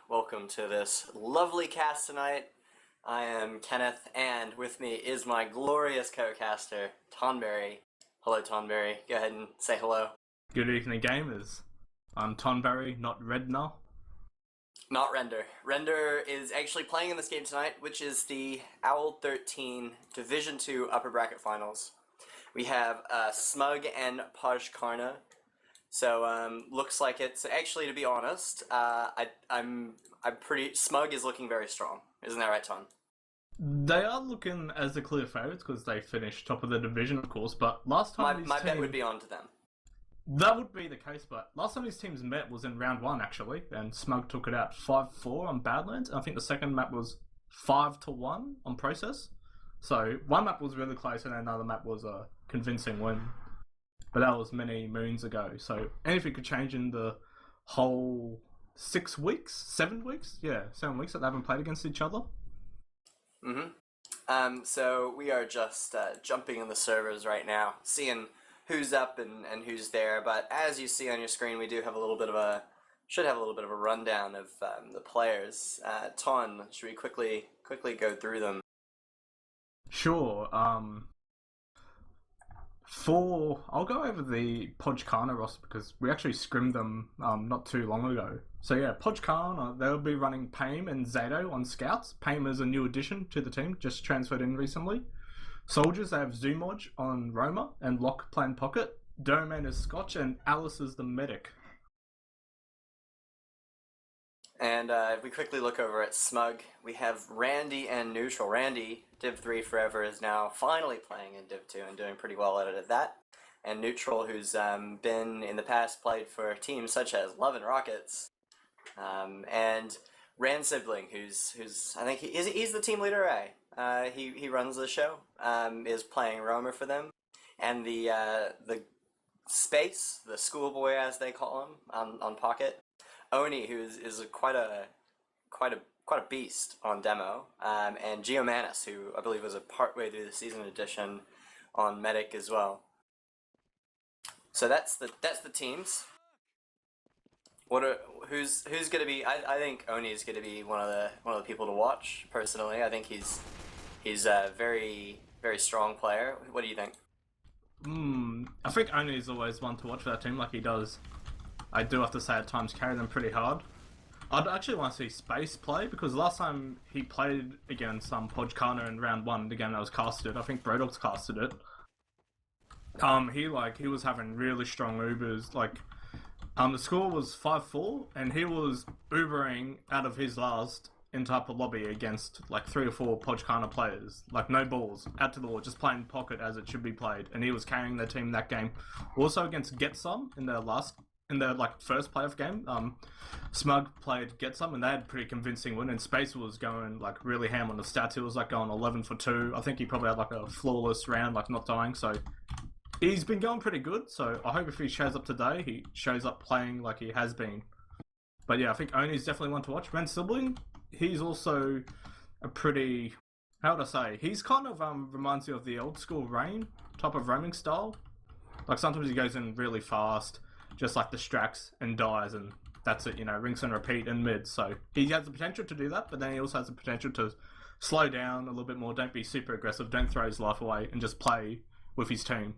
welcome to this lovely cast tonight. I am Kenneth, and with me is my glorious co-caster, Tonberry. Hello, Tonberry. Go ahead and say hello. Good evening, gamers. I'm Tonberry, not Redner. Not Render. Render is actually playing in this game tonight, which is the Owl 13 Division 2 Upper Bracket Finals. We have Smug and Pojkarna. So looks like it's actually, to be honest, I'm pretty Smug is looking very strong. Isn't that right, Ton? They are looking as the clear favourites because they finished top of the division, of course. But last time my bet would be on to them. That would be the case, but last time these teams met was in round 1 actually, and Smug took it out 5-4 on Badlands. And I think the second map was 5-1 on Process. So one map was really close, and another map was a convincing win. But that was many moons ago. So anything could change in the whole 6 weeks, 7 weeks, 7 weeks that they haven't played against each other. So we are just jumping in the servers right now, seeing who's up and who's there. But as you see on your screen, we do have a little bit of a rundown of the players. Ton, should we quickly go through them? Sure. I'll go over the Pojkarna roster because we actually scrimmed them not too long ago. So yeah, Pojkarna, they'll be running Pame and Zato on scouts. Pame is a new addition to the team, just transferred in recently. Soldiers, they have Zumoj on Roma and Locke playing Pocket. Doman is Scotch and Alice is the medic. And if we quickly look over at Smug, we have Randy and Neutral. Randy, Div 3 Forever, is now finally playing in Div 2 and doing pretty well at that. And Neutral, who's been in the past played for teams such as Love and Rockets. And Rand Sibling, who's I think he's the team leader, he runs the show, is playing Roamer for them. And the Space, the schoolboy as they call him, on Pocket. Oni, who is quite a beast on demo, and Geomanus, who I believe was a partway through the season edition on Medic as well. So that's the teams. Who's going to be? I think Oni is going to be one of the people to watch personally. I think he's a very strong player. What do you think? I think Oni is always one to watch for that team, like he does. I do have to say at times carry them pretty hard. I'd actually want to see Space play because last time he played against Pojkarna in round 1, the game that was casted, I think Brodogs casted it. He was having really strong Ubers. The score was 5-4, and he was Ubering out of his last in type of lobby against 3 or 4 Pojkarna players. No balls, out to the wall, just playing Pocket as it should be played, and he was carrying their team that game. Also against Get Some in their first playoff game, Smug played Get Some and they had a pretty convincing win, and Space was going really ham on the stats. He was going 11 for 2. I think he probably had a flawless round, not dying, so he's been going pretty good. So I hope if he shows up today, he shows up playing like he has been. But yeah, I think Oni's definitely one to watch. Ren Sibling, he's also a pretty, how would I say, he's kind of reminds me of the old school Rain type of roaming style. Sometimes he goes in really fast, just distracts and dies, and that's it, rinse and repeat in mid. So he has the potential to do that, but then he also has the potential to slow down a little bit more, don't be super aggressive, don't throw his life away, and just play with his team.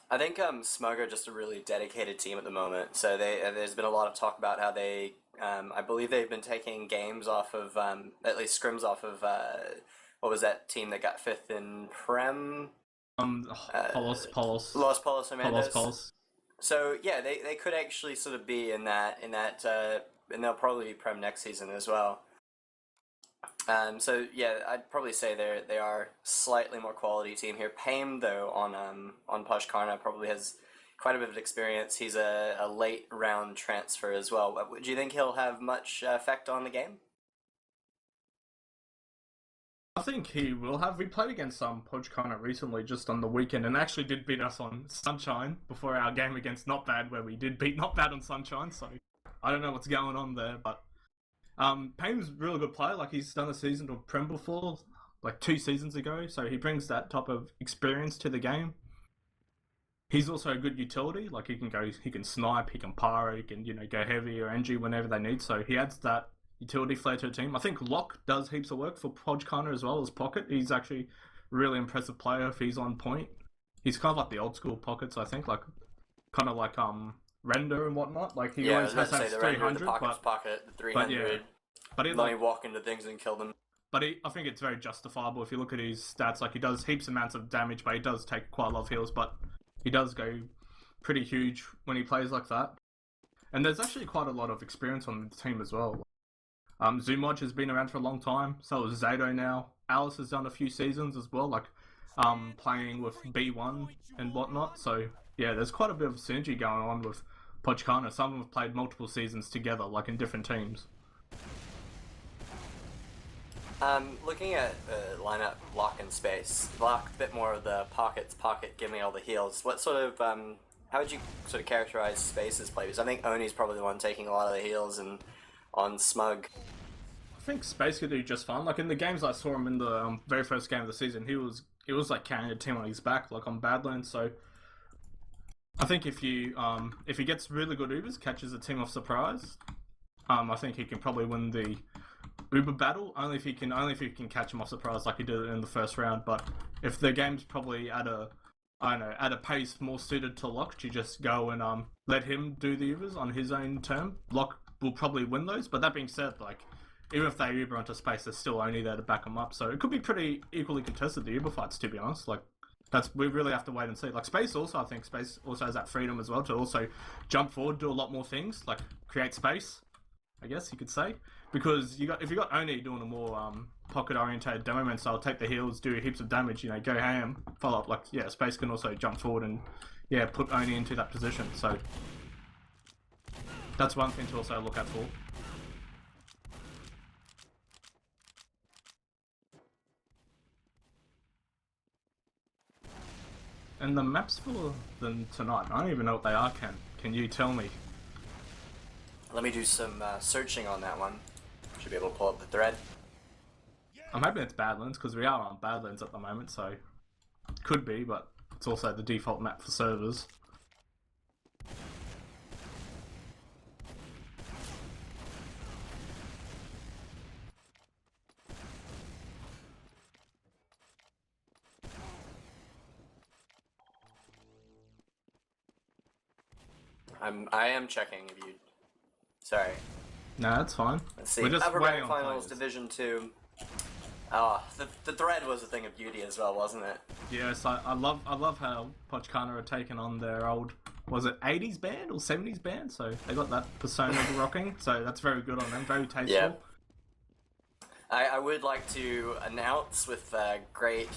I think Smug are just a really dedicated team at the moment. So there's been a lot of talk about how they, I believe they've been taking games off of, at least scrims off of, what was that team that got 5th in Prem? Polos. Los Polos Hermanos. Polos. So yeah, they could actually sort of be in that, and they'll probably be Prem next season as well. So yeah, I'd probably say they are slightly more quality team here. Pame though on Pojkarna probably has quite a bit of experience. He's a late round transfer as well. Do you think he'll have much effect on the game? I think he will have. We played against Pojkarna recently, just on the weekend, and actually did beat us on Sunshine before our game against Not Bad, where we did beat Not Bad on Sunshine. So I don't know what's going on there, but Pame's a really good player. He's done a season of Prem before, 2 seasons ago, so he brings that type of experience to the game. He's also a good utility. Like he can snipe, he can pyro, he can go heavy or NG whenever they need. So he adds that utility flair to the team. I think Locke does heaps of work for Pojkarna as well as Pocket. He's actually a really impressive player if he's on point. He's kind of like the old school Pockets, I think, like kind of like Render and whatnot. Like he always has that 300, the Pocket's pocket, the 300. but yeah, but let me walk into things and kill them. But I think it's very justifiable if you look at his stats. Like he does heaps amounts of damage, but he does take quite a lot of heals. But he does go pretty huge when he plays like that. And there's actually quite a lot of experience on the team as well. Zumoj has been around for a long time. So is Zato now. Alice has done a few seasons as well, like playing with B1 and whatnot. So yeah, there's quite a bit of synergy going on with Pojkarna. Some of them have played multiple seasons together, like in different teams. Looking at the lineup, Lock and Space. Lock, a bit more of the pocket, give me all the heals. What sort of, how would you sort of characterize Space's play? Because I think Oni's probably the one taking a lot of the heals, and on Smug. I think Space could do just fine. Like in the games I saw him in the very first game of the season, he was like carrying a team on his back, like on Badlands. So I think if he gets really good Ubers, catches a team off surprise, I think he can probably win the Uber battle, only if he can catch him off surprise like he did in the first round. But if the game's probably at a pace more suited to Locke, you just go and let him do the Ubers on his own term. Locke will probably win those. But that being said, like even if they Uber onto Space, there's still only there to back them up. So it could be pretty equally contested, the Uber fights, to be honest. Like we really have to wait and see. Like Space also, I think Space also has that freedom as well to also jump forward, do a lot more things, like create space, I guess you could say. Because if you got Oni doing a more pocket-orientated demo man style, take the heals, do heaps of damage, go ham, follow up. Like Space can also jump forward and put Oni into that position. So that's one thing to also look out for. And the maps for them tonight, I don't even know what they are. Can you tell me? Let me do some searching on that one. Should be able to pull up the thread. I'm hoping it's Badlands, because we are on Badlands at the moment, so could be, but it's also the default map for servers. I am checking if you. Sorry. No, that's fine. Let's see. We're just Upper waiting Rank on Finals, players. Division 2. Oh, the thread was a thing of beauty as well, wasn't it? Yes, I love how Pojkarna are taking on their old, was it 80s band or 70s band? So they got that persona rocking. So that's very good on them. Very tasteful. Yeah. I would like to announce with great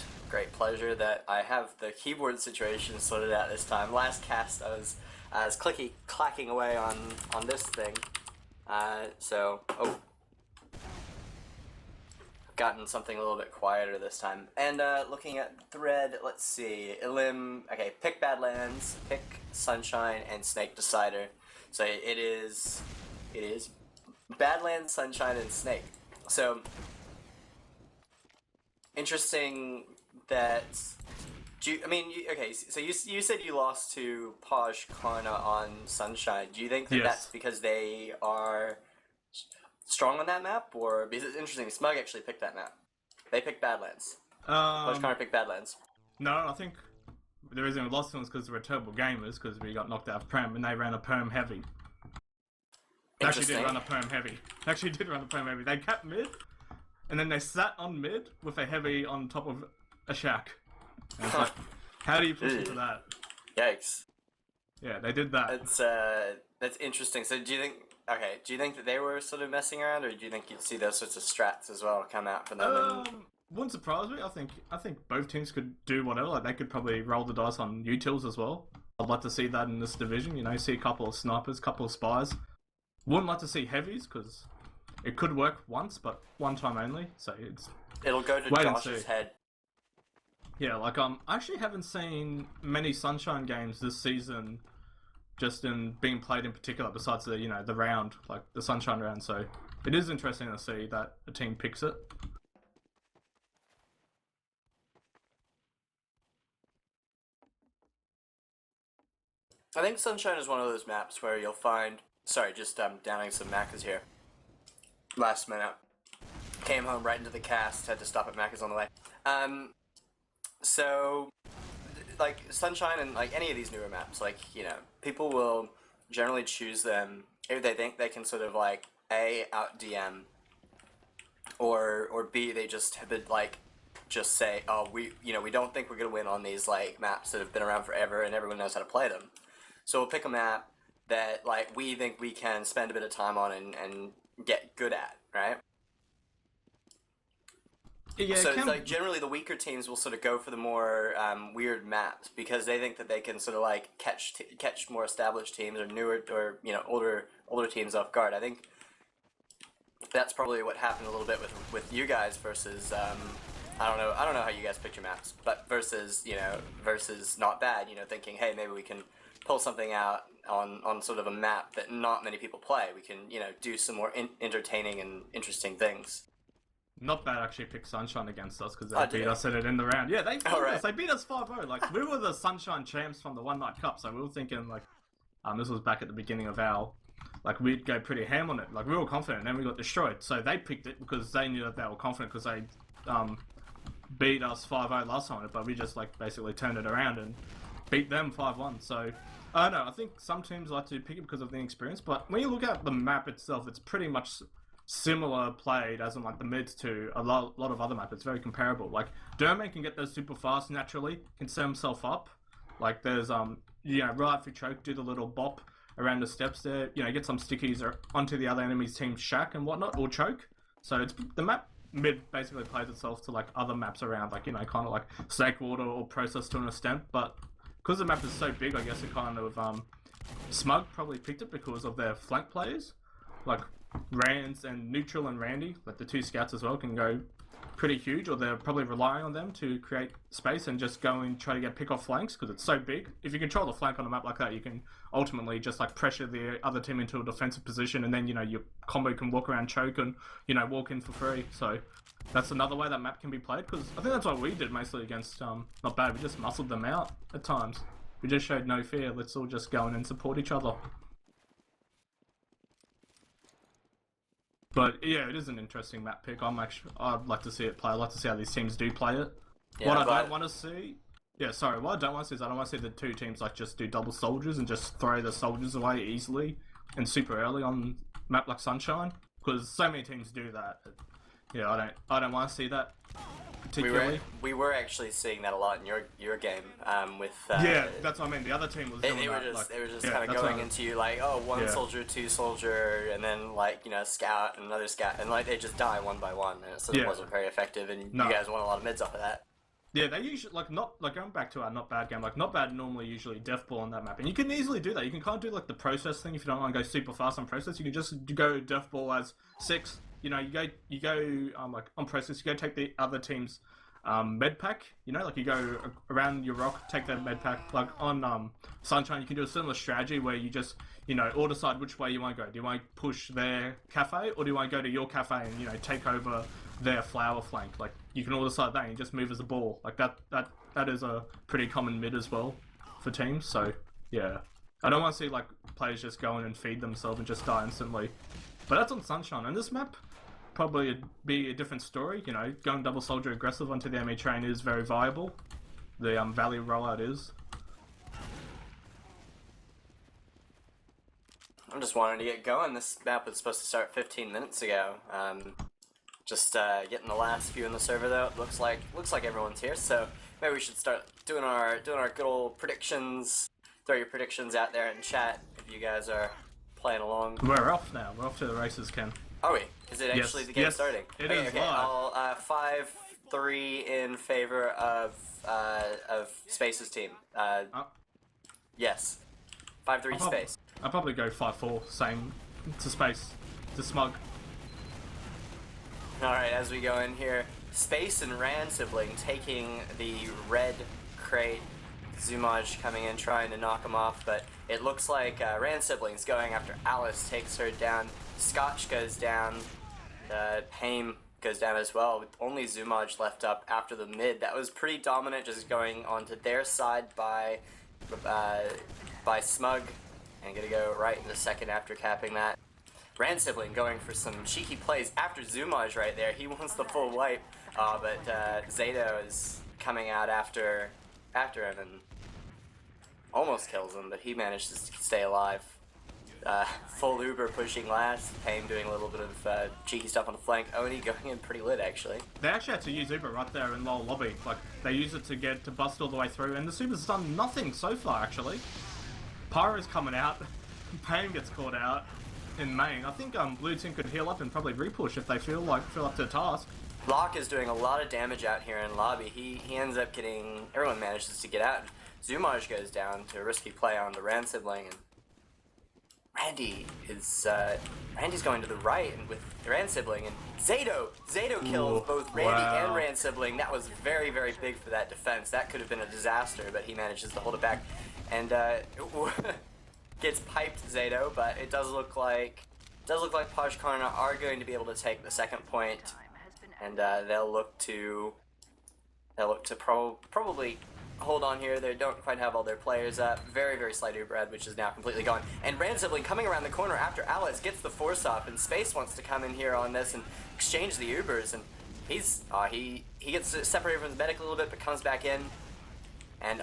pleasure that I have the keyboard situation sorted out this time. Last cast I was clacking away on this thing. So gotten something a little bit quieter this time. And looking at thread, let's see, okay, pick Badlands, pick Sunshine, and Snake Decider. So it is Badlands, Sunshine, and Snake. So interesting that. Okay, so you said you lost to Pojkarna on Sunshine. Do you think that Yes. that's because they are strong on that map, or because it's interesting? Smug actually picked that map. They picked Badlands. Pojkarna picked Badlands. No, I think the reason we lost them was because we were terrible gamers, because we got knocked out of Perm, and they ran a Perm heavy. They actually did run a Perm heavy. They capped mid, and then they sat on mid with a heavy on top of a shack. And it's like, how do you push into that? Yikes. Yeah, they did that. That's interesting. So do you think that they were sort of messing around, or do you think you'd see those sorts of strats as well come out for them? Wouldn't surprise me. I think both teams could do whatever. Like they could probably roll the dice on utils as well. I'd like to see that in this division. See a couple of snipers, couple of spies. Wouldn't like to see heavies, because it could work once, but one time only. So it'll go to Josh's head. Yeah, like I actually haven't seen many Sunshine games this season, just in being played in particular. Besides the the round, like the Sunshine round. So it is interesting to see that a team picks it. I think Sunshine is one of those maps where you'll find. Sorry, just downing some Macas here. Last minute. Came home right into the cast, had to stop at Macca's on the way. So, like, Sunshine and, like, any of these newer maps, like, you know, people will generally choose them if they think they can sort of, like, A, out DM, or B, they just have been, like, just say, oh, we don't think we're going to win on these, like, maps that have been around forever and everyone knows how to play them. So we'll pick a map that, like, we think we can spend a bit of time on and get good at, right? Yeah, so it's like generally the weaker teams will sort of go for the more weird maps because they think that they can sort of like catch more established teams or newer or older teams off guard. I think that's probably what happened a little bit with you guys versus I don't know how you guys picked your maps, but versus Not Bad, thinking, hey, maybe we can pull something out on sort of a map that not many people play. We can do some more entertaining and interesting things. Not Bad actually picked Sunshine against us because they beat us at it in the round. Yeah, they beat us. They beat us 5-0. Like, we were the Sunshine champs from the One Night Cup, so we were thinking, like, this was back at the beginning of our, like, we'd go pretty ham on it. Like, we were confident, and then we got destroyed. So they picked it because they knew that they were confident because they beat us 5-0 last time, but we just, like, basically turned it around and beat them 5-1. So, I don't know. I think some teams like to pick it because of the experience, but when you look at the map itself, it's pretty much similar played as in like the mids to a lot of other maps. It's very comparable. Like Derman can get those super fast naturally, can set himself up. Like there's right after choke, do the little bop around the steps there, get some stickies onto the other enemy's team's shack and whatnot, or choke. So it's the map mid basically plays itself to like other maps around, like kind of like Snake Water or Process to an extent, but because the map is so big, I guess it kind of Smug probably picked it because of their flank players. Like Rands and Neutral and Randy, like the two scouts as well, can go pretty huge, or they're probably relying on them to create space and just go and try to get pick off flanks because it's so big. If you control the flank on a map like that, you can ultimately just like pressure the other team into a defensive position, and then your combo can walk around choke and walk in for free. So that's another way that map can be played, because I think that's what we did mostly against Not Bad. We just muscled them out at times. We just showed no fear. Let's all just go in and support each other. But yeah, it is an interesting map pick. I'd like to see it play. I'd like to see how these teams do play it. Yeah, what I don't want to see, what I don't want to see is I don't want to see the two teams like just do double soldiers and just throw the soldiers away easily and super early on map like Sunshine, because so many teams do that. Yeah, I don't want to see that particularly. We were actually seeing that a lot in your game with. Yeah, that's what I mean. The other team was doing they were just kind of going into you like, oh, one soldier, two soldier, and then like scout and another scout, and like they just die one by one, and it sort of wasn't very effective. And you guys won a lot of mids off of that. Yeah, they usually going back to our Not Bad game. Like Not Bad normally usually death ball on that map, and you can easily do that. You can kind of do like the process thing if you don't want to go super fast on process. You can just go death ball as 6. You go like on process. You go take the other team's med pack. Like you go around your rock, take that med pack. Like on Sunshine, you can do a similar strategy where you just all decide which way you want to go. Do you want to push their cafe, or do you want to go to your cafe and take over their flower flank? Like you can all decide that and you just move as a ball. Like that is a pretty common mid as well for teams. So yeah, I don't want to see like players just go in and feed themselves and just die instantly. But that's on Sunshine, and this map probably be a different story. Going double soldier aggressive onto the enemy train is very viable. The Valley rollout is. I'm just wanting to get going. This map was supposed to start 15 minutes ago. Just getting the last few in the server though. It looks like everyone's here, so maybe we should start doing our good old predictions. Throw your predictions out there in chat if you guys are playing along. We're off now. We're off to the races, Ken. Are we? Is it actually the game starting? It is live. I'll 5-3 in favor of Space's team. Yes. 5-3 Space. I'll probably go 5-4, same to Space, to Smug. Alright, as we go in here, Space and Ran sibling taking the red crate. Zumaj coming in trying to knock him off, but it looks like Ran siblings going after Alice, takes her down. Scotch goes down. Paim goes down as well, with only Zumaj left up after the mid. That was pretty dominant, just going onto their side by by Smug, and gonna go right in the second after capping that. Rand Sibling going for some cheeky plays after Zoomage right there. He wants the full wipe, but Zato is coming out after him and almost kills him, but he manages to stay alive. Full Uber pushing last, Payne doing a little bit of cheeky stuff on the flank, Oni going in pretty lit actually. They actually had to use Uber right there in lower lobby. Like, they used it to bust all the way through, and the Super's done nothing so far actually. Pyro's coming out, Payne gets caught out in main. I think Blue Team could heal up and probably repush if they feel up to the task. Locke is doing a lot of damage out here in lobby. He ends up getting, everyone manages to get out. Zoomage goes down to a risky play on the Rand Sibling, and Randy's going to the right and with Rand Sibling, and Zato kills both Randy and Rand Sibling. That was very, very big for that defense. That could have been a disaster, but he manages to hold it back. And gets piped Zato, but it does look like Pojkarna are going to be able to take the second point, and they'll look to probably hold on here. They don't quite have all their players up. Very, very slight Uber, which is now completely gone. And Rand Sibling coming around the corner after Alice gets the force off, and Space wants to come in here on this and exchange the Ubers, and he gets separated from the medic a little bit, but comes back in. And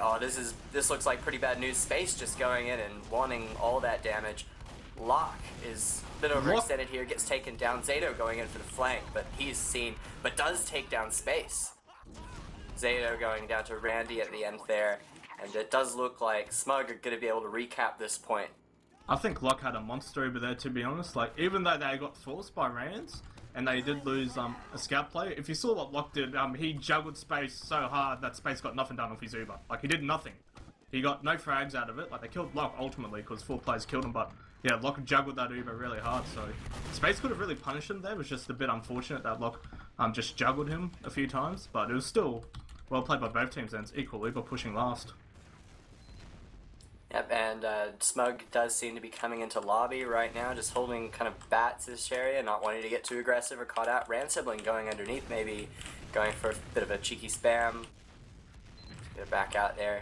this looks like pretty bad news. Space just going in and wanting all that damage. Locke is a bit overextended here, gets taken down. Zato going in for the flank, but he's seen, but does take down Space. Zato going down to Randy at the end there, and it does look like Smug are going to be able to recap this point. I think Locke had a monster over there, to be honest. Like, even though they got forced by Rands, and they did lose a scout player, if you saw what Locke did, he juggled Space so hard that Space got nothing done off his Uber. Like, he did nothing. He got no frags out of it. Like, they killed Locke ultimately because 4 players killed him, but yeah, Locke juggled that Uber really hard, so Space could have really punished him there. It was just a bit unfortunate that Locke just juggled him a few times, but it was still well played by both teams, and it's equal Uber pushing last. Yep, and Smug does seem to be coming into lobby right now, just holding kind of bats this area, not wanting to get too aggressive or caught out. Rand Sibling going underneath, maybe going for a bit of a cheeky spam. Get it back out there.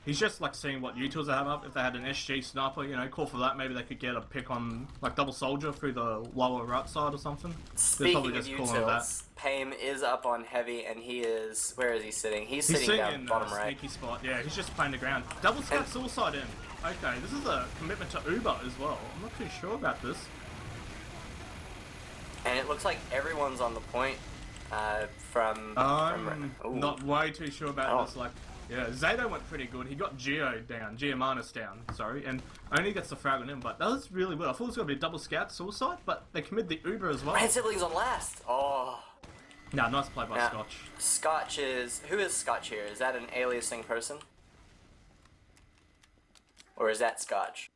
He's just like seeing what utils they have up. If they had an SG sniper, call for that. Maybe they could get a pick on like double soldier through the lower right side or something. Speaking of utils, Payne is up on heavy, and he is. Where is he sitting? He's sitting down in bottom right. Sneaky spot. Yeah, he's just playing the ground. Double scout suicide in. Okay, this is a commitment to Uber as well. I'm not too sure about this. And it looks like everyone's on the point. Not way too sure about this. Like. Yeah, Zato went pretty good. He got Geomanus down, sorry, and only gets the frag on him, but that was really good. I thought it was going to be a double scout suicide, but they committed the Uber as well. Rand Sibling's on last! Oh. Nah, nice play by Scotch. Scotch is... Who is Scotch here? Is that an aliasing person? Or is that Scotch?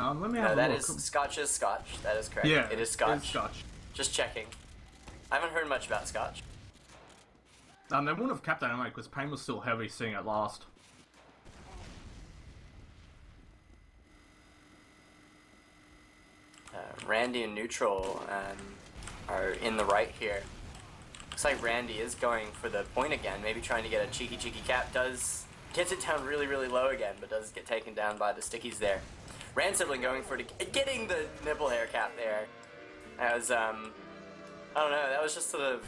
Let me have a look. That is... Scotch is Scotch. That is correct. Yeah, it is Scotch. It is Scotch. Just checking. I haven't heard much about Scotch. They wouldn't have capped that anyway because Payne was still heavy seeing at last. Randy and Neutral are in the right here. Looks like Randy is going for the point again, maybe trying to get a cheeky cap. Gets it down really, really low again, but does get taken down by the stickies there. Rand Sibling going for getting the nipple hair cap there. That was, I don't know, that was just sort of...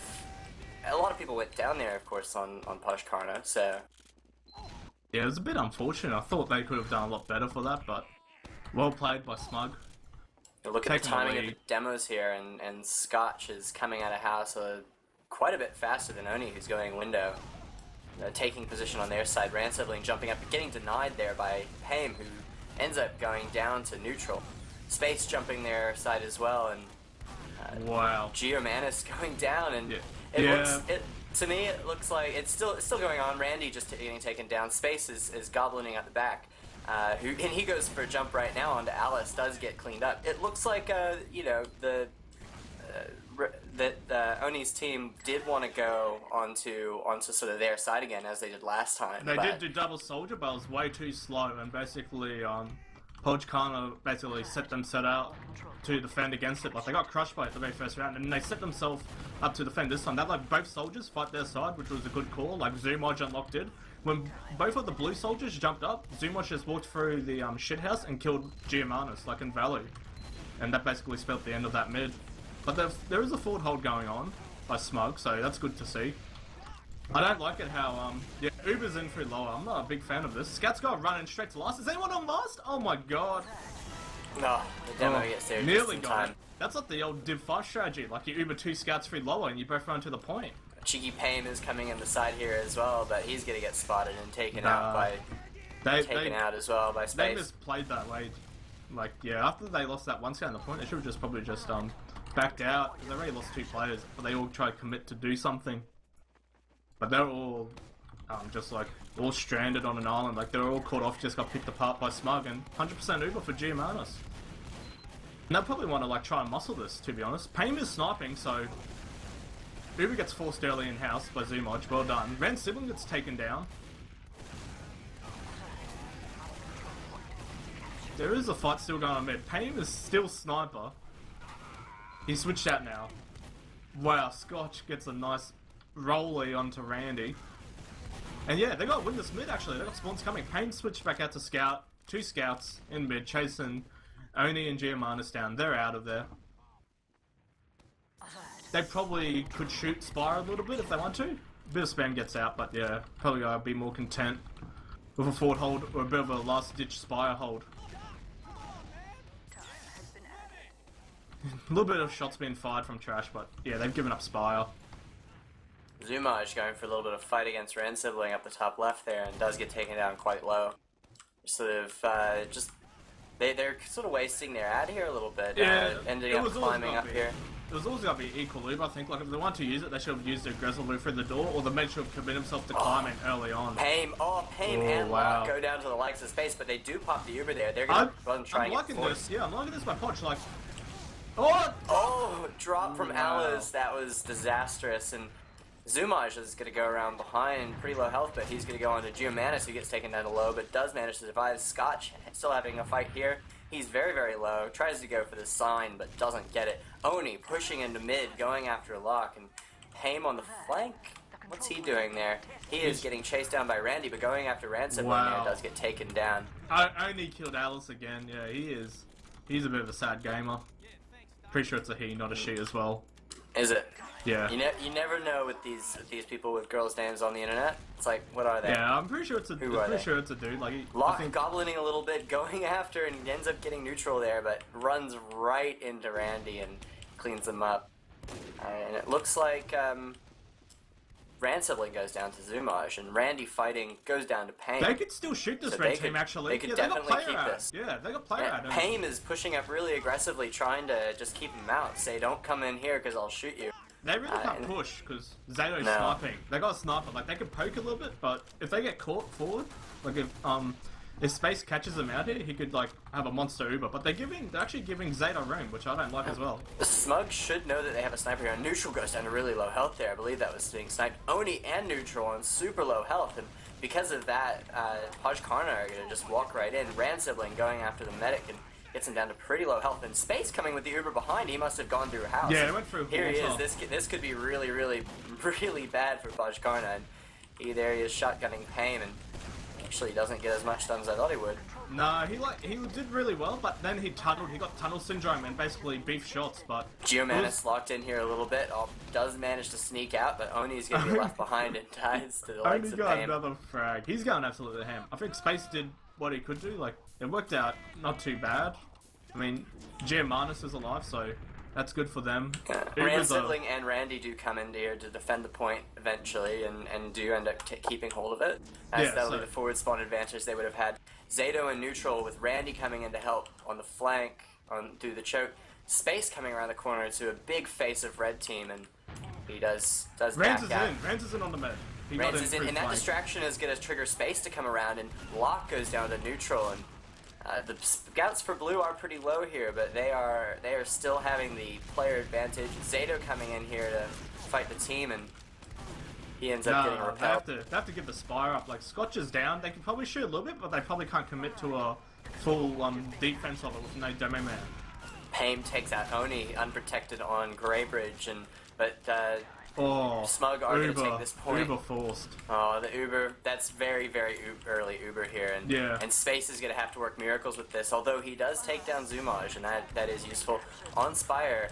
A lot of people went down there, of course, on Pojkarna, so... Yeah, it was a bit unfortunate. I thought they could have done a lot better for that, but well played by Smug. Look at the timing of the demos here, and Scotch is coming out of house quite a bit faster than Oni, who's going window. Taking position on their side, Rand Sibling jumping up and getting denied there by Payne, who ends up going down to neutral. Space jumping their side as well, and wow. Geomanus going down, and... Yeah. To me, it looks like it's still going on. Randy just getting taken down. Space is goblining at the back. And he goes for a jump right now onto Alice. Does get cleaned up. It looks like that Oni's team did want to go onto sort of their side again as they did last time. They did do double soldier, but it was way too slow, and basically Pojkarna basically set out to defend against it. Like, they got crushed by it the very first round, and they set themselves up to defend this time. They had, like, both soldiers fight their side, which was a good call. Like, Zumaj unlocked it. When both of the blue soldiers jumped up, Zumaj just walked through the shithouse and killed Giovannis, like, in Valley. And that basically spelled the end of that mid. But there is a forward hold going on by Smug, so that's good to see. I don't like it how, yeah, Uber's in through lower. I'm not a big fan of this. Scout's got running straight to last. Is anyone on last? Oh my god. No, the demo gets there nearly just in got time. it. That's like the old Div 5 strategy. Like, you Uber 2 Scouts through lower and you both run to the point. Cheeky Payne is coming in the side here as well, but he's gonna get spotted and taken out by... as well by Space. They misplayed that way. Like, yeah, after they lost that one scout on the point, they should have just probably just, backed out. They already lost 2 players, but they all tried to commit to do something. But they're all just like all stranded on an island. Like, they're all caught off, just got picked apart by Smug, and 100% Uber for Giovannis. And they'll probably want to like try and muscle this, to be honest. Payne is sniping, so Uber gets forced early in house by Zumaj. Well done. Ran Sibling gets taken down. There is a fight still going on mid. Payne is still sniper. He switched out now. Wow, Scotch gets a nice rolly onto Randy. And yeah, they got win this mid actually. They got spawns coming. Payne switched back out to scout. 2 scouts in mid, chasing Oni and Giovannis down. They're out of there. They probably could shoot Spire a little bit if they want to. A bit of spam gets out, but yeah, probably gotta be more content with a forward hold or a bit of a last ditch Spire hold. A little bit of shots being fired from Trash, but yeah, they've given up Spire. Zumaj going for a little bit of fight against Ren Sibling up the top left there, and does get taken down quite low. Sort of they're sort of wasting their ad here a little bit. Yeah, ending up climbing up here. It was always going to be equal loop, I think. Like, if they want to use it, they should have used their aggressive loop through the door, or the mid should have committed himself to climbing early on. Payne and Locke go down to the likes of Space, but they do pop the Uber there. They're going to try and get forced. Yeah, I'm liking this by Podge. Like, drop from Alice. That was disastrous. And Zumaj is going to go around behind, pretty low health, but he's going to go on to Giovannis, who gets taken down to low, but does manage to survive. Scotch still having a fight here. He's very, very low. Tries to go for the sign, but doesn't get it. Oni pushing into mid, going after Locke, and Payne on the flank. What's he doing there? He is getting chased down by Randy, but going after Ransom there does get taken down. Oni killed Alice again. Yeah, he is. He's a bit of a sad gamer. Pretty sure it's a he, not a she as well. Is it? Yeah. You never know with these people with girls' names on the internet. It's like, what are they? Yeah, I'm pretty sure it's a. Sure it's a dude. Like, Locke goblining a little bit, going after, and ends up getting neutral there, but runs right into Randy and cleans them up. And it looks like Ransibling goes down to Zumaj, and Randy fighting goes down to Payne. They could still shoot this red team, actually. They could definitely keep this. Yeah, they got player out. Payne is pushing up really aggressively, trying to just keep him out. Say, don't come in here because I'll shoot you. They really can't push because Zato's sniping. They got a sniper. Like, they can poke a little bit, but if they get caught forward, like if Space catches them out here, he could like have a monster Uber. But they're actually giving Zato room, which I don't like as well. The Smug should know that they have a sniper here. Neutral goes down to really low health there. I believe that was being sniped. Oni and Neutral on super low health, and because of that, Pojkarna are gonna just walk right in. Ransibling going after the medic and gets him down to pretty low health. And Space coming with the Uber behind. He must have gone through house. Yeah, he went through. Here he is. This could be really, really, really bad for Pojkarna. And he is shotgunning Payne, and actually doesn't get as much done as I thought he would. No, he did really well, but then he tunneled. He got tunnel syndrome and basically beef shots. But Giovannis locked in here a little bit. Does manage to sneak out, but Oni's gonna be left behind and dies to the likes of Oni got Payne. another frag. He's going absolutely ham. I think Space did what he could do. Like, it worked out not too bad. I mean, Giovannis is alive, so that's good for them. Ransibling and Randy do come in here to defend the point eventually, and do end up keeping hold of it. That'll be the forward spawn advantage they would have had. Zato in neutral with Randy coming in to help on the flank through the choke. Space coming around the corner to a big face of red team, and he does back out. Rans is in on the mid. Rans is in, and that distraction is going to trigger Space to come around, and Locke goes down to neutral, and the scouts for blue are pretty low here, but they are still having the player advantage. Zato coming in here to fight the team, and he ends up getting repelled. They have to give the Spire up. Like, Scotch is down. They can probably shoot a little bit, but they probably can't commit to a full defense of it with no demo man. Pame takes out Oni unprotected on Greybridge, but Smug are going to take this point. Uber forced. Oh, the Uber, that's very, very early Uber here, and Space is going to have to work miracles with this, although he does take down Zoomage, and that is useful. On Spire,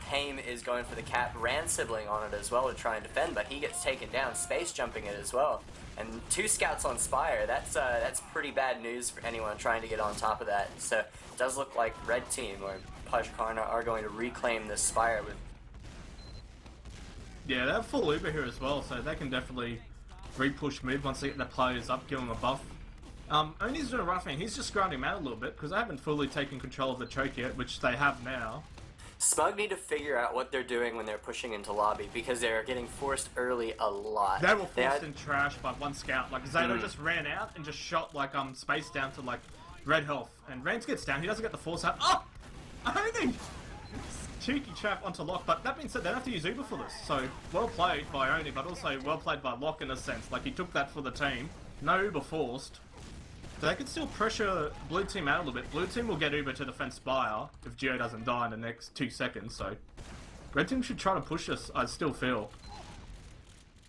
Pame is going for the cap, Rand sibling on it as well to try and defend, but he gets taken down, Space jumping it as well. And 2 scouts on Spire, that's pretty bad news for anyone trying to get on top of that. So it does look like Red Team or Pojkarna are going to reclaim this Spire with... Yeah, they have full Uber here as well, so they can definitely re-push mid once they get their players up, give them a buff. Oni's doing a rough thing, he's just grinding him out a little bit, because they haven't fully taken control of the choke yet, which they have now. Smug need to figure out what they're doing when they're pushing into lobby, because they're getting forced early a lot. They were forced in trash by 1 scout, like Zato just ran out and just shot like Space down to like red health, and Rance gets down, he doesn't get the force out. Oh! Oni! Cheeky trap onto Locke, but that being said, they don't have to use Uber for this, so well played by Oni, but also well played by Locke in a sense, like he took that for the team. No Uber forced. So they can still pressure Blue Team out a little bit. Blue Team will get Uber to defend Spire if Geo doesn't die in the next 2 seconds, so... Red Team should try to push us, I still feel.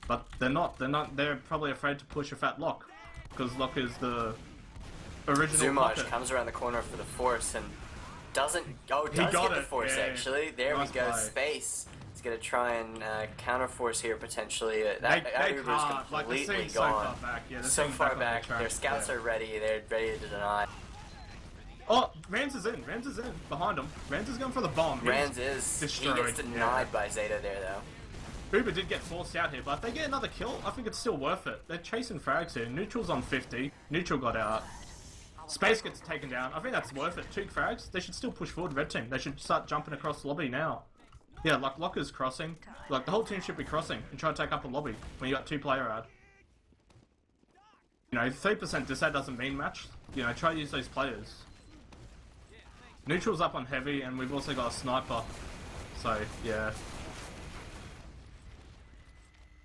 But they're not, they're probably afraid to push a fat Locke, because Locke is the original Zoomage comes around the corner for the force and does get the force actually. There we go, Space. He's going to try and counter force here potentially. That Uber is completely gone. So far back, so far back. Their scouts are ready. They're ready to deny. Oh, Rams is in behind him. Rams is going for the bomb. Rams is destroyed. He gets denied by Zeta there though. Uber did get forced out here, but if they get another kill, I think it's still worth it. They're chasing frags here. Neutral's on 50. Neutral got out. Space gets taken down. I think that's worth it. 2 frags. They should still push forward, Red Team. They should start jumping across the lobby now. Yeah, like Locker's crossing. Like the whole team should be crossing and try to take up a lobby when you got 2 player ad. You know, 3% disad doesn't mean much. You know, try to use those players. Neutral's up on heavy, and we've also got a sniper. So, yeah.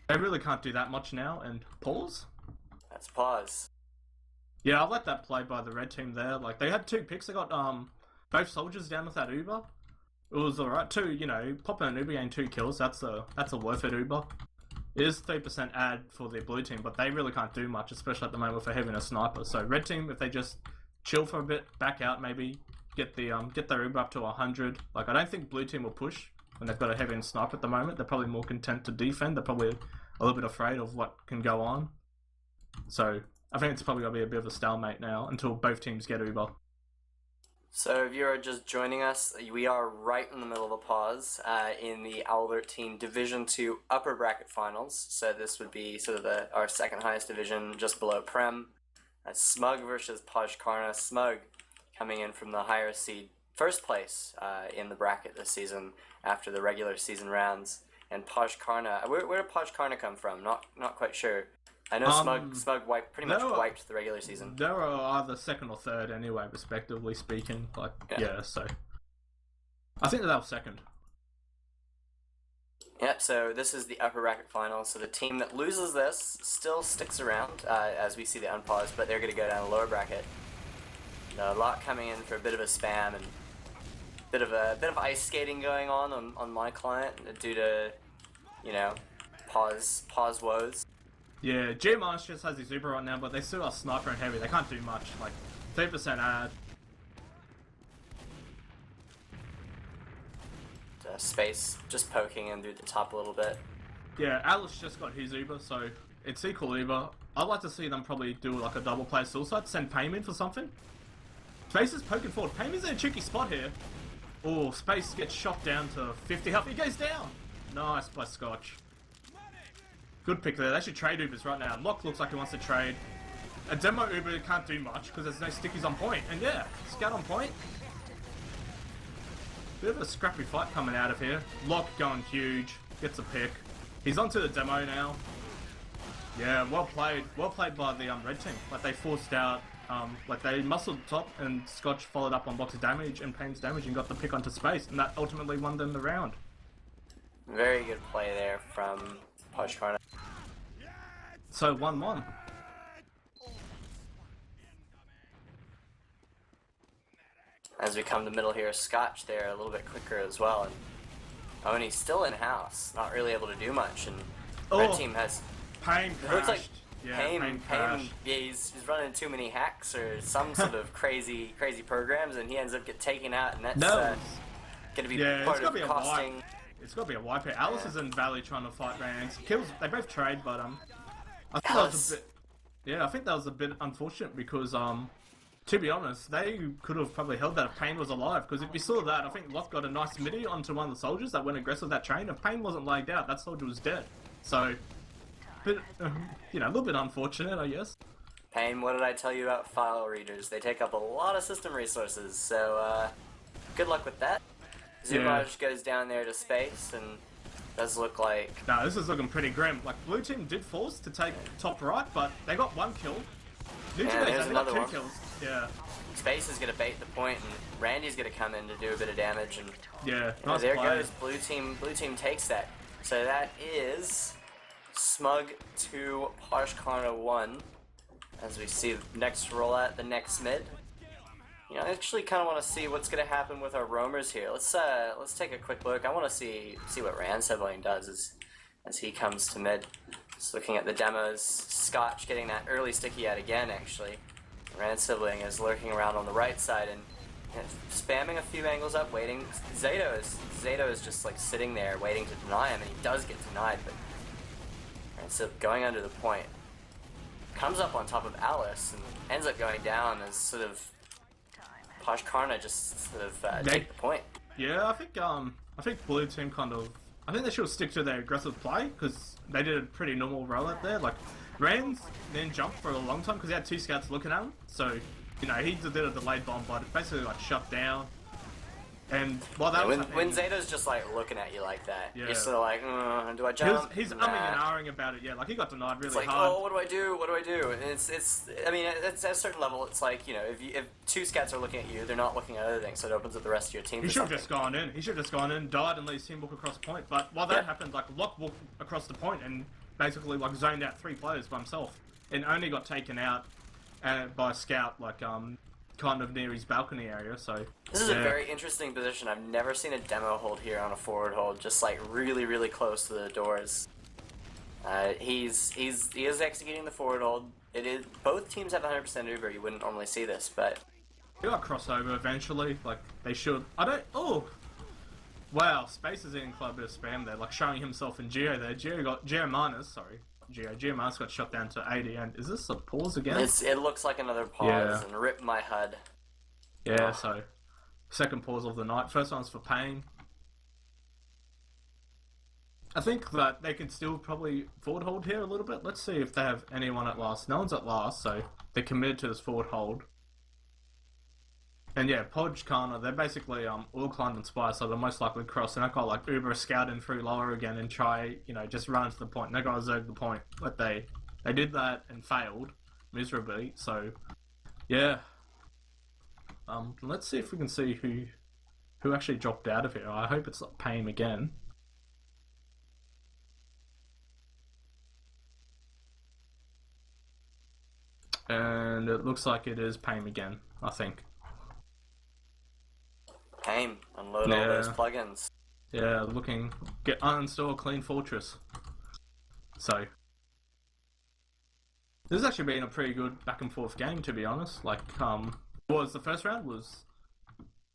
They really can't do that much now, and pause? That's pause. Yeah, I like that play by the red team there. Like, they had 2 picks. They got both soldiers down with that Uber. It was alright. 2, you know, popping an Uber, getting 2 kills. That's a worth it Uber. It is 3% ad for the blue team, but they really can't do much, especially at the moment for having a sniper. So red team, if they just chill for a bit, back out maybe, get their Uber up to 100. Like, I don't think blue team will push when they've got a heavy and sniper at the moment. They're probably more content to defend. They're probably a little bit afraid of what can go on. So I think it's probably going to be a bit of a stalemate now until both teams get Uber. So if you're just joining us, we are right in the middle of a pause in the Owlert Team Division 2 upper bracket finals. So this would be sort of our second highest division, just below Prem. Smug versus Pojkarna. Smug coming in from the higher seed, first place in the bracket this season after the regular season rounds. And Pojkarna, where did Pojkarna come from? Not quite sure. I know Smug pretty much wiped the regular season. They were either second or third anyway, respectively speaking. Like, yeah, so I think that was second. Yeah, so this is the upper bracket final. So the team that loses this still sticks around as we see the unpause, but they're going to go down the lower bracket. A lot coming in for a bit of a spam and bit of ice skating going on my client due to, you know, pause woes. Yeah, G-Marsh just has his Uber right now, but they still are sniper and heavy. They can't do much. Like, 3% ad. Space just poking in through the top a little bit. Yeah, Alice just got his Uber, so it's equal Uber. I'd like to see them probably do like a double play suicide, send Pame in for something. Space is poking forward. Pame is in a tricky spot here. Oh, Space gets shot down to 50 health. He goes down. Nice by Scotch. Good pick there. They should trade Ubers right now. Locke looks like he wants to trade. A demo Uber can't do much because there's no stickies on point. And yeah, scout on point. Bit of a scrappy fight coming out of here. Locke going huge. Gets a pick. He's onto the demo now. Yeah, well played. Well played by the red team. Like, they forced out, like they muscled top and Scotch followed up on Box's damage and Payne's damage and got the pick onto Space. And that ultimately won them the round. Very good play there from Pojkarna. So 1-1. As we come to middle here, Scotch there a little bit quicker as well, and Oni's still in house, not really able to do much, and red team has... Pain It looks like crashed. Yeah, Pain, crashed. yeah, he's running too many hacks or some sort of crazy programs, and he ends up getting taken out, and that's going to be part of costing... It's got to be a wipe here. Alice is in Valley trying to fight Rands. Kills, they both trade, but I think that was a bit... Yeah, I think that was a bit unfortunate because, to be honest, they could have probably held that if Pain was alive. Because if you saw that, I think Lot got a nice midi onto one of the soldiers that went aggressive that train. If Pain wasn't lagged out, that soldier was dead. So, a little bit unfortunate, I guess. Pain, what did I tell you about file readers? They take up a lot of system resources, so good luck with that. Zumaj goes down there to space, and does look like... No, this is looking pretty grim. Like, blue team did force to take top right, but they got one kill. There's another one. Kills. Yeah. Space is going to bait the point, and Randy's going to come in to do a bit of damage, and nice there play. goes blue team takes that. So that is Smug 2, Pojkarna 1. As we see the next roll at the next mid. I actually kind of want to see what's going to happen with our roamers here. Let's take a quick look. I want to see what Rand Sibling does as he comes to mid. Just looking at the demos, Scotch getting that early sticky out again. Actually, Rand Sibling is lurking around on the right side and spamming a few angles up, waiting. Zato is just like sitting there waiting to deny him, and he does get denied. But Rand Sibling going under the point, comes up on top of Alice and ends up going down as sort of Pojkarna just sort of take the point. Yeah, I think blue team I think they should stick to their aggressive play because they did a pretty normal roll out there. Like Rand's then jumped for a long time because he had two scouts looking at him, so he did a delayed bomb, but it basically like shut down. And while that was when Zato's just like looking at you like that, you're sort of like, do I jump? He's umming and ahhing about it. Yeah, like he got denied really it's like, hard. Oh, what do I do? What do I do? And it's I mean, it's at a certain level, it's like if two scouts are looking at you, they're not looking at other things, so it opens up the rest of your team. He should have just gone in. He should have just gone in, died, and let his team walk across the point. But while that happened, like Locke walked across the point and basically like zoned out 3 players by himself, and only got taken out by a scout like kind of near his balcony area. So this is a very interesting position. I've never seen a demo hold here on a forward hold, just like really close to the doors. He is executing the forward hold. It is both teams have 100% Uber. You wouldn't normally see this, but they got crossover eventually. Like they should. Oh, wow! Space is in quite a bit of spam there, like showing himself in Geo there. Geo minus got shot down to 80. And is this a pause again? It looks like another pause, and rip my HUD. Yeah, so second pause of the night. First one's for Pain. I think that they can still probably forward hold here a little bit. Let's see if they have anyone at last. No one's at last, so they're committed to this forward hold. And yeah, Pojkarna, they're basically all climbed and spy, so they're most likely cross. And I got like Uber scout in through lower again and try, just run into the point. They're gonna zerg the point, but they did that and failed miserably. So yeah, let's see if we can see who actually dropped out of here. I hope it's not Pain again. And it looks like it is Pain again, I think. Pain, unload all those plugins. Yeah, uninstall Clean Fortress. So this has actually been a pretty good back and forth game, to be honest. Like, the first round was,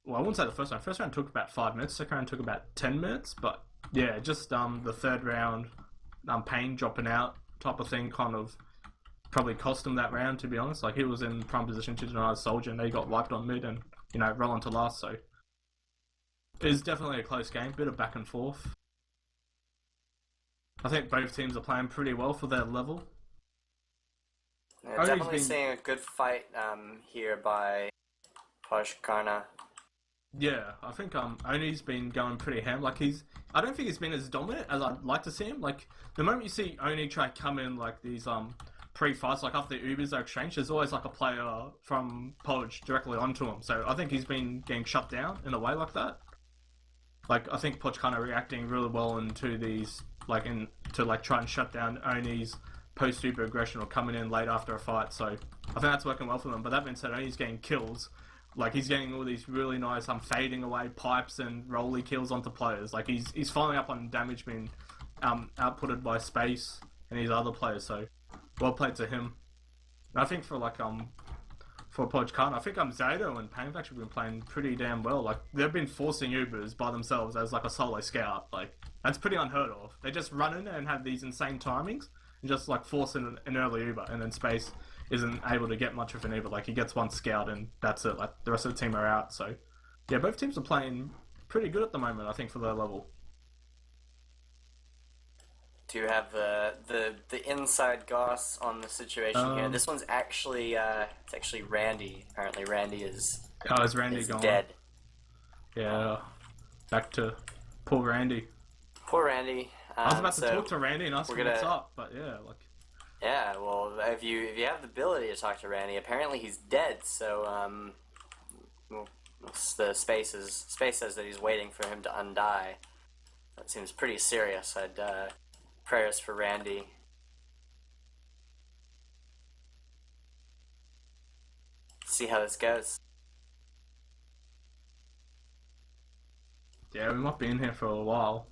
well, I wouldn't say the first round. First round took about 5 minutes. Second round took about 10 minutes. But yeah, just the third round, Pain dropping out type of thing kind of probably cost him that round, to be honest. Like, he was in prime position to deny a soldier, and they got wiped on mid and roll on to last. So it is definitely a close game, bit of back and forth. I think both teams are playing pretty well for their level. Yeah, definitely seeing a good fight here by Pojkarna. Yeah, I think Oni's been going pretty ham. Like I don't think he's been as dominant as I'd like to see him. Like the moment you see Oni try to come in like these pre-fights, like after the Ubers are exchanged, there's always like a player from Poj directly onto him. So I think he's been getting shut down in a way like that. Like I think Poj kind of reacting really well into these to try and shut down Oni's post-Uber aggression or coming in late after a fight. So I think that's working well for them. But that being said, Oni's getting kills Like, he's getting all these really nice fading away pipes and rolly kills onto players. Like, he's following up on damage being outputted by Space and his other players, so well played to him. And I think for Pojkarna, I think Zato and Pain have actually been playing pretty damn well. Like, they've been forcing Ubers by themselves as like a solo scout. Like, that's pretty unheard of. They just run in and have these insane timings and just like force in an early Uber, and then Space isn't able to get much of an Uber. Like, he gets one scout and that's it. Like, the rest of the team are out. So yeah, both teams are playing pretty good at the moment, I think, for their level. Do you have the inside goss on the situation here? This one's actually it's actually Randy. Apparently, Randy is gone? Dead. Yeah, back to poor Randy. Poor Randy. I was about to talk to Randy and ask him what's up, but yeah, like. Yeah, well, if you have the ability to talk to Randy, apparently he's dead. So well, the Space says that he's waiting for him to undie. That seems pretty serious. Prayers for Randy. See how this goes. Yeah, we might be in here for a while.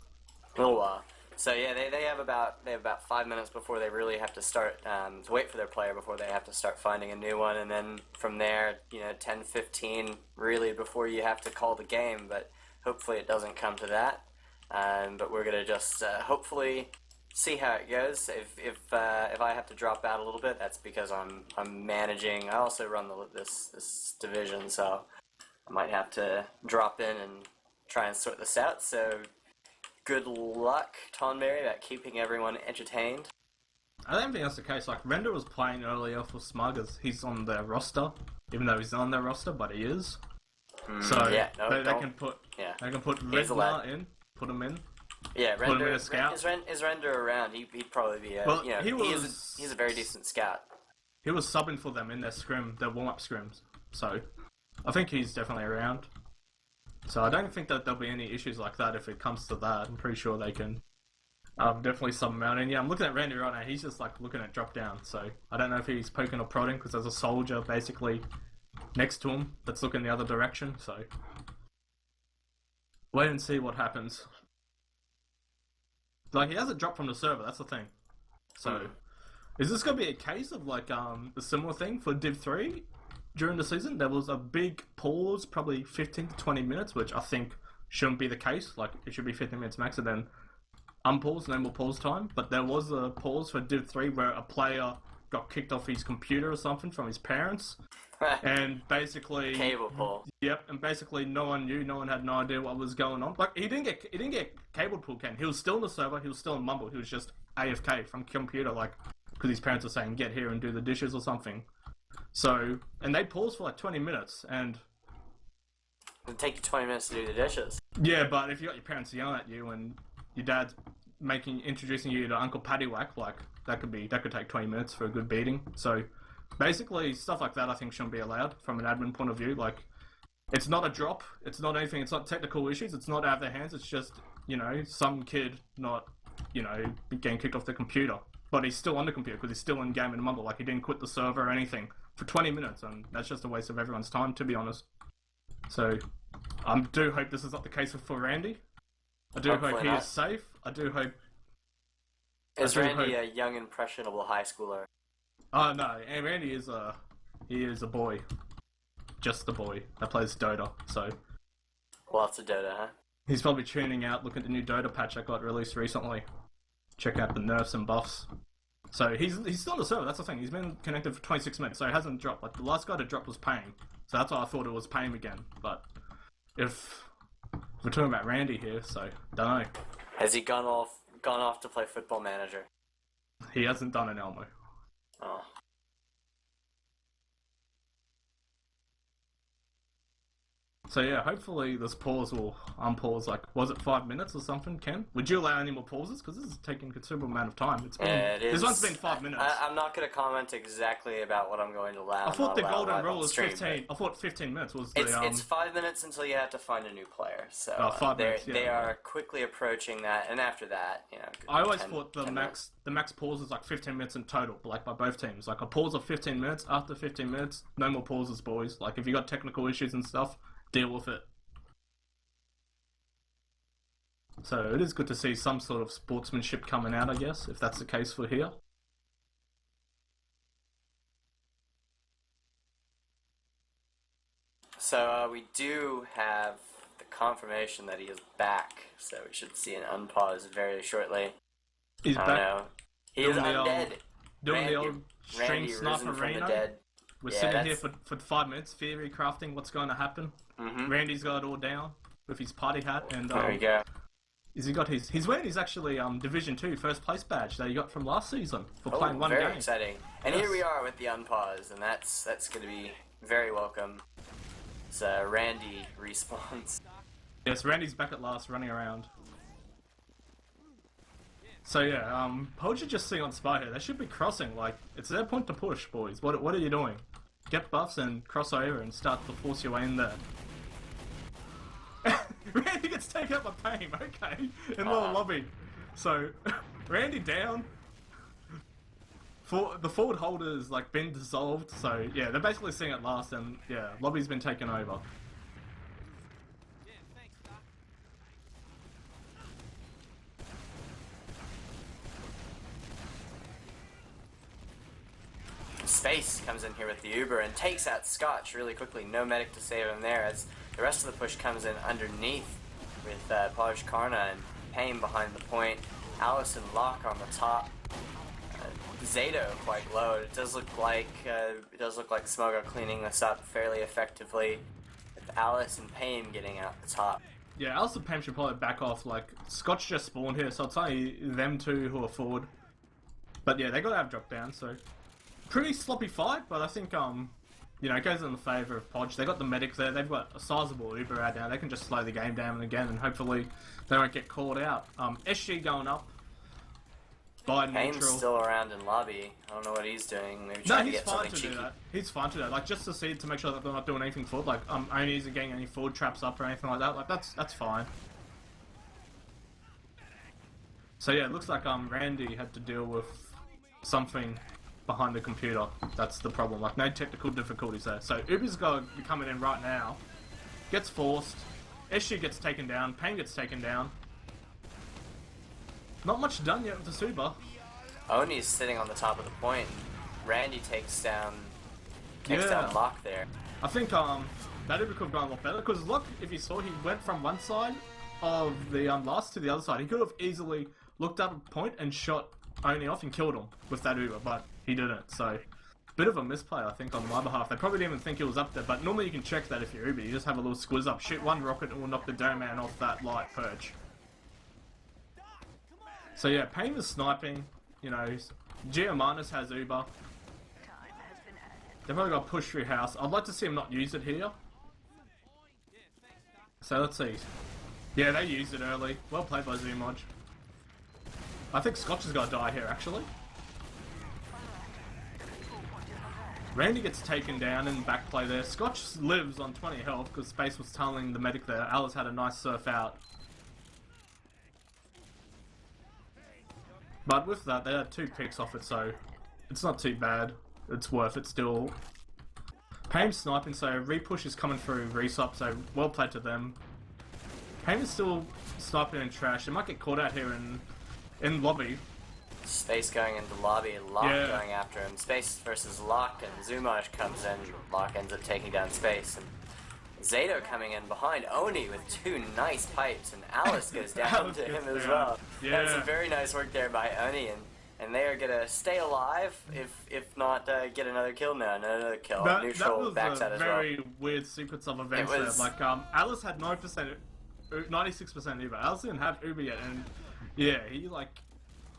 A little while. So yeah, they have about 5 minutes before they really have to start to wait for their player before they have to start finding a new one, and then from there, 10-15 really before you have to call the game. But hopefully it doesn't come to that. But we're gonna just hopefully see how it goes. If I have to drop out a little bit, that's because I'm managing. I also run this division, so I might have to drop in and try and sort this out. So good luck, tonberry, at keeping everyone entertained. I don't think that's the case. Like, Render was playing earlier for Smug as he's on their roster, even though he's not on their roster, but he is. So yeah, they can put Rednar in, put him in. Yeah, put him in a scout. Is Render around? He'd probably be he's a very decent scout. He was subbing for them in their warm-up scrims, so I think he's definitely around. So I don't think that there'll be any issues like that if it comes to that. I'm pretty sure they can definitely sub him out. And yeah, I'm looking at Randy right now. He's just like looking at drop down. So I don't know if he's poking or prodding because there's a soldier basically next to him that's looking the other direction. So wait and see what happens. Like, he hasn't dropped from the server. That's the thing. So is this going to be a case of like a similar thing for Div 3? During the season, there was a big pause, probably 15 to 20 minutes, which I think shouldn't be the case. Like, it should be 15 minutes max, and then unpause, no more pause time. But there was a pause for Div 3 where a player got kicked off his computer or something from his parents. And basically... Cable pull. Yep, and basically no one knew, no one had no idea what was going on. Like, he didn't get cable pull, Ken. He was still in the server, he was still in Mumble, he was just AFK from computer, like, because his parents were saying, get here and do the dishes or something. So, and they paused for like 20 minutes, and... It'll take you 20 minutes to do the dishes. Yeah, but if you got your parents yelling at you, and your dad's introducing you to Uncle Paddywhack, like, that could take 20 minutes for a good beating. So, basically, stuff like that I think shouldn't be allowed from an admin point of view. Like, it's not a drop, it's not anything, it's not technical issues, it's not out of their hands, it's just, some kid not, getting kicked off the computer. But he's still on the computer because he's still in game in Mumble. Like, he didn't quit the server or anything for 20 minutes, and that's just a waste of everyone's time, to be honest. So, I do hope this is not the case for Randy. I do hope he is safe. I do hope... Is Randy a young, impressionable high schooler? Oh, no. Randy is a boy. Just a boy that plays Dota, so... Lots of Dota, huh? He's probably tuning out, looking at the new Dota patch that got released recently. Check out the nerfs and buffs. So he's still on the server, that's the thing. He's been connected for 26 minutes, so he hasn't dropped. Like, the last guy to drop was Pain. So that's why I thought it was Pain again. But if we're talking about Randy here, so don't know. Has he gone off to play Football Manager? He hasn't done an Elmo. Oh. So yeah, hopefully this pause will unpause. Like, was it 5 minutes or something? Ken, would you allow any more pauses? Because this is taking a considerable amount of time. It's been this one's been 5 minutes. I'm not going to comment exactly about what I'm going to allow. I thought the golden rule is 15. I thought 15 minutes was the. It's 5 minutes until you have to find a new player. So 5 minutes, they are quickly approaching that, and after that, you know. I always thought the max pause is like 15 minutes in total, like by both teams. Like a pause of 15 minutes. After 15 minutes, no more pauses, boys. Like if you got technical issues and stuff, deal with it. So it is good to see some sort of sportsmanship coming out, I guess, if that's the case for here. So we do have the confirmation that he is back, so we should see an unpause very shortly. He's back. Know. He is undead. Doing the old stream Randy sniper risen from the arena. dead. We're sitting here for 5 minutes, theory crafting what's going to happen. Randy's got it all down with his party hat, and there we go. He's got he's wearing his actually Division 2 first place badge that he got from last season for playing one very game. Exciting. And here we are with the unpause, and that's going to be very welcome. So Randy respawns. Yes, Randy's back at last, running around. So yeah, Poacher just sitting on spy here. They should be crossing. Like, it's their point to push, boys. What are you doing? Get buffs and cross over and start to force your way in there. Randy gets taken up by Pain, okay, in the lobby. So, Randy down. The forward holder's like been dissolved, so yeah, they're basically sitting at last, and yeah, lobby's been taken over. Space comes in here with the Uber and takes out Scotch really quickly. No medic to save him there, as the rest of the push comes in underneath with Pojkarna and Pain behind the point. Alice and Locke on the top. Zato quite low. It does look like Smug are cleaning this up fairly effectively, with Alice and Pain getting out the top. Yeah, Alice and Pain should probably back off. Like, Scotch just spawned here, so it's only them two who are forward. But yeah, they got to have drop down, so pretty sloppy fight. But I think you know, it goes in the favour of Podge. They got the medic there. They've got a sizable Uber out now. They can just slow the game down again, and hopefully they won't get called out. SG going up. Pain's still around in lobby. I don't know what he's doing. Maybe trying to get something cheeky. Do that. He's fine to do that. Like, just to see, to make sure that they're not doing anything forward. Like, only isn't getting any forward traps up or anything like that. Like, that's fine. So yeah, it looks like Randy had to deal with something behind the computer. That's the problem. Like, no technical difficulties there. So Uber's got to be coming in right now. Gets forced. SG gets taken down. Pain gets taken down. Not much done yet with the Super. Oni's sitting on the top of the point. Randy takes down Locke there. I think that Uber could have gone a lot better, because Locke, if you saw, he went from one side of the last to the other side. He could have easily looked up a point and shot Oni off and killed him with that Uber, but he didn't. So, bit of a misplay, I think, on my behalf. They probably didn't even think he was up there, but normally you can check that if you're Uber. You just have a little squiz up, shoot one rocket, and will knock the dome man off that light perch. So yeah, Pain is sniping, you know, Geomanus has Uber. They've probably got to push through house. I'd like to see him not use it here. So let's see. Yeah, they used it early. Well played by Zumoj. I think Scotch has got to die here, actually. Randy gets taken down in back play there. Scotch lives on 20 health because Space was tunneling the medic there. Alice had a nice surf out. But with that, they had 2 picks off it, so it's not too bad. It's worth it still. Pain's sniping, so repush is coming through Resop, so well played to them. Pain is still sniping in trash. They might get caught out here in lobby. Space going into lobby, Locke going after him. Space versus Locke, and Zumaj comes in. Locke ends up taking down Space, and Zato coming in behind Oni with 2 nice pipes, and Alice goes down to him as well. Yeah. That's some very nice work there by Oni, and they are gonna stay alive if not get another kill now. Another kill. Neutral backs out as well. That was a very weird sequence of events there. Like, Alice had 96% Uber. Alice didn't have Uber yet, and yeah, he like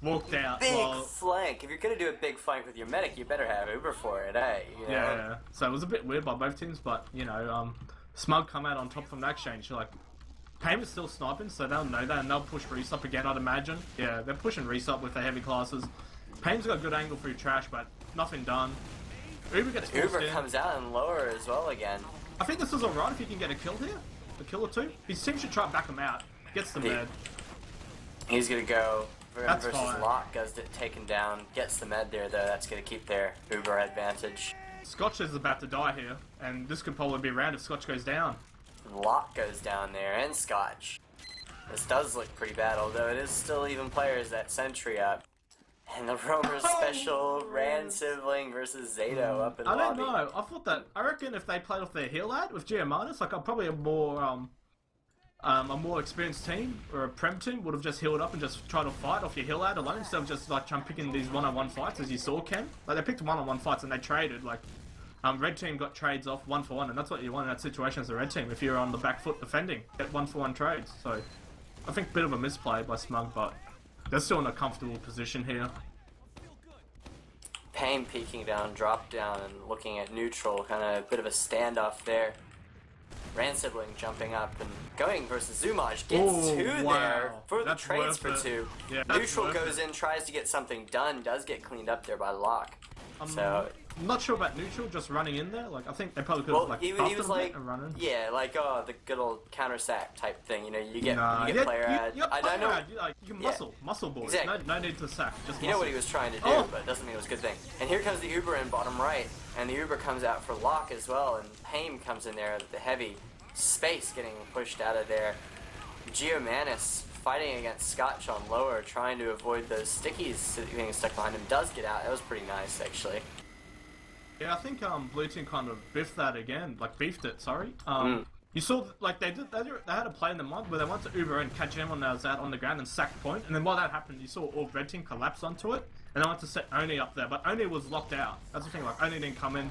walked out. Big flank. If you're gonna do a big flank with your medic, you better have Uber for it, eh? You know? Yeah. So it was a bit weird by both teams, but you know, Smug come out on top from that exchange. Like, Payne is still sniping, so they'll know that, and they'll push Resop again, I'd imagine. Yeah, they're pushing Resop with their heavy classes. Payne's got a good angle through trash, but nothing done. Uber gets forced Uber in. comes out and lower as well again. I think this is alright if you can get a kill here. A kill or two. His team should try and back him out. Gets the med. He's gonna go That's versus fine. Locke, goes taken down, gets the med there though, that's gonna keep their Uber advantage. Scotch is about to die here, and this could probably be a round if Scotch goes down. Locke goes down there, and Scotch. This does look pretty bad, although it is still even players that sentry up. And the Romer special, Rand sibling versus Zato up in I lobby. don't know. I thought that. I reckon if they played off their heal ad with Giamanus, like probably a more experienced team or a prem team would have just healed up and just tried to fight off your heal ad alone instead of just like picking these one-on-one fights as you saw Ken. Like they picked one-on-one fights and they traded. Like red team got trades off 1-for-1, and that's what you want in that situation as a red team. If you're on the back foot defending, get 1-for-1 trades. So I think a bit of a misplay by Smug, but they're still in a comfortable position here. Payne peeking down, drop down, and looking at neutral, kind of a bit of a standoff there. Rand sibling jumping up and going versus Zumaj, gets two there for the trades for two. Yeah, neutral goes in, tries to get something done, does get cleaned up there by Locke. So I'm not sure about neutral just running in there. Like I think they probably could have like he buffed was him a bit like, and running. yeah, like the good old counter sack type thing. You know, you get player ad. I know. You can muscle board. Exactly. No need to sack. Just You know what he was trying to do, but it doesn't mean it was a good thing. And here comes the Uber in bottom right, and the Uber comes out for Locke as well, and Payne comes in there with the heavy space getting pushed out of there. Geomanus fighting against Scotch on lower, trying to avoid those stickies getting stuck behind him. Does get out. That was pretty nice, actually. Yeah, I think blue team kind of biffed that again, like beefed it. Sorry. You saw like they had a play in the mod where they wanted to Uber and catch him when they was out on the ground and sack point, and then while that happened, you saw all red team collapse onto it, and they wanted to set Oni up there, but Oni was locked out. That's the thing. Like Oni didn't come in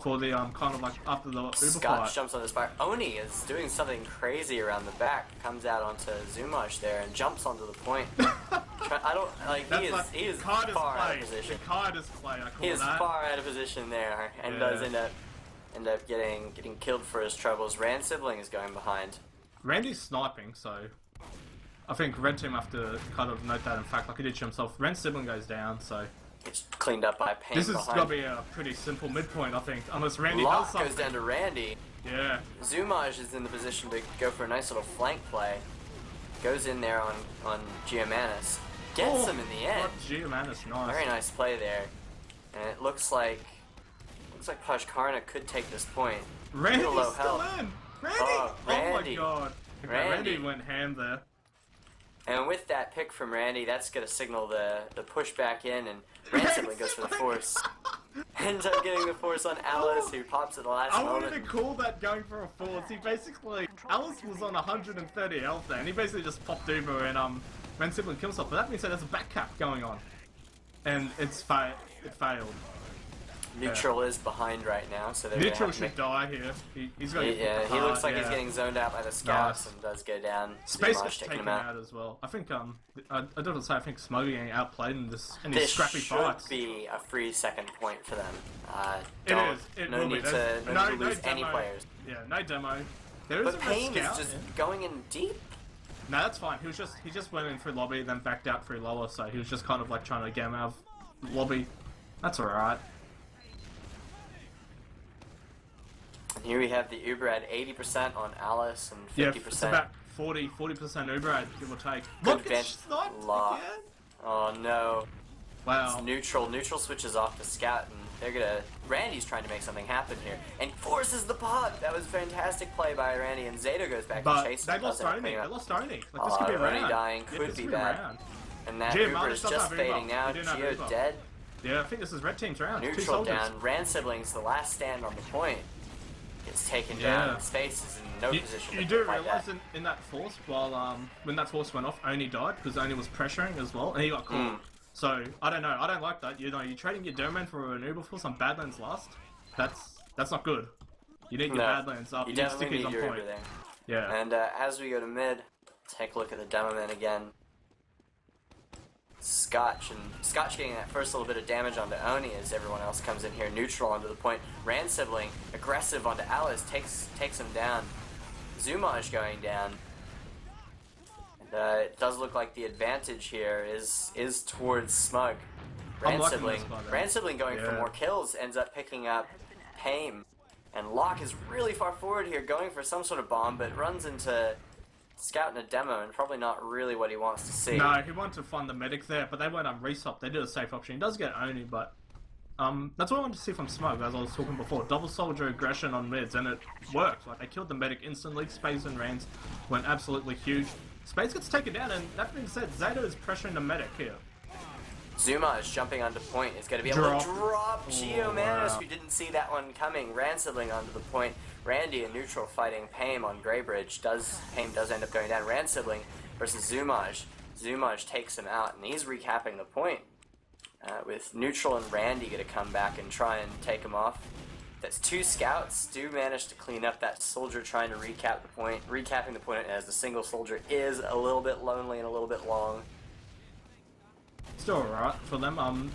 for the kind of like after the Uber Scotch fight. jumps on the spire. Oni is doing something crazy around the back. Comes out onto Zumaj there and jumps onto the point. I don't like. He is far out of position. The card is play. I call He is that. far out of position there, and does end up getting killed for his troubles. Rand sibling is going behind. Randy's sniping, so I think red team have to kind of note that in fact, like he did to himself. Rand's sibling goes down, so It's cleaned up by Payne. this is behind. gonna be a pretty simple midpoint, I think, unless Randy Locke does something. goes down to Randy. Yeah. Zumaj is in the position to go for a nice little flank play. Goes in there on Giamanus. Gets him in the end. Giamanus, nice. Very nice play there. And it looks like Pojkarna could take this point. Randy's low still health. in! Randy! Oh, Randy. my god. Okay, Randy went ham there. And with that pick from Randy, that's going to signal the push back in, and Rand sibling goes for the force. Ends up getting the force on Alice, who pops at the last I moment. wanted to call that going for a force. He basically, Alice was on 130 health there, and he basically just popped over and Rand sibling kills himself. But that means that there's a back cap going on. And it failed. Neutral is behind right now, so they're Neutral gonna have to should die here. He's got he looks like he's getting zoned out by the scouts and does go down. Space Zumaj gets taking taken him out as well. I think I don't want to say I think Smuggy getting outplayed in these This scrappy should fights. be a free second point for them. It no will need be. to lose any demo. players. Yeah, no demo. There is But a red Payne is scout. just going in deep. No, that's fine. He just went in through lobby, then backed out through lower, so he was just kind of like trying to get him out of lobby. That's alright. And here we have the Uber at 80% on Alice and 50%. Yeah, it's about 40% Uber ad, give or take. Good Look, bench it's sniped lock. again. Oh no. Wow. It's neutral. Neutral switches off the scout, and they're gonna. Randy's trying to make something happen here, and forces the pop. That was a fantastic play by Randy, and Zato goes back But to chase. they lost Oni. They lost Oni. Like, this could be a Oni round. dying Yeah, could this be a bad. round. And that Giamanus Uber is doesn't just have Uber. fading now. He didn't have Geo Uber. dead. Yeah, I think this is red team's round. Two Neutral soldiers. down. Rand siblings, the last stand on the point, gets taken down. Space is in no position You to do fight realise that. in that force, while when that force went off, Oni died because Oni was pressuring as well, and he got caught. So I don't know. I don't like that. You know, you're trading your Domain for an Uber for some Badlands last. That's not good. You need your Badlands up. You need definitely stickies need on your point. Uber there. Yeah. And as we go to mid, take a look at the demo man again. Scotch getting that first little bit of damage onto Oni as everyone else comes in here neutral onto the point. Rand sibling aggressive onto Alice, takes him down. Zumaj going down. And it does look like the advantage here is towards Smug. Rand sibling going for more kills, ends up picking up Paim. And Locke is really far forward here, going for some sort of bomb, but runs into Scout in a demo, and probably not really what he wants to see. No, he wanted to find the medic there, but they went on resop. They did a safe option. He does get Oni, but that's what I wanted to see from Smug, as I was talking before. Double soldier aggression on mids, and it worked. Like, they killed the medic instantly. Space and Rands went absolutely huge. Space gets taken down, and that being said, Zato is pressuring the medic here. Zuma is jumping onto point. Is going to be able to drop Geomanus, who didn't see that one coming. Ransibling onto the point. Randy in neutral fighting Paim on Greybridge. Paim does end up going down. Ransibling versus Zumaj. Zumaj takes him out, and he's recapping the point. With neutral and Randy going to come back and try and take him off. That's two scouts. Do manage to clean up that soldier trying to recap the point. Recapping the point as the single soldier is a little bit lonely and a little bit long. Still alright for them.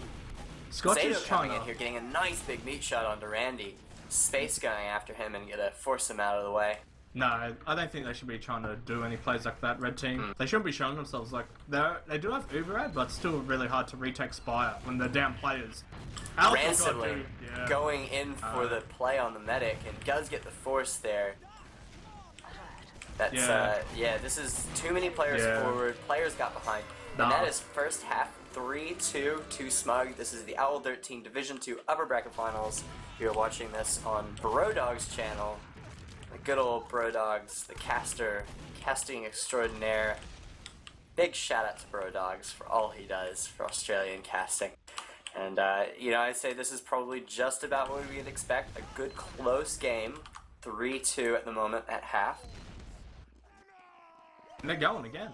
Scotch Zato is trying coming in here, getting a nice big meat shot onto Randy. Space going after him and gonna force him out of the way. No, I don't think they should be trying to do any plays like that, Red Team. They shouldn't be showing themselves like they do have Uberad, but it's still really hard to retake Spire when they're down players. Ransibling going in for the play on the medic and does get the force there. That's this is too many players forward. Players got behind. And that is first half 3-2 to Smug. This is the Owl 13 Division 2 Upper Bracket Finals. You're watching this on Brodogs channel. The good old Brodogs, the casting extraordinaire. Big shout out to Brodogs for all he does for Australian casting. And, I'd say this is probably just about what we'd expect. A good close game. 3-2 at the moment at half. And they're going again.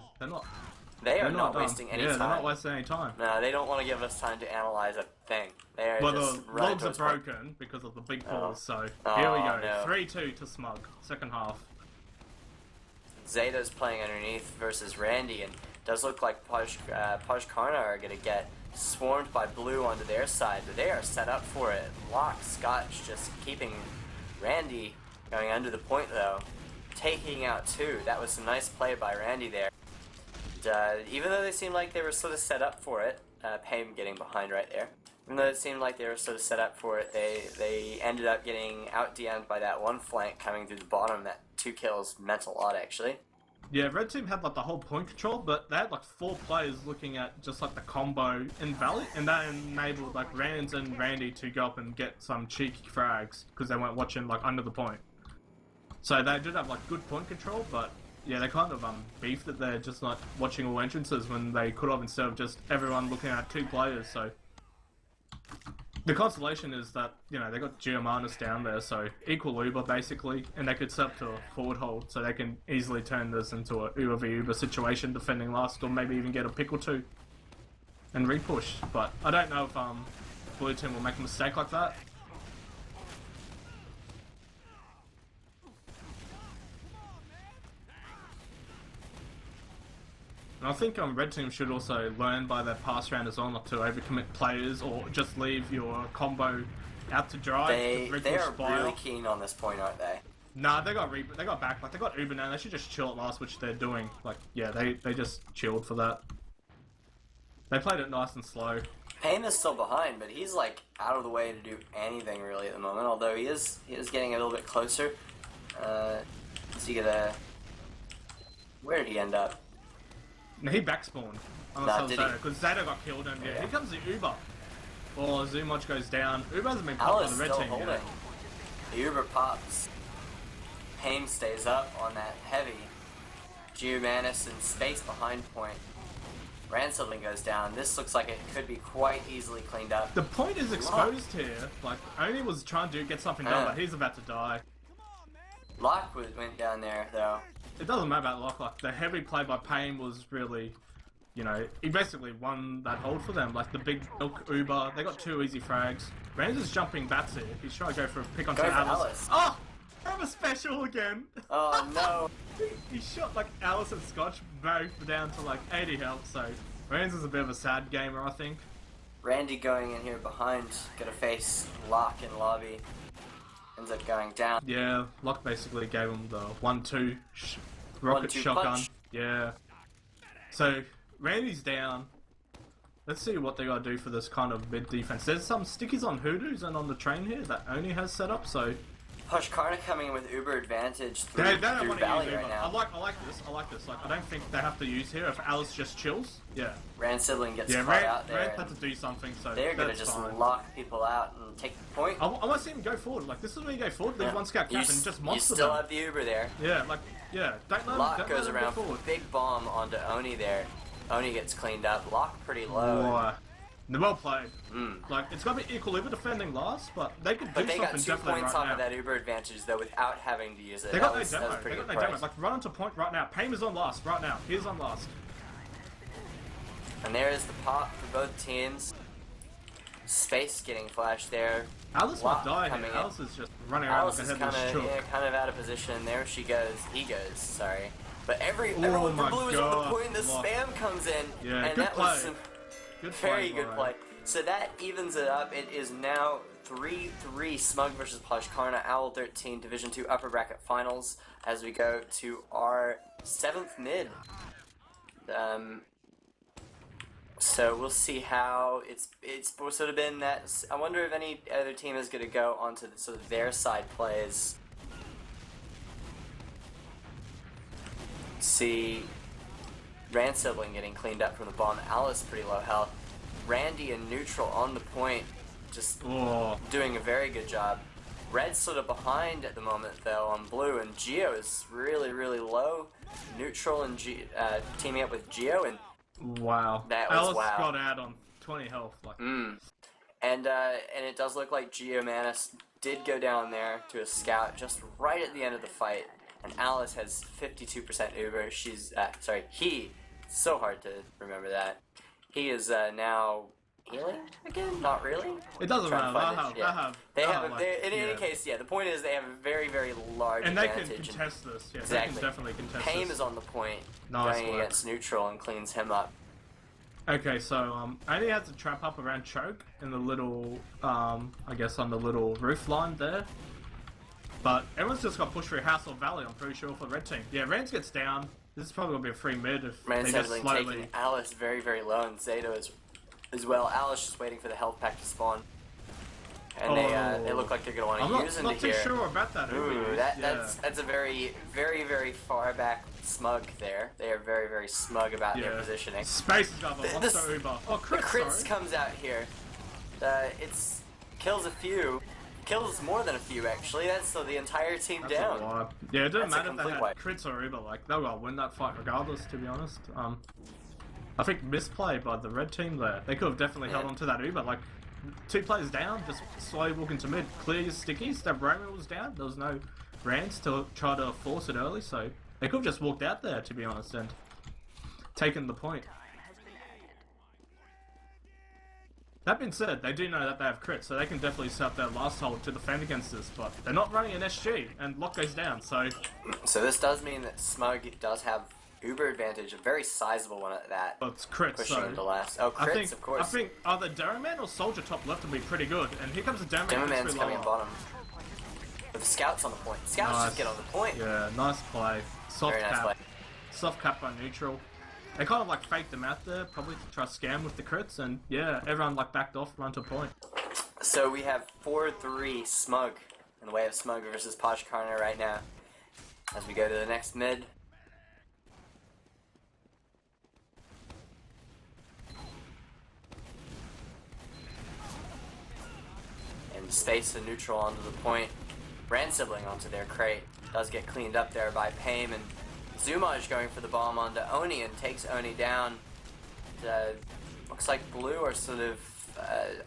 They are not wasting any time. They're not wasting any time. No, they don't want to give us time to analyze a thing. They are just the logs are broken because of the big pause, so here we go. 3-2 to Smug, second half. Zato's playing underneath versus Randy, and does look like Pojkarna are going to get swarmed by blue onto their side, but they are set up for it. Locke, Scotch just keeping Randy going under the point, though. Taking out two. That was some nice play by Randy there. Even though they seemed like they were sort of set up for it, Paim getting behind right there. Even though it seemed like they were sort of set up for it, they ended up getting out-DM'd by that one flank coming through the bottom. That 2 kills meant a lot, actually. Yeah, Red Team had like the whole point control, but they had like 4 players looking at just like the combo in Valley, and that enabled like Rands and Randy to go up and get some cheeky frags because they weren't watching like under the point. So they did have like good point control, but yeah, they kind of beefed that they're just not watching all entrances when they could have, instead of just everyone looking at 2 players. So the consolation is that, they got Geomanus down there, so equal Uber basically, and they could set up to a forward hold, so they can easily turn this into a Uber v Uber situation, defending last, or maybe even get a pick or 2 and repush. But I don't know if Blue Team will make a mistake like that. And I think Red Team should also learn by their past round as well not to overcommit players or just leave your combo out to dry. They are really keen on this point, aren't they? Nah, they got back. Like, they got Uber now. They should just chill at last, which they're doing. Like, yeah, they just chilled for that. They played it nice and slow. Paim is still behind, but he's like out of the way to do anything really at the moment. Although he is getting a little bit closer. Is he gonna? Where did he end up? No, he backspawned. Because Zato got killed, and here comes the Uber. Oh, Zumaj goes down. Uber hasn't been popped by the Red Team yet. The Uber pops. Paim stays up on that heavy. Geomanus in space behind point. Ransibling goes down. This looks like it could be quite easily cleaned up. The point is exposed here. Like, Oni was trying to get something done, but he's about to die. Locke went down there, though. It doesn't matter about Locke. Like, the heavy play by Paim was really, he basically won that hold for them. Like, the big milk Uber, they got 2 easy frags. Rand's is jumping bats here. He's trying to go for a pick onto Alice. Oh! I have a special again! Oh, no. He shot, like, Alice and Scotch both down to, like, 80 health, so Reigns is a bit of a sad gamer, I think. Randy going in here behind, gonna face Locke in lobby. Ends up going down. Yeah, Locke basically gave him the 1-2 rocket 1-2 shotgun. punch. Yeah. So, Randy's down. Let's see what they gotta do for this kind of mid defense. There's some stickies on Hoodoos and on the train here that Oni has set up, so... Pojkarna coming in with uber advantage through, They don't through want to Valley use right Uber. now. I like this. Like, I don't think they have to use here if Alice just chills. Yeah. Rand Sibling gets Yeah, caught out there. Rand had to do something, so They're gonna that's just fine. lock people out and take the point. I want to see him go forward. Like, this is when you go forward, leave one scout cap and just monster You still them. have the uber there. Yeah, like, yeah. Don't let Locke him goes go around, forward. big bomb onto Oni there. Oni gets cleaned up. Locke pretty low. Whoa. Well played. Like, it's got to be equal Uber defending last, but they could do But they got something 2 definitely points right off now. of that uber advantage though without having to use it. They got that no was demo. pretty They got good no price. demo. Like, run onto point right now. Payne is on last right now. He's on last. And there is the pop for both teams. Space getting flashed there. Alice Locke might die here. coming in. Alice is just running around Alice like is a headless chook. kind of out of position. There she goes. He goes. Sorry. But everyone my from blue is on God, the point. The Locke. spam comes in. Yeah, and good that play. was some Good very play, good Brian. play. So that evens it up. It is now 3-3 Smug versus Pojkarna Owl 13 Division 2 Upper Bracket Finals as we go to our 7th mid. So we'll see how it's sort of been that. I wonder if any other team is going to go onto sort of their side plays. See Rand Sibling getting cleaned up from the bomb. Alice pretty low health. Randy and Neutral on the point, just doing a very good job. Red's sort of behind at the moment though on blue, and Geo is really, really low. Neutral and teaming up with Geo, and Wow. That was Alice wow. got out on 20 health. Like, and it does look like Geo Manus did go down there to a scout just right at the end of the fight, and Alice has 52% Uber. She's he. So hard to remember that. He is now healing again. Not really. it doesn't Trying matter. to find They have. They have like, in any case, yeah. The point is they have a very, very large and they can advantage. contest this. Yeah, Exactly. they can definitely contest Payne this. is on the point, Nice going work. against Neutral and cleans him up. Okay, so Oni has to trap up around Choke in the little, I guess on the little roof line there. But everyone's just got pushed through House or Valley, I'm pretty sure, for the red team. Yeah, Rand gets down. This is probably going to be a free mid if Rand they just Sibling slowly... taking Alice very, very low, and Zato as well. Alice just waiting for the health pack to spawn. And they look like they're going to want to use I'm into not too here. sure about that. Ooh, that's a very, very, very far back smug there. They are very, very smug about their positioning. Space is got the monster Uber. Oh, The crit, crits sorry. comes out here. It's kills a few. Kills more than a few, actually. That's so the entire team That's down. a wipe. Yeah, it doesn't That's a matter if they complete had wipe. crits or Uber. Like, they were going to win that fight regardless, to be honest. I think misplay by the red team there. They could have definitely held on to that Uber. Like, 2 players down, just slowly walk into mid. Clear your stickies. That Roman was down. There was no Rands to try to force it early, so they could have just walked out there, to be honest, and taken the point. That being said, they do know that they have crits, so they can definitely set up their last hold to defend against this, but they're not running an SG, and Lock goes down, so... So this does mean that Smug does have Uber advantage, a very sizable one at that. But it's crits, Pushing so... him to last. Oh, crits, of course. I think either Demoman or Soldier top left will be pretty good, and here comes the Demoman. Demoman's coming in bottom. With the scouts on the point. Scouts Nice. just get on the point. Yeah, nice play. Soft Very nice cap. play. Soft cap by Neutral. They kind of like faked them out there, probably to try to scam with the crits, and yeah, everyone like backed off, run to a point. So we have 4-3 Smug in the way of Smug versus Pojkarna right now. As we go to the next mid. And Space and Neutral onto the point. Rand Sibling onto their crate. Does get cleaned up there by Payne, and Zumaj going for the bomb onto Oni and takes Oni down. Looks like Blue are sort of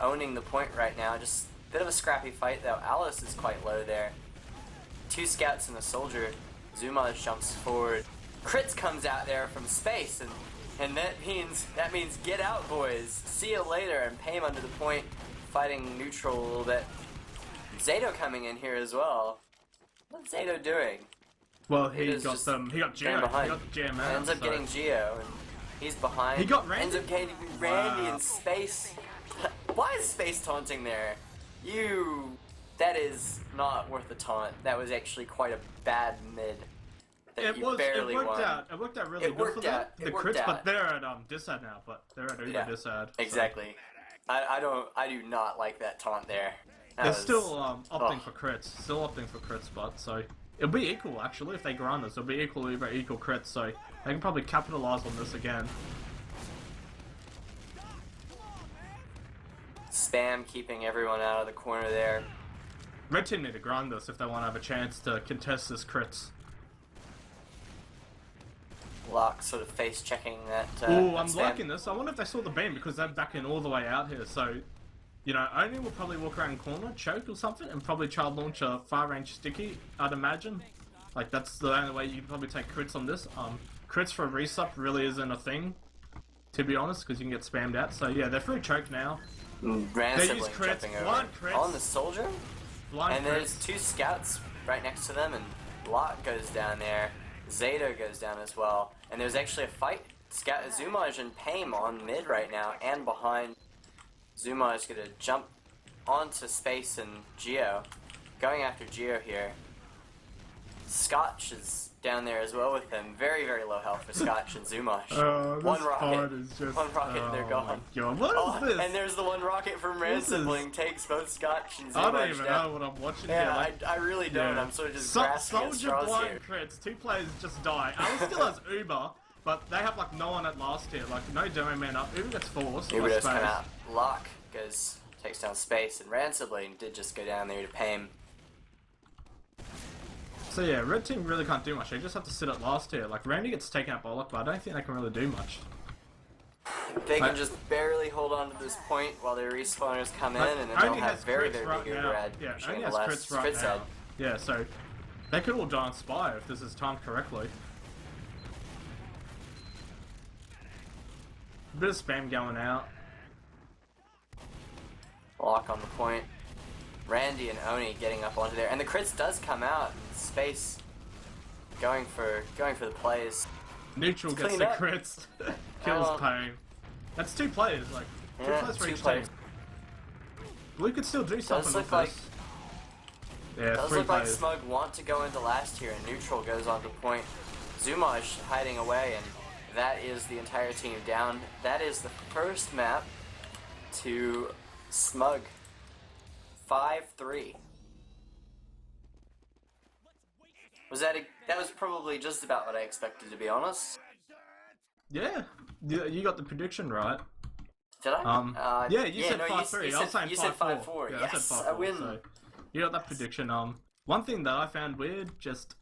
owning the point right now. Just a bit of a scrappy fight though. Alice is quite low there. 2 scouts and a soldier. Zumaj jumps forward. Crits comes out there from Space, and that means get out, boys. See you later. And Payne under the point, fighting Neutral a little bit. Zato coming in here as well. What's Zato doing? Well, he is got just them. He got Geo. He behind. got Geo Ends up getting Geo. And He's behind. He got Randy? Ends up getting Randy Wow. in space. Why is space taunting there? That is not worth a taunt. That was actually quite a bad mid. That you barely it worked won. out. It worked out really It good for worked them. out. The It worked crits, out. but they're at disad now. But they're at uber disad. So. Exactly. I do not like that taunt there. They're still opting for crits. But so it'll be equal actually if they grind this. It'll be equal crits. So they can probably capitalize on this again. Spam keeping everyone out of the corner there. Red team need to grind this if they want to have a chance to contest this crits. Locke sort of face checking that. Oh, I'm Spam. liking this. I wonder if they saw the beam because they're backing all the way out here. So, you know, Oni will probably walk around corner, choke or something, and probably try to launch a far range sticky. I'd imagine. Like that's the only way you can probably take crits on this. Crits for a resup really isn't a thing, to be honest, because you can get spammed out. So yeah, they're free choke now. Randomly use crits, jumping over blind crits. on the soldier. Blind And crits. there's two scouts right next to them, and Locke goes down there. Zeta goes down as well. And there's actually a fight. Zumaj and Paim on mid right now, and behind. Zumaj gonna jump onto Space and Geo. Going after Geo here. Scotch is down there as well with him. Very, very low health for Scotch and Zumaj. This one rocket. fight is just, One rocket and they're gone. God, what is this? And there's the one rocket from Red Sibling takes both Scotch and Zumaj I don't even down. know what I'm watching Yeah, here. Like, I really don't. I'm sort of just grasping at Soldier straws blind here. crits. Two players just die. Alice still has Uber, but they have like no one at last here. Like no demo man up. Uber gets forced. Uber by does come Space. out. Locke takes down Space, and Ransibling did just go down there to pay him. So yeah, red team really can't do much. They just have to sit at last here. Like Randy gets taken out by Locke, but I don't think they can really do much. They can just barely hold on to this point while their respawners come in, and then they'll have very, very big override. Yeah, pushing only the has last crits right crit now. side. Yeah, so they could all die on Spire if this is timed correctly. Bit of spam going out. Locke on the point. Randy and Oni getting up onto there, and the crits does come out. And Space going for the plays. Neutral gets cleaned the up. crits. Kills Pain. That's two players, like two Yeah, players for two each players. team. Blue could still do something look with like- this. Yeah, Does three look like players. Smug want to go into last here, and Neutral goes on to point. Zumaj hiding away, and that is the entire team down. That is the first map to Smug. 5-3. That was probably just about what I expected, to be honest. Yeah, you got the prediction right. Did I? Yeah, you said no, 5-3. I was saying you said 5-4. 5-4. Yeah, Yes, I said 5-4. I win. So you got that prediction. One thing that I found weird, just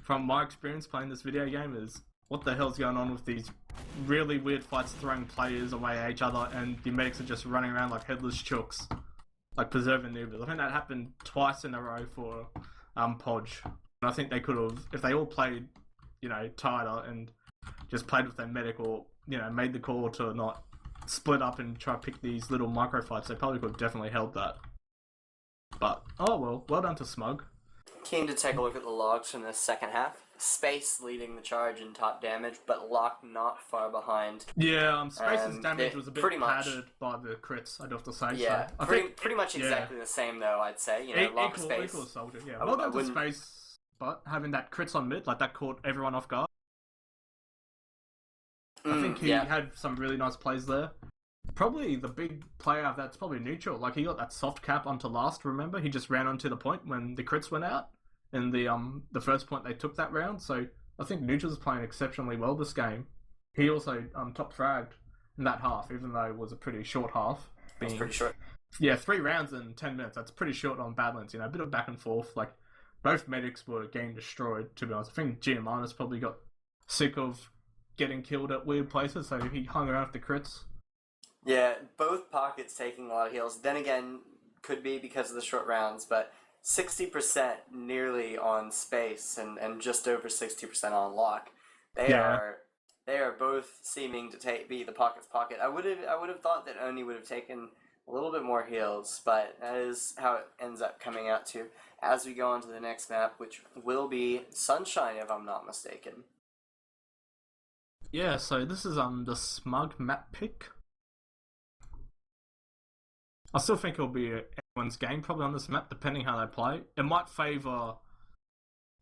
from my experience playing this video game, is what the hell's going on with these really weird fights throwing players away at each other, and the medics are just running around like headless chooks, like preserving noobs. I think that happened twice in a row for Podge. And I think they could have, if they all played, you know, tighter and just played with their medic, or you know, made the call to not split up and try to pick these little micro fights, they probably could have definitely held that. But oh well done to Smug. Keen to take a look at the logs from the second half. Space leading the charge in top damage, but Locke not far behind. Yeah, Space's damage it- was a bit pretty much. padded by the crits, I'd have to say. Yeah, so I pretty much yeah. exactly the same though, I'd say. You know, Locke Space. Equal soldier, yeah. I Well done to wouldn't- Space, but having that crits on mid, like that caught everyone off guard. I think he yeah. had some really nice plays there. Probably the big player of that's probably Neutral. Like he got that soft cap onto last, remember? He just ran onto the point when the crits went out in the first point they took that round. So I think Neutral's playing exceptionally well this game. He also top fragged in that half, even though it was a pretty short half. It's pretty short. Yeah, 3 rounds in 10 minutes. That's pretty short on Badlands. You know, a bit of back and forth. Like both medics were getting destroyed. To be honest, I think Giamina's probably got sick of getting killed at weird places, so he hung around with the crits. Yeah, both pockets taking a lot of heals. Then again, could be because of the short rounds, but 60% nearly on Space and just over 60% on Locke. They are both seeming to be the pocket's pocket. I would have thought that Oni would have taken a little bit more heals, but that is how it ends up coming out to as we go on to the next map, which will be Sunshine, if I'm not mistaken. Yeah, so this is the smug map pick. I still think it'll be everyone's game probably on this map, depending how they play. It might favour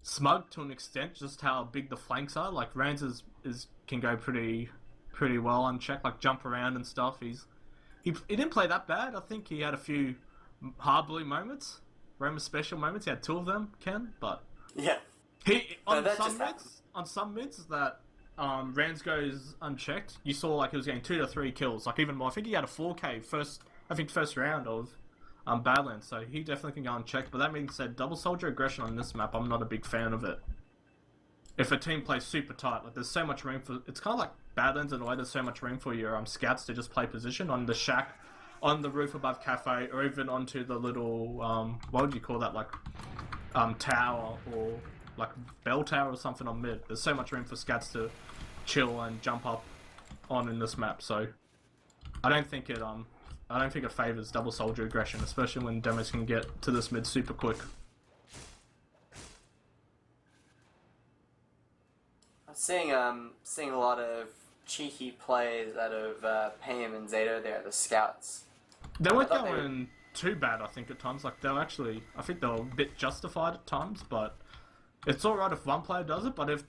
smug to an extent, just how big the flanks are. Like Rans is can go pretty well unchecked, like jump around and stuff. He didn't play that bad. I think he had a few hard blue moments, Roma special moments. He had 2 of them, Ken, but Yeah. he on that some just mids that Rans goes unchecked. You saw like he was getting 2 to 3 kills, like even more. I think he had a 4K first round of Badlands, so he definitely can go unchecked. But that being said, double soldier aggression on this map, I'm not a big fan of it. If a team plays super tight, like there's so much room for, it's kind of like Badlands in a way. There's so much room for your scouts to just play position on the shack, on the roof above cafe, or even onto the little what would you call that, like tower or like bell tower or something on mid. There's so much room for scouts to chill and jump up on in this map. So I don't think it favors double soldier aggression, especially when demos can get to this mid super quick. I'm seeing a lot of cheeky plays out of Pam and Zato there, the scouts. They weren't going too bad, I think, at times. Like, I think they were a bit justified at times, but it's alright if one player does it, but if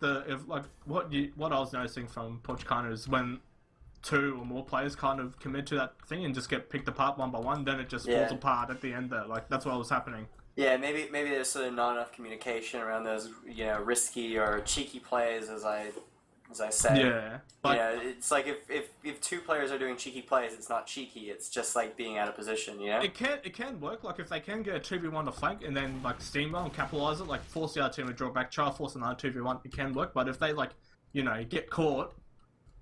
what I was noticing from Pojkarna is when 2 or more players kind of commit to that thing and just get picked apart one by one, then it just falls apart at the end there. Like, that's what was happening. Yeah, maybe there's sort of not enough communication around those, risky or cheeky plays, as I say. Yeah. It's like if 2 players are doing cheeky plays, it's not cheeky. It's just like being out of position. It can work. Like if they can get a 2v1 to flank and then like steamroll and capitalize it, like force the other team to draw back, try to force another 2v1, it can work. But if they get caught,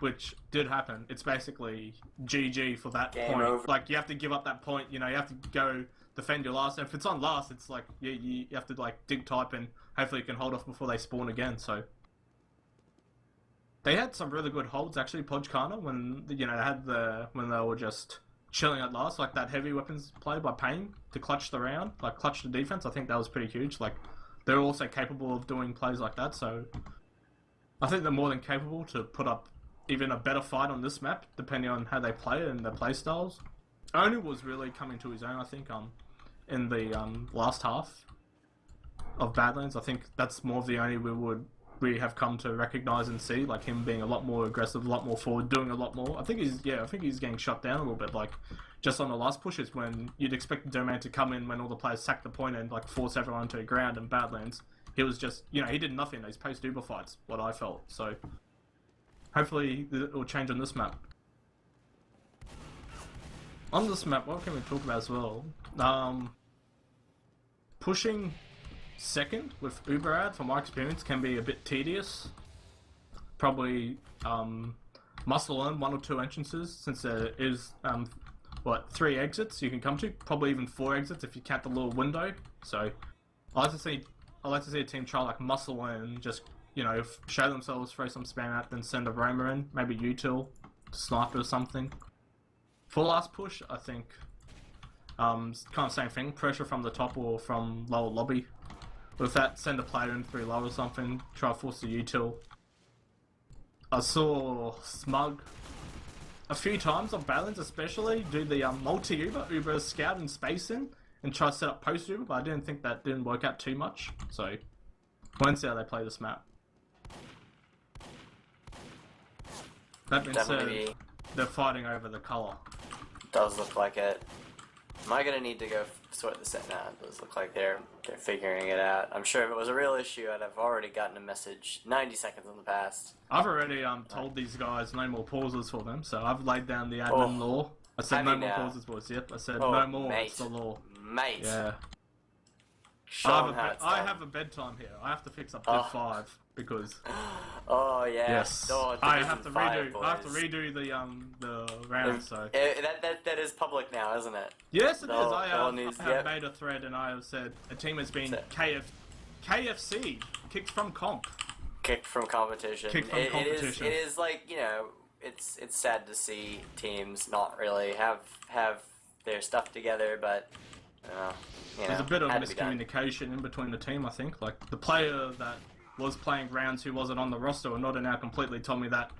which did happen, it's basically GG for that Game point. over. Like you have to give up that point. You have to go defend your last. And if it's on last, it's like you have to like dig type and hopefully you can hold off before they spawn again. So they had some really good holds actually, Pojkarna, when they had when they were just chilling at last, like that heavy weapons play by Payne to clutch the round, like clutch the defense. I think that was pretty huge. Like they're also capable of doing plays like that. So I think they're more than capable to put up even a better fight on this map, depending on how they play and their play styles. Onu was really coming to his own, I think, in the last half of Badlands. I think that's more of the only we have come to recognise and see, like him being a lot more aggressive, a lot more forward, doing a lot more. I think he's getting shut down a little bit, like just on the last pushes when you'd expect the domain to come in when all the players sack the point and like force everyone to the ground in Badlands. He was just, he did nothing. These post Uber fights, what I felt. So hopefully it will change on this map. On this map, what can we talk about as well? Pushing second with Uber ad, from my experience, can be a bit tedious. Probably must learn 1 or 2 entrances, since there is 3 exits you can come to. Probably even 4 exits if you count the little window. So I like to see a team try like muscle in, just show themselves, throw some spam out, then send a roamer in, maybe util, sniper or something. For last push, I think kind of same thing, pressure from the top or from lower lobby. With that, send a player in 3 low or something, try to force the util. I saw Smug a few times on Badlands especially do the multi-Uber scout and space in and try to set up post-Uber, but I didn't think that didn't work out too much, so we'll see how they play this map. That being said, they're fighting over the colour. Does look like it. Am I gonna need to go sort this out now? It does look like they're figuring it out. I'm sure if it was a real issue, I'd have already gotten a message 90 seconds in the past. I've already told these guys no more pauses for them, so I've laid down the admin law. I said no more pauses, boys. Yep, I said no more. Mate. It's the law. Mate. Yeah. I have a bedtime here. I have to fix up Div 5 because. Oh yeah. Yes. Oh, I have to redo the round. So. That is public now, isn't it? Yes, it is. I have made a thread and I have said a team has been KFC kicked from comp. Kicked from competition. Competition. It is like it's sad to see teams not really have their stuff together, but. There's a bit of miscommunication in between the team, I think. Like, the player that was playing rounds who wasn't on the roster or not are now completely told me that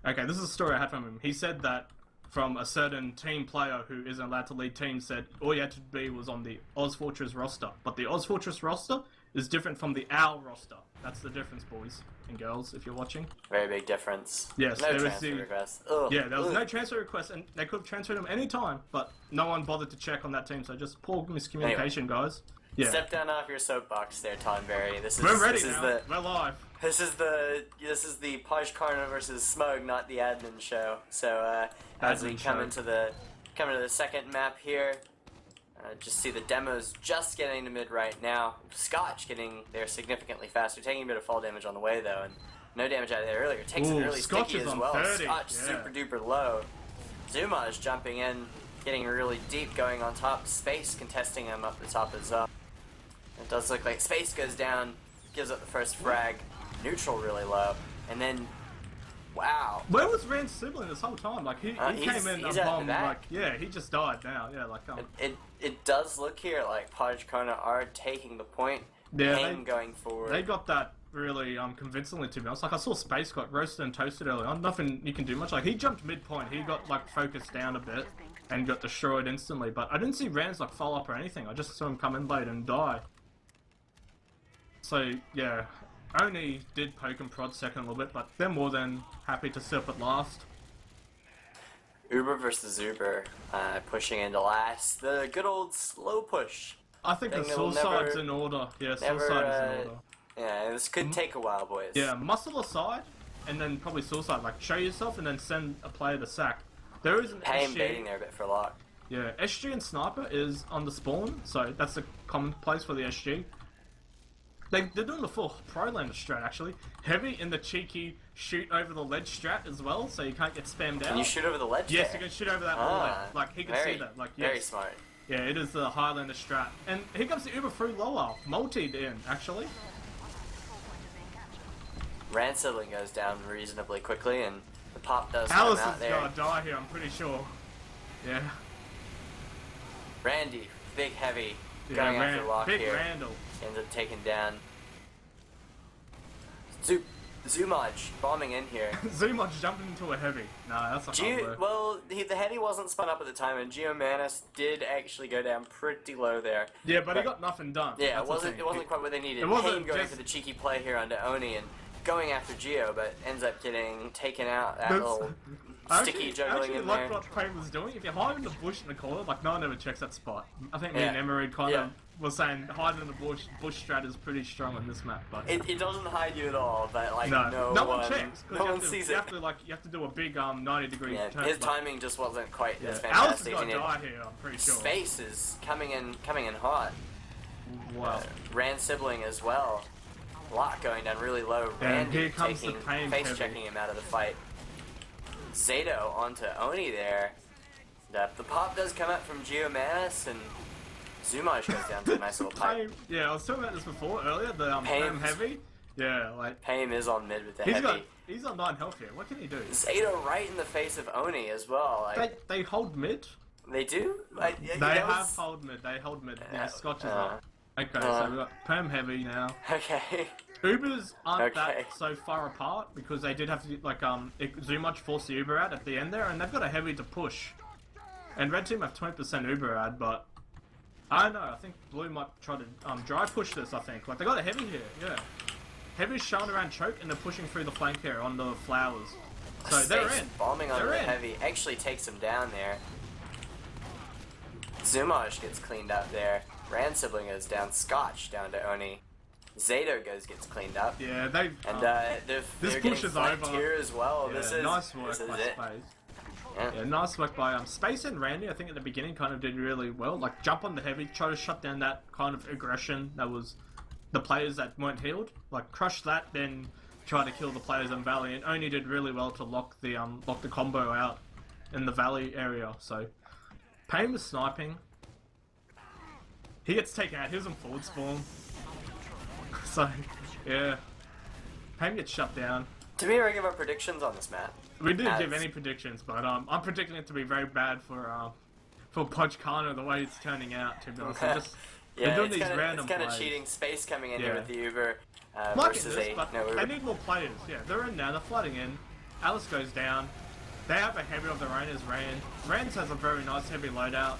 Okay, this is a story I had from him. He said that from a certain team player who isn't allowed to lead teams said all you had to be was on the Oz Fortress roster. But the Oz Fortress roster is different from the OWL roster. That's the difference, boys and girls, if you're watching. Very big difference. Yes, no there transfer was request. Ugh. Yeah, there was no transfer request, and they could have transferred him any time, but no one bothered to check on that team, so just poor miscommunication, guys. Yeah. Step down off your soapbox there, tonberry. We're ready now. We're live. This is the Pojkarna versus Smug, not the admin show. So as we come into the second map here, just see the demos just getting to mid right now. Scotch getting there significantly faster, taking a bit of fall damage on the way though, and no damage out of there earlier. Takes an early Scotch sticky is as on well. 30. Scotch super duper low. Zumaj jumping in, getting really deep, going on top. Space contesting him up the top as well. It does look like Space goes down, gives up the first frag. Neutral really low, and then wow. Where was Rand's sibling this whole time? Like he came in a bomb. Like he just died now. Yeah, like it does look here like Pojkarna are taking the point. Yeah, going forward. They got that really convincingly, to be honest. Like I saw Space got roasted and toasted early on. Nothing you can do much. Like he jumped midpoint. He got like focused down a bit and got destroyed instantly. But I didn't see Rand's like follow up or anything. I just saw him come in late and die. So yeah. Oni did poke and prod second a little bit, but they're more than happy to sit up at last. Uber versus Uber, pushing into last. The good old slow push. I think the suicide's in order. Yeah, suicide is in order. Yeah, this could take a while, boys. Yeah, muscle aside, and then probably suicide. Like, show yourself and then send a player to sack. There is an Pain SG. baiting there a bit for lock. Yeah, SG and Sniper is on the spawn, so that's a common place for the SG. They're doing the full Pro-Lander strat, actually. Heavy in the cheeky shoot over the ledge strat as well, so you can't get spammed out. Can you shoot over the ledge Yes, there? you can shoot over that wall. Like, he can see that. Like, yes. Very smart. Yeah, it is the Highlander strat. And here comes the Uber through lower. Multi'd in, actually. Rand sibling goes down reasonably quickly, and the pop does Alice come out is there. gonna die here, I'm pretty sure. Yeah. Randy, big heavy, going after lock big here. Randall. Ends up taking down Zumaj bombing in here. Zumaj jumped into a heavy. Nah, that's not gonna work. Well, the heavy wasn't spun up at the time, and Geomanis did actually go down pretty low there. Yeah, but he got nothing done. Yeah, it wasn't quite what they needed. It wasn't Pain going for the cheeky play here onto Oni and going after Geo, but ends up getting taken out. That little sticky juggling in there. What Pain was doing. If you hide in the bush in the corner, like no one ever checks that spot. I think me and Emery kind of was saying hiding in the bush strat is pretty strong on this map, but it doesn't hide you at all. But like no one checks. No one sees it. You have to do a big 90-degree turn. His timing just wasn't quite as Alice fantastic. is gonna die here, I'm pretty sure. Space is coming in hot. Wow. Rand sibling as well. Lot going down really low. And here Randy comes the Pain face heavy. checking him out of the fight. Zato onto Oni there. The pop does come out from Geomanis, and Zumaj goes down to a nice little pipe. Yeah, I was talking about this before earlier. The Pain heavy. Yeah, like Pain is on mid with the heavy. He's on 9 health here. What can he do? Zato right in the face of Oni as well. Like, they hold mid. They do. They hold mid. They hold mid. Yeah, Scotch is up. Okay, so we've got Perm heavy now. Okay. Ubers aren't that so far apart because they did have to Zumaj forced the Uber out at the end there, and they've got a heavy to push. And Red Team have 20% Uber ad, but I don't know. I think Blue might try to dry push this. I think they got a heavy here. Yeah, heavy's showing around choke, and they're pushing through the flank here on the flowers. So they're in. Bombing on the heavy actually takes him down there. Zumaj gets cleaned up there. Rand sibling goes down. Scotch down to Oni. Zato gets cleaned up. Yeah, they've this push is over here as well. Yeah, this is nice work by it. Space. Yeah, nice work by Space and Randy. I think at the beginning kind of did really well. Like jump on the heavy, try to shut down that kind of aggression that was the players that weren't healed. Like crush that, then try to kill the players in Valley. And only did really well to lock the combo out in the Valley area. So Pain was sniping. He gets taken out. He was in forward spawn. So yeah, Pain gets shut down. Did we ever give our predictions on this map? We didn't give any predictions, but I'm predicting it to be very bad for Pojkarna the way it's turning out. To be honest, they're doing these random it's kind of plays. cheating. Space coming in here with the Uber Like versus this, but no Uber. they need more players. Yeah, they're in now. They're flooding in. Alice goes down. They have a heavy of their own as Rand. Rand has a very nice heavy loadout.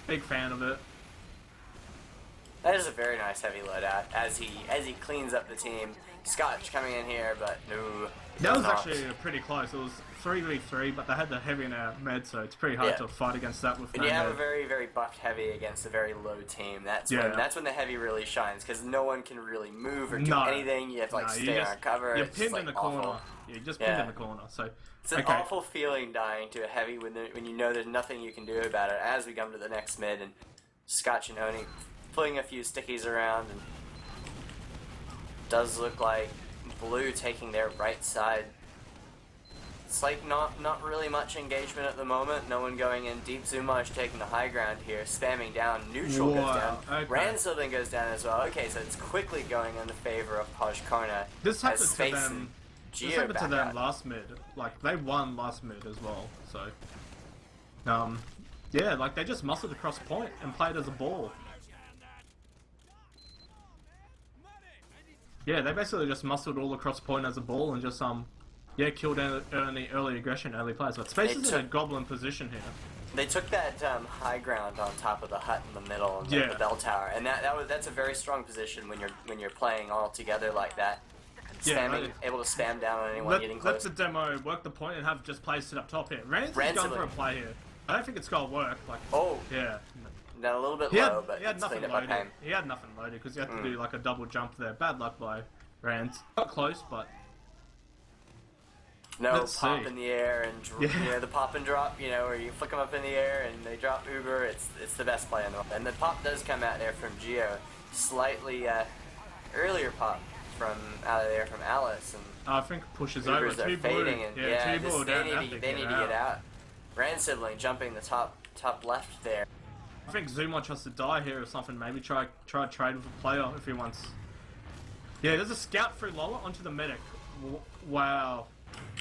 Big fan of it. That is a very nice heavy loadout as he cleans up the team. Scotch coming in here, but no. That was not. actually pretty close. It was 3v3, but they had the heavy in our med, so it's pretty hard to fight against that with When no you have med. a very, very buffed heavy against a very low team, that's Yeah. when the heavy really shines, because no one can really move or do No. anything. You have to like No, you stay just- on cover. You're It's pinned just, in the like, corner. awful. You're just pinned Yeah. in the corner. So It's an awful feeling dying to a heavy when you know there's nothing you can do about it. As we come to the next mid, and Scotch and Oni pulling a few stickies around, and does look like Blue taking their right side. It's like not really much engagement at the moment. No one going in deep. Zumaj taking the high ground here, spamming down. Neutral goes down. Okay. Ransilden goes down as well. Okay, so it's quickly going in the favor of Pojkarna. This happened as to Space them. and This Geo happened to back them out. last mid. Like they won last mid as well. So, yeah, like they just muscled across point and played as a ball. Yeah, they basically just muscled all across point as a ball and just killed early aggression, early plays. But Space is in a goblin position here. They took that high ground on top of the hut in the middle and the bell tower, and that's a very strong position when you're playing all together like that. Spamming, able to spam down on anyone getting Let close. the demo work the point and have just players sit up top here. Rand's going Ransom. for a play here. I don't think it's gonna work. Like, Oh, yeah. now a little bit He had, low, but he had it's nothing cleaned up by loaded. Payne. He had nothing loaded because you had to do like a double jump there. Bad luck by Rand. Not close, but No Let's pop see. in the air and Yeah. the pop and drop, where you flick them up in the air and they drop Uber. It's the best play in the world. And the pop does come out there from Geo, slightly earlier pop from out of there from Alice, and I think pushes Ubers over. are Two blue. fading, and Two blue. they need to get out. Rand sibling jumping the top left there. I think Zumach has to die here or something. Maybe try trade with a player if he wants. Yeah, there's a scout through Lola onto the medic. Wow.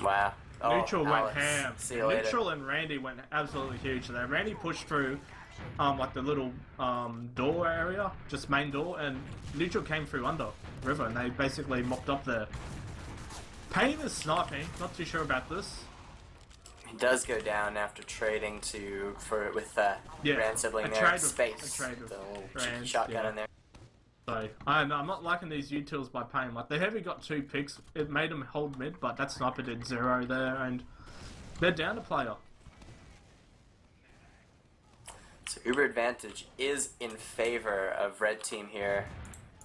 Wow. Oh, Neutral went Alex. ham. See you later. Neutral and Randy went absolutely huge there. Randy pushed through like the little door area, just main door, and Neutral came through under river, and they basically mopped up there. Payne is sniping. Not too sure about this. He does go down after trading with Rand sibling a there. trade with- Space. a trade with the little Rand, cheeky shotgun yeah. in there. So I don't know, I'm not liking these utils by Payne. Like the heavy got 2 picks, it made him hold mid, but that sniper did 0 there, and they're down a player. So Uber advantage is in favor of red team here,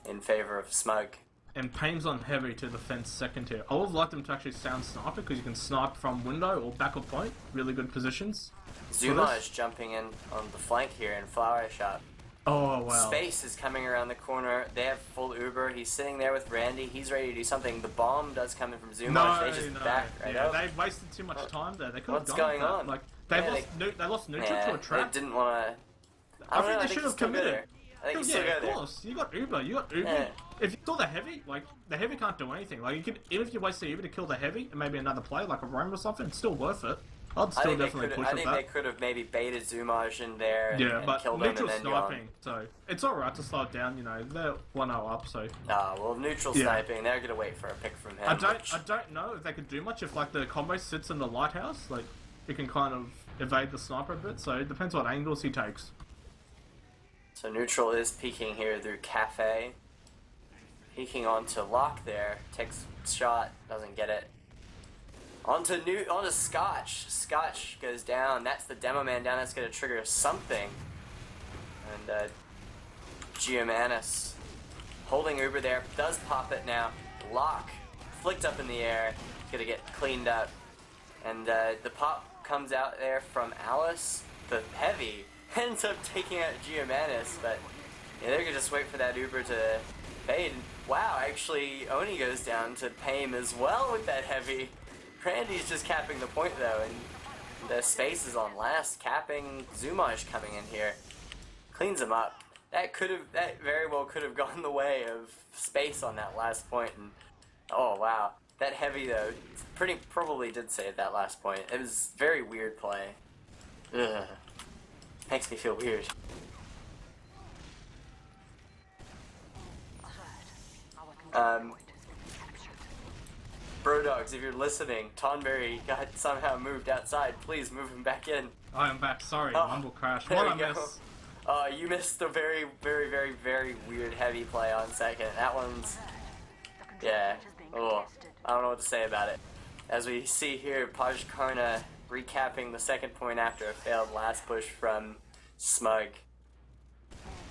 in favor of Smug. And Payne's on heavy to defense second here. I would have liked him to actually sound sniper because you can snipe from window or back of point. Really good positions. Zumaj jumping in on the flank here in flower shot. Oh wow. Space is coming around the corner. They have full Uber. He's sitting there with Randy. He's ready to do something. The bomb does come in from Zumaj. They just back right up. They wasted too much time there. They could have What's gone going for that. on? Like Yeah, they lost neutral to a trap. They didn't want to. I think they should have committed. I think you Yeah, still go of there. course. You got Uber. Yeah. If you kill the heavy, like the heavy can't do anything. Like you could, even if you waste the Uber to kill the heavy and maybe another play like a roam or something, it's still worth it. I'd still definitely push I with think that. they could have maybe baited Zumaj in there and, Yeah, and but killed him and neutral then sniping, so it's alright to slow it down. You know, they're 1-0 up, so well, neutral Yeah. sniping. They're gonna wait for a pick from him. I don't know if they could do much if like the combo sits in the lighthouse. Like it can kind of evade the sniper a bit. So it depends what angles he takes. So neutral is peeking here through Cafe. Peeking onto Lock there. Takes shot, doesn't get it. Onto Scotch. Scotch goes down. That's the demo man down. That's gonna trigger something. And Geomanus holding Uber there. Does pop it now. Lock flicked up in the air. Gonna get cleaned up. And the pop comes out there from Alice. The heavy ends up taking out Geomanus, but they're gonna just wait for that Uber to fade. Wow, actually Oni goes down to Payne as well with that heavy. Randy's just capping the point though, and the Space is on last, capping. Zumaj coming in here, cleans him up. That very well could have gone the way of Space on that last point. And oh wow, that heavy though, probably did save that last point. It was very weird play. Ugh. Makes me feel weird. Brodogs, if you're listening, tonberry got somehow moved outside. Please move him back in. I am back. Sorry, Oh, Mumble crash. there What we I go. miss? You missed a very, very, very, very weird heavy play on second. That one's... Yeah. Oh, I don't know what to say about it. As we see here, Pojkarna recapping the second point after a failed last push from Smug.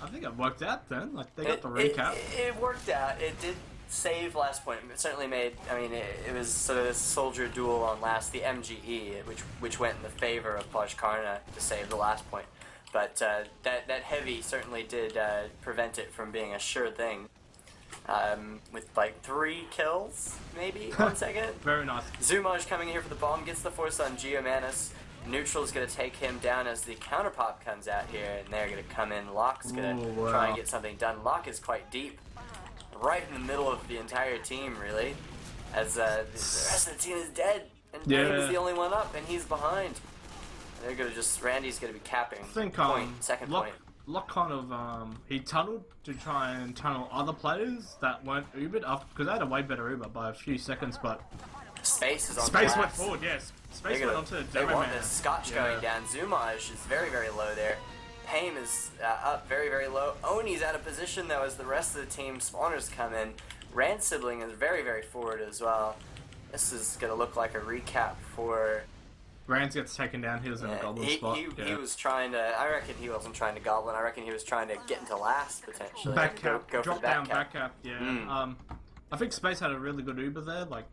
I think it worked out then. Like, they got the recap. It worked out. It did save last point. It certainly made... I mean, it was sort of this soldier duel on last, the MGE, which went in the favor of Pojkarna to save the last point. But that heavy certainly did prevent it from being a sure thing. With like 3 kills, maybe, on second. Very nice. Zumaj coming here for the bomb, gets the force on Geomanus. Neutral's going to take him down as the counterpop comes out here, and they're going to come in. Locke's going to try and get something done. Locke is quite deep, right in the middle of the entire team, really, as the rest of the team is dead, and Dave is the only one up, and he's behind. They're going to just... Randy's going to be capping. I think, second point. Locke kind of, he tunneled to try and tunnel other players that weren't Ubered, because they had a way better Uber by a few seconds, but... Space is on Space the went forward, yes. Space went onto the They demo want man. this Scotch going down. Zumaj is very, very low there. Pame is up very, very low. Oni's out of position, though, as the rest of the team spawners come in. Rand Sibling is very, very forward as well. This is going to look like a recap for... Rand gets taken down, he was in a goblin spot. He was trying to... I reckon he wasn't trying to goblin. I reckon he was trying to get into last, potentially. Back cap, go for drop the down, back cap. back cap, yeah. I think Space had a really good Uber there, like...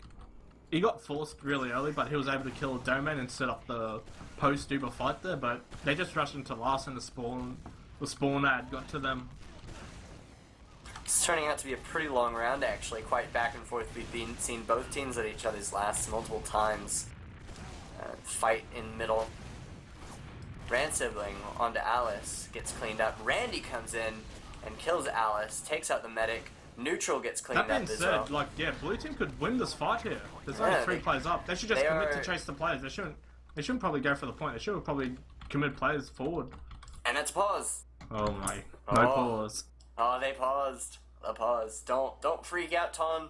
He got forced really early, but he was able to kill a domain and set up the post-Uber fight there, but they just rushed into last and the spawn ad got to them. It's turning out to be a pretty long round, actually, quite back and forth. We've seen both teams at each other's lasts multiple times. Fight in middle. Rand Sibling onto Alice, gets cleaned up. Randy comes in and kills Alice, takes out the medic. Neutral gets cleaned up as well. That being said, like, yeah, blue team could win this fight here. There's only 3 players up. They should just commit to chase the players. They shouldn't probably go for the point. They should probably commit players forward. And it's pause. Oh my. No pause. Oh, they paused. A pause. Don't freak out, Ton.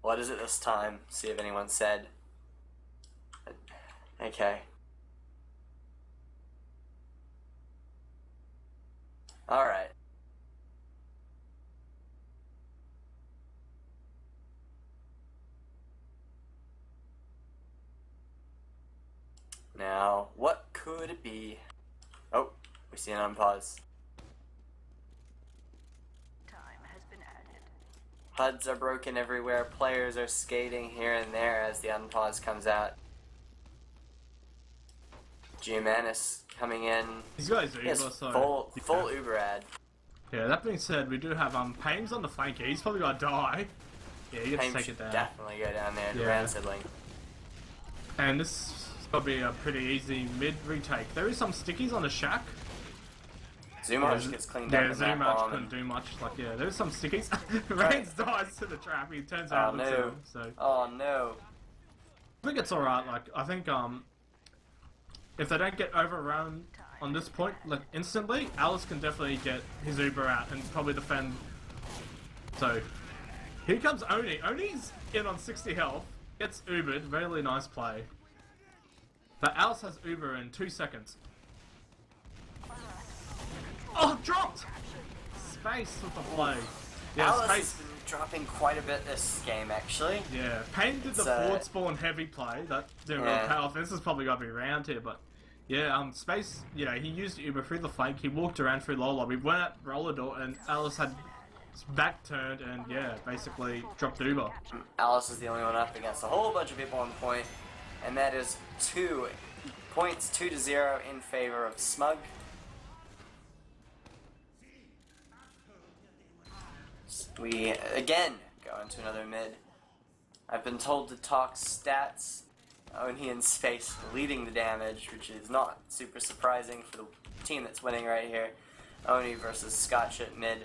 What is it this time? See if anyone said. Okay. Alright. Now, what could it be? Oh, we see an unpause. Time has been added. HUDs are broken everywhere, players are skating here and there as the unpause comes out. Geomanus coming in. He's got his Uber, Yes, so... full Uber ad. Yeah, that being said, we do have Pame's on the flank here. He's probably got to die. Yeah, he gets to take it down. Definitely go down there to Yeah. Rand Sibling. And this is probably a pretty easy mid retake. There is some stickies on the shack. Zumaj gets cleaned up Yeah, in that Zumaj bomb. couldn't do much. Like, yeah, there's some stickies. Reigns dies to the trap. He turns out and looks at him. So Oh no. I think it's alright. Like, I think if they don't get overrun on this point, like instantly, Alice can definitely get his Uber out and probably defend. So here comes Oni. Oni's in on 60 health. Gets Ubered. Really nice play. But Alice has Uber in 2 seconds. Oh, dropped! Space with the play. Yeah, Alice Space. has been dropping quite a bit this game, actually. Yeah, Payne did the forward spawn heavy play. That didn't really pay off. This is probably got to be round here, but yeah, Space, you know, he used Uber through the flank. He walked around through low lobby, went at roller door, and Alice had his back turned and yeah, basically dropped Uber. Alice is the only one up against a whole bunch of people on point, and that is 2 points, 2-0 in favor of Smug. We again go into another mid. I've been told to talk stats. Oni in Space leading the damage, which is not super surprising for the team that's winning right here. Oni versus Scotch at mid.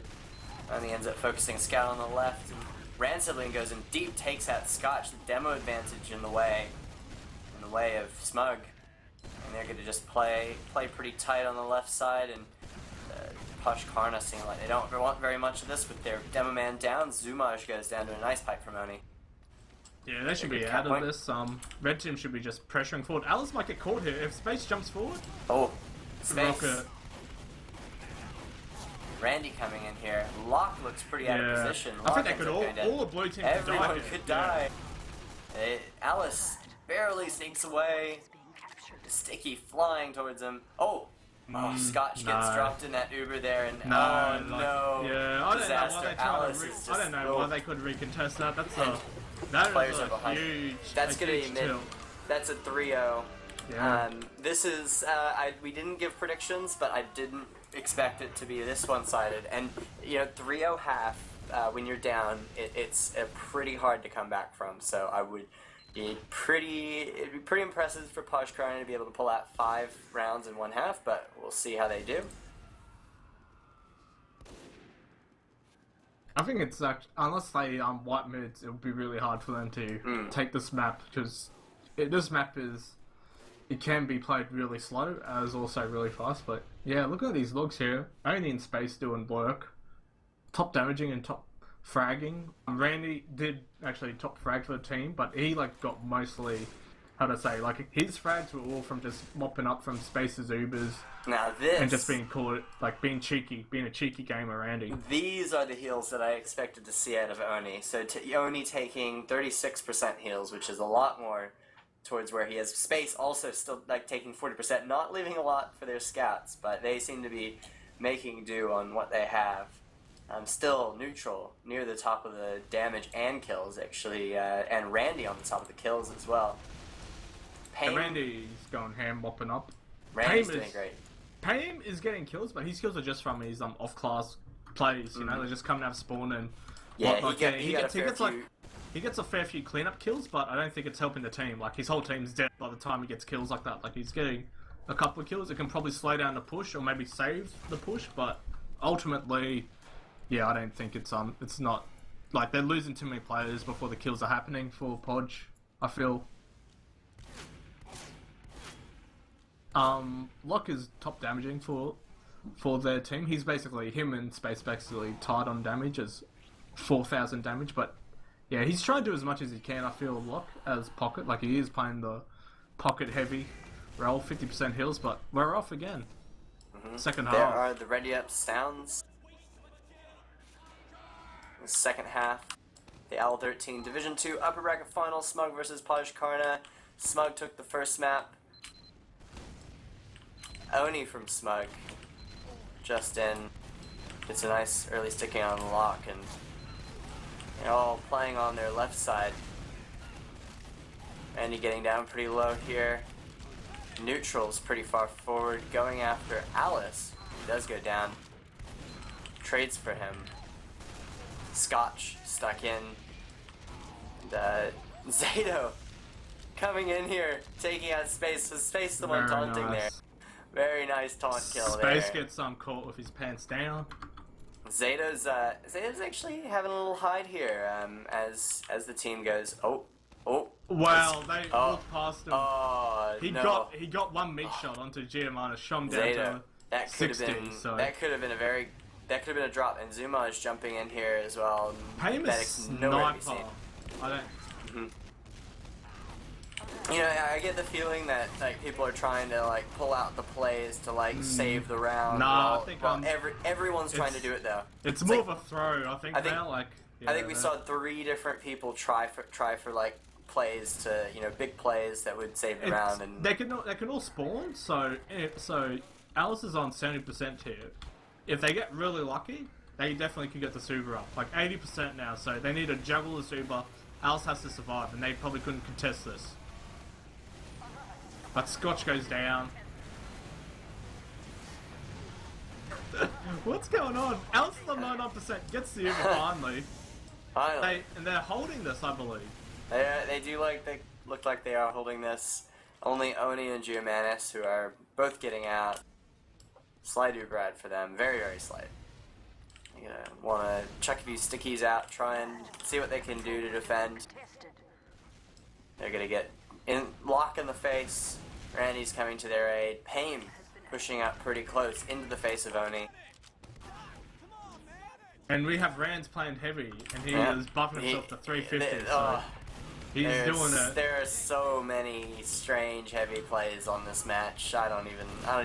Oni ends up focusing Scout on the left, and Rand Sibling goes in deep, takes out Scotch, the demo advantage in the way of Smug. And they're going to just play pretty tight on the left side, and Pojkarna seem like they don't want very much of this with their demo man down. Zumaj goes down to a nice pipe from Oni. Yeah, they should be Good out point. of this. Red team should be just pressuring forward. Alice might get caught here. If Space jumps forward, Oh, Space. Rocket. Randy coming in here. Locke looks pretty out of position. I think Locke they ends could up going down. all the blue team could Everyone die. could Yeah. die. Alice barely sneaks away. Sticky flying towards him. Oh, Scotch gets no. dropped in that Uber there, and No, oh like, no, yeah, I don't know disaster. why they Alice tried is to. I don't know just- why they could recontest that. Players That is are a behind. huge. That's a gonna be huge mid. tilt. That's a 3-0. Yeah. This is we didn't give predictions, but I didn't expect it to be this one-sided. And 3-0 half when you're down, it's pretty hard to come back from. So it'd be pretty impressive for Pojkarna to be able to pull out 5 rounds in one half, but we'll see how they do. I think it's unless they wipe mids, it would be really hard for them to take this map because this map it can be played really slow as also really fast. But yeah, look at these logs here. Only in space doing work, top damaging and top fragging. Randy did actually top frag for the team, but he got mostly his frags were all from just mopping up from space's Ubers. Now this And just being caught, being a cheeky gamer, Randy. These are the heals that I expected to see out of Oni. So Oni taking 36% heals, which is a lot more towards where he is. Space also still taking 40%, not leaving a lot for their scouts, but they seem to be making do on what they have. Still neutral, near the top of the damage and kills actually, and Randy on the top of the kills as well. And Randy's going ham mopping up. Randy's Payne doing great. Payne is getting kills, but his kills are just from his off-class plays. You know, they're just coming out of spawn and Yeah, whatnot. he gets a fair few cleanup kills, but I don't think it's helping the team. His whole team's dead by the time he gets kills like that. He's getting a couple of kills. It can probably slow down the push or maybe save the push, but ultimately, yeah, I don't think it's not they're losing too many players before the kills are happening for Podge, I feel. Locke is top damaging for their team. He's him and Space basically tied on damage as 4,000 damage, but yeah, he's trying to do as much as he can, I feel, Locke, as Pocket. He is playing the Pocket heavy role, 50% heals, but we're off again. Second half. There are the ready up sounds. The second half, the L13 Division 2 Upper Bracket Final, Smug versus Pojkarna. Smug took the first map. Oni from Smug just in. It's a nice early sticking on the lock, and they're all playing on their left side. Randy getting down pretty low here. Neutral's pretty far forward, going after Alice. He does go down. Trades for him. Scotch stuck in. And Zato coming in here, taking out Space. So Space the one Very taunting nice. there. Very nice taunt kill there. Space gets caught with his pants down. Zato's actually having a little hide here as the team goes. Oh. Wow, they walked past him. Oh, He no. got one mid shot onto Giovanna, shot him down Zato. to That could have 60. been So that could have been a drop, and Zuma is jumping in here as well. Payne is Medic's nowhere to be sniper. seen. I don't. I get the feeling that people are trying to pull out the plays to save the round. Nah, while, I think, while everyone's trying to it's- do it though. It's more of a throw, I think. Now, I think we saw 3 different people try for plays to big plays that would save the round, and they can all spawn. So Alice is on 70% here. If they get really lucky, they definitely could get the Super up 80% now. So they need to juggle the Super. Alice has to survive, and they probably couldn't contest this. But Scotch goes down. What's going on? Alice is on 99%, gets the Uber finally. finally. They're holding this, I believe. They look like they are holding this. Only Oni and Geomanis, who are both getting out. Slight Ugrad for them, very, very slight. You're gonna want to chuck a few stickies out, try and see what they can do to defend. They're gonna get lock in the face. Randy's coming to their aid. Payne pushing up pretty close into the face of Oni. And we have Rand's playing heavy, and he is buffing himself to 350. He's doing it. There are so many strange heavy plays on this match. I don't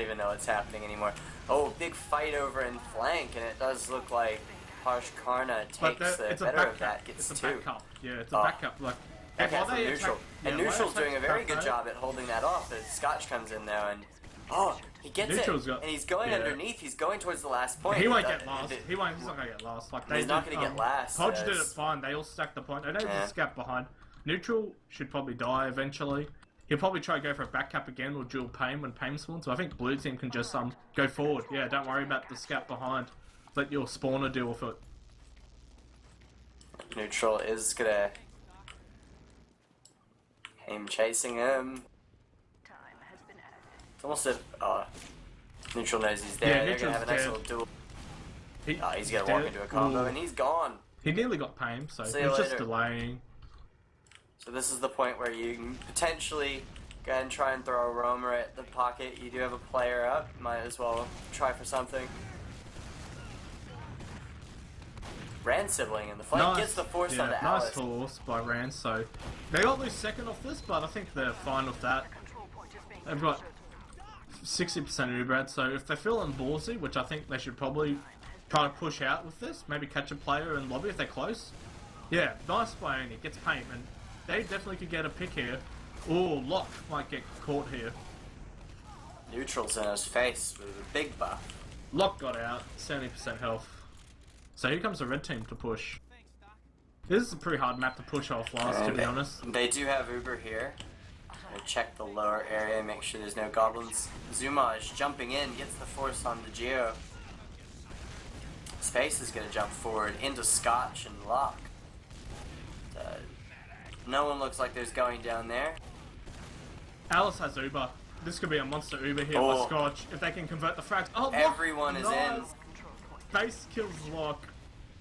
even know what's happening anymore. Oh, big fight over in flank, and it does look like Pojkarna takes the better of that. Gets it's a two. backup. Yeah, it's a backup. Like, Backup from Neutral. And Neutral's doing a very good job at holding that off. But Scotch comes in there and he gets Neutral's it. And he's going underneath. He's going towards the last point. He won't get last. He's not gonna get last. Like he's not gonna get last. Podge did it fine. They all stacked the point. They know there's a scat behind. Neutral should probably die eventually. He'll probably try to go for a back cap again or dual Pain when Pain spawns. So I think blue team can just go forward. Yeah, don't worry about the scat behind. Let your spawner deal with it. Neutral is gonna aim chasing him. Time has been added. It's almost as Neutral knows he's there. They're gonna have a nice little duel. He's gonna walk into a combo and he's gone. He nearly got Pain, so See he's just delaying. So this is the point where you can potentially go ahead and try and throw a roamer at the pocket. You do have a player up. Might as well try for something. Rand sibling in the flank gets the force onto Alice. Nice force by Rand, so they got lose second off this, but I think they're fine with that. They've got 60% Ubrad, so if they're feeling ballsy, which I think they should probably try to push out with this, maybe catch a player in lobby if they're close. Yeah, nice play, and he gets Paint, and they definitely could get a pick here. Oh, Lock might get caught here. Neutral's in his face with a big buff. Lock got out, 70% health. So here comes the red team to push. This is a pretty hard map to push off last, to be honest. They do have Uber here. Check the lower area, make sure there's no goblins. Zumaj jumping in, gets the force on the Geo. Space is going to jump forward into Scotch and Lock. No one looks like there's going down there. Alice has Uber. This could be a monster Uber here by Scotch if they can convert the frags. Oh, Lock! Everyone is in. Space kills Lock.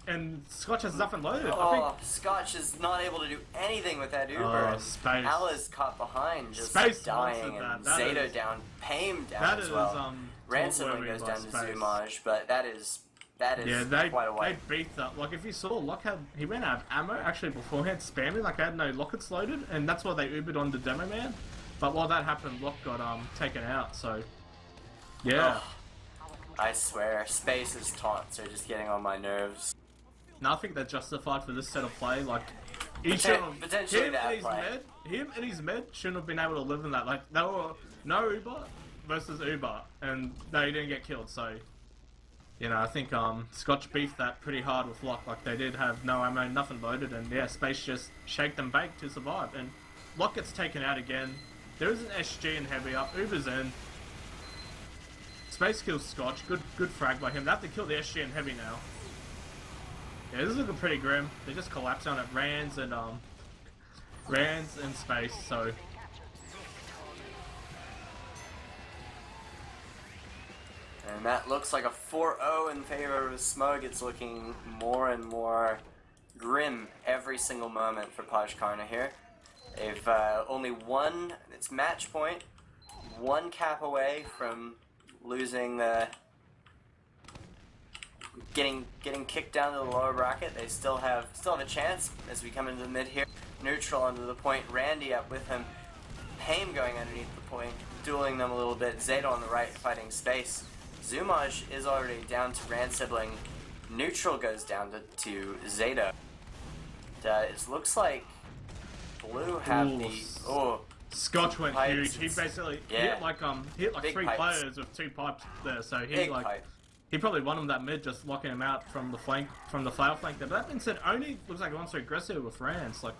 And Scotch has nothing loaded. Scotch is not able to do anything with that Uber. Space. Alice caught behind, just Space dying, and Zato down, Pame down as well. Ransom goes down to Zumaj, but that is quite a way. They beat that. Like if you saw, Lock he ran out of ammo actually beforehand, spamming like I had no lockets loaded, and that's why they Ubered on the demo man. But while that happened, Lock got taken out. So yeah. I swear, Space's taunts are just getting on my nerves. No, I think they're justified for this set of play. Like, potentially that play. Him and his med shouldn't have been able to live in that. Like, they were no Uber versus Uber, and they didn't get killed. So, you know, I think Scotch beefed that pretty hard with Lock. Like, they did have no ammo, nothing loaded, and yeah, Space just shaked and baked to survive. And Lock gets taken out again. There is an SG and heavy up. Uber's in. Space kills Scotch. Good frag by him. They have to kill the SG and heavy now. Yeah, this is looking pretty grim. They just collapse on it. Rands and Space. So and that looks like a 4-0 in favor of Smug. It's looking more and more grim every single moment for Pojkarna here. They've only won. It's match point. One cap away from losing the getting kicked down to the lower bracket. They still have a chance as we come into the mid here. Neutral onto the point. Randy up with him. Pame going underneath the point, dueling them a little bit. Zato on the right fighting Space. Zumaj is already down to Rand sibling. Neutral goes down to Zato. It looks like Blue have Scotch went huge. He basically hit like three pipes. players with 2 pipes there. So he probably won him that mid, just locking him out from the flank, from the flower flank there. But that being said, Oni looks like he wants to aggressive with Rands. Like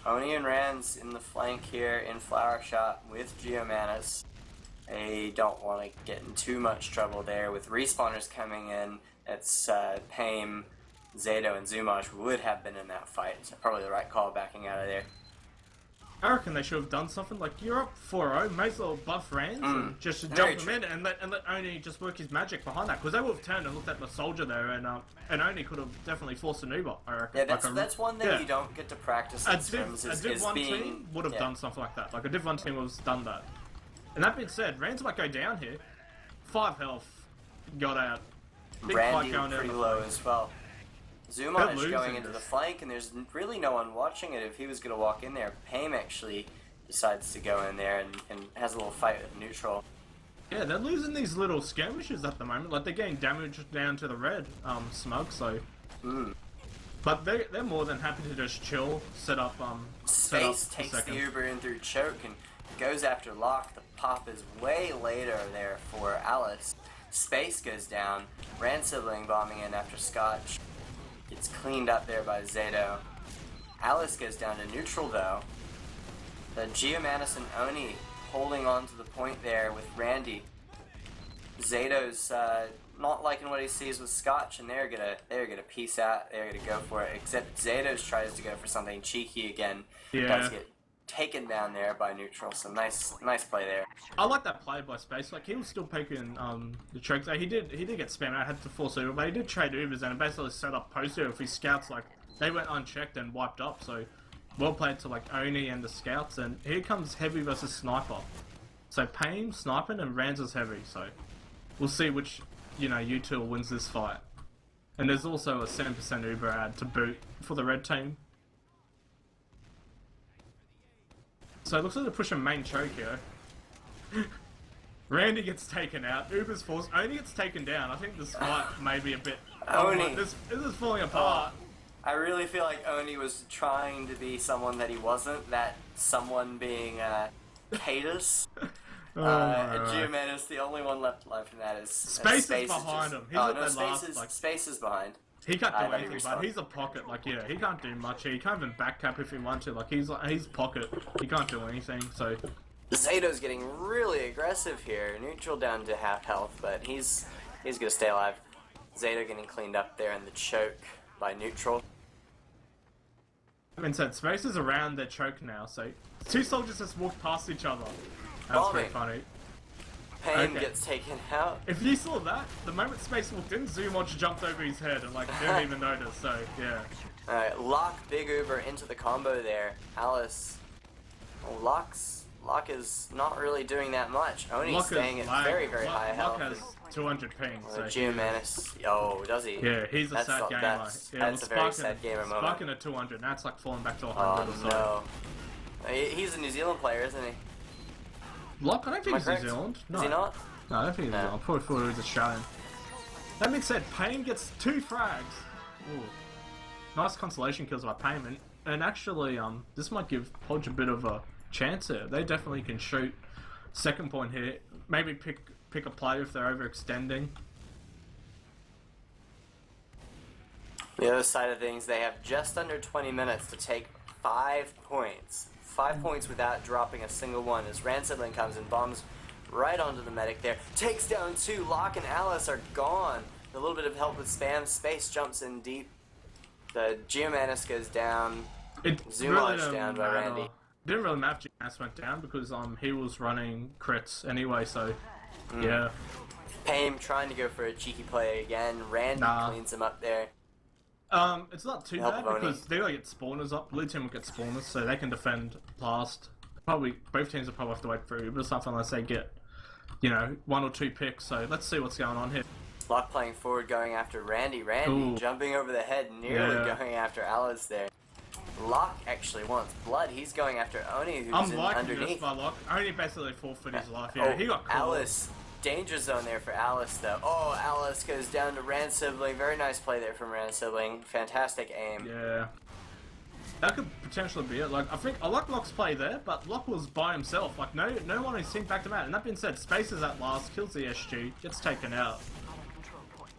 Oni and Rands in the flank here in flower shot with Geomanus. They don't want to get in too much trouble there with respawners coming in. It's Pame, Zato, and Zumaj would have been in that fight. So probably the right call backing out of there. I reckon they should have done something like, you're up 4-0, may as well buff Rands and just jump him in and let Oni just work his magic behind that, because they would have turned and looked at the soldier there and Oni could have definitely forced an Uber, I reckon. Yeah, that's one thing you don't get to practice in scrims a Div 1 team would have done something like that. Like a Div 1 team would have done that. And that being said, Rands might go down here. 5 health. Got out. Big Randy fight going down pretty the low flank. as well. They're Zumaj losing going into the this. flank, and there's really no one watching it if he was going to walk in there. Pame actually decides to go in there and has a little fight with neutral. Yeah, they're losing these little skirmishes at the moment. Like, they're getting damaged down to the red, smug, so... But they're more than happy to just chill, set up Space the takes second. the Uber in through choke and goes after Locke. The pop is way later there for Alice. Space goes down. Rand sibling bombing in after Scotch. Gets cleaned up there by Zato. Alice goes down to neutral though. The Geomantis and Oni holding on to the point there with Randy. Zato's not liking what he sees with Scotch, and they're gonna peace out. They're gonna go for it. Except Zato's tries to go for something cheeky again. Yeah. Does get taken down there by neutral. So nice play there. I like that play by Space. Like, he was still picking the tricks. Like, he did get spammed out, had to force Uber, but he did trade Ubers and basically set up poster if his scouts, like, they went unchecked and wiped up. So well played to like Oni and the scouts. And here comes heavy versus sniper. So Payne sniping and Rans is heavy. So we'll see which util wins this fight. And there's also a 7% Uber ad to boot for the red team. So it looks like they're pushing main choke here. Randy gets taken out. Uber's forced. Oni gets taken down. I think this fight may be a bit... Oni. This is falling apart. I really feel like Oni was trying to be someone that he wasn't. That someone being Cadus. Oh my And God. Geomantis, the only one left alive from that is Space is behind him. He's oh at no, the last, Space is behind. He can't I do thought he anything, was but fine. he's a pocket. Like, yeah, he can't do much here. He can't even backcap if he wants to. Like, he's pocket. He can't do anything. So Zato's getting really aggressive here. Neutral down to half health, but he's gonna stay alive. Zato getting cleaned up there in the choke by neutral. I mean, said Space is around their choke now. So two soldiers just walked past each other. That's Bombing. pretty funny. Payne Okay. gets taken out. If you saw that, the moment Space walked in, Zumaj jumped over his head and like didn't even notice. So yeah. Alright, Locke, big Uber into the combo there. Alice. Oh, Locke is not really doing that much. Oni Locke staying is at very Locke high health. has 200 ping. So Geomantis. Oh, does he? yeah, he's a That's sad the- gamer. that's- Yeah, that's well, a very Sparking- sad gamer moment. Sparking at 200, now it's like falling back to 100 or so. Oh no. He's a New Zealand player, isn't he? Locke, I don't think Am I he's New correct? Zealand. No. Is he not? No, I don't think he's New No. Zealand. I probably thought he was Australian. That being said, Payne gets 2 frags. Ooh. Nice consolation kills by Payne. And actually, this might give Podge a bit of a chance here. They definitely can shoot. Second point here. Maybe pick a play if they're overextending. The other side of things, they have just under 20 minutes to take 5 points. 5 points without dropping a single one as Ransomling comes and bombs right onto the medic there. Takes down 2. Locke and Alice are gone. A little bit of help with spam. Space jumps in deep. The Geomantis goes down. Zumaj didn't down by matter. Randy. Didn't really matter if Geomantis went down because he was running crits anyway, so yeah. Payne trying to go for a cheeky play again. Randy cleans him up there. It's not too Help bad of Oni. because they gotta get spawners up. Blue team will get spawners, so they can defend last. Probably both teams will probably have to wait for Uber or something unless they get, 1 or 2 picks. So let's see what's going on here. Locke playing forward, going after Randy. Randy Ooh. jumping over the head, nearly Yeah. going after Alice there. Locke actually wants blood. He's going after Oni, who's I'm in liking this underneath. by Locke. Only basically forfeit his life. Yeah, he got caught. Alice. Danger zone there for Alice, though. Oh, Alice goes down to Rand Sibling. Very nice play there from Rand Sibling. Fantastic aim. Yeah. That could potentially be it. Like, I like Locke's play there, but Locke was by himself. Like, no one on his team backed him out. And that being said, Space is at last, kills the SG, gets taken out. Control point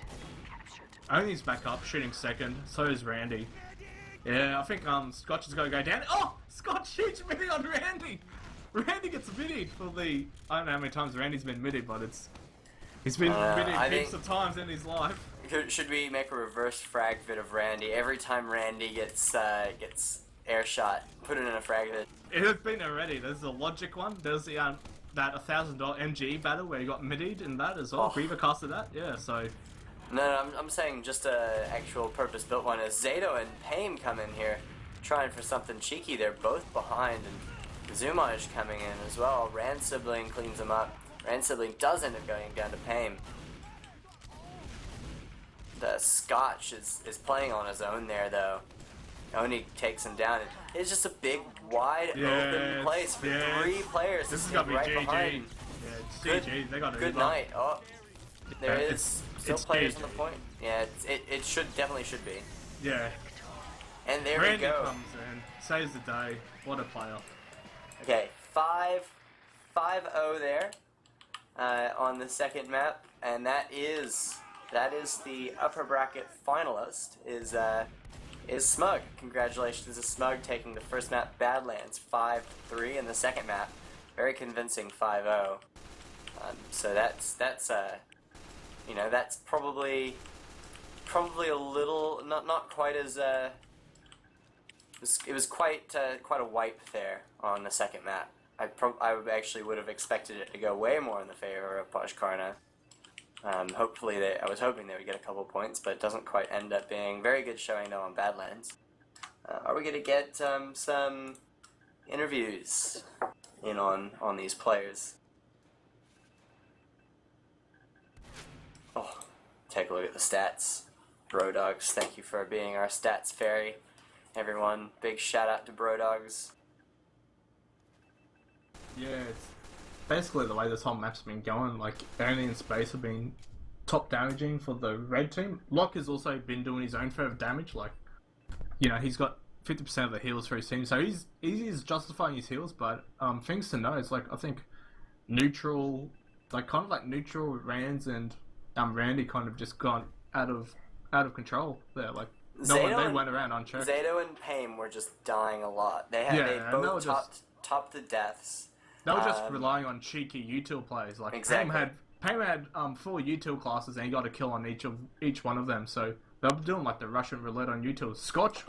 captured. Oni's back up, shooting second. So is Randy. Yeah, I think Scotch is going to go down. Oh! Scotch shoots midi on Randy! Randy gets midied for the... I don't know how many times Randy's been midied, but he's been midied I heaps think- of times in his life. Should we make a reverse frag vid of Randy? Every time Randy gets air shot, put it in a frag vid. It has been already. There's the logic one. There's the that $1,000 MG battle where he got midied in that as well. Oh. Griever casted that. Yeah, so... No, I'm saying just a actual purpose-built one. As Zato and Payne come in here, trying for something cheeky. They're both behind, and Zumaj coming in as well. Rand Sibling cleans him up. Rand Sibling does end up going down to Payne. Scotch is playing on his own there, though. Oni takes him down. It's just a big, wide open place for 3 players to This is stick gonna be right GG. behind. Yeah, it's GG. They got Good night. Oh, there is still it's players GG. on the point. Yeah, it definitely should be. Yeah. And there Randy we go. comes in, saves the day. What a player. Okay, 5-0 there on the second map, and that is the upper bracket finalist is Smug. Congratulations to Smug taking the first map Badlands 5-3, and the second map very convincing 5-0. So that's you know, that's probably a little not quite as it was quite a wipe there on the second map. I actually would have expected it to go way more in the favor of Pojkarna. I was hoping they would get a couple points, but it doesn't quite end up being very good showing though on Badlands. Are we going to get some interviews in on these players? Oh, take a look at the stats. Brodogs, thank you for being our stats fairy. Everyone, big shout out to Brodogs. Yeah, it's basically the way this whole map's been going. Like, Ernie and Space have been top damaging for the red team. Locke has also been doing his own fair of damage. Like, you know, he's got 50% of the heals for his team, so he's justifying his heals. But things to know is, like, I think neutral, neutral Rands and Randy kind of just gone out of control there. Like, they went around unchecked. Zato and Pame were just dying a lot. They both topped the deaths. They were just relying on cheeky util plays. Like, exactly. Pame had 4 util classes and he got a kill on each one of them. So they were doing like the Russian roulette on util. Scotch,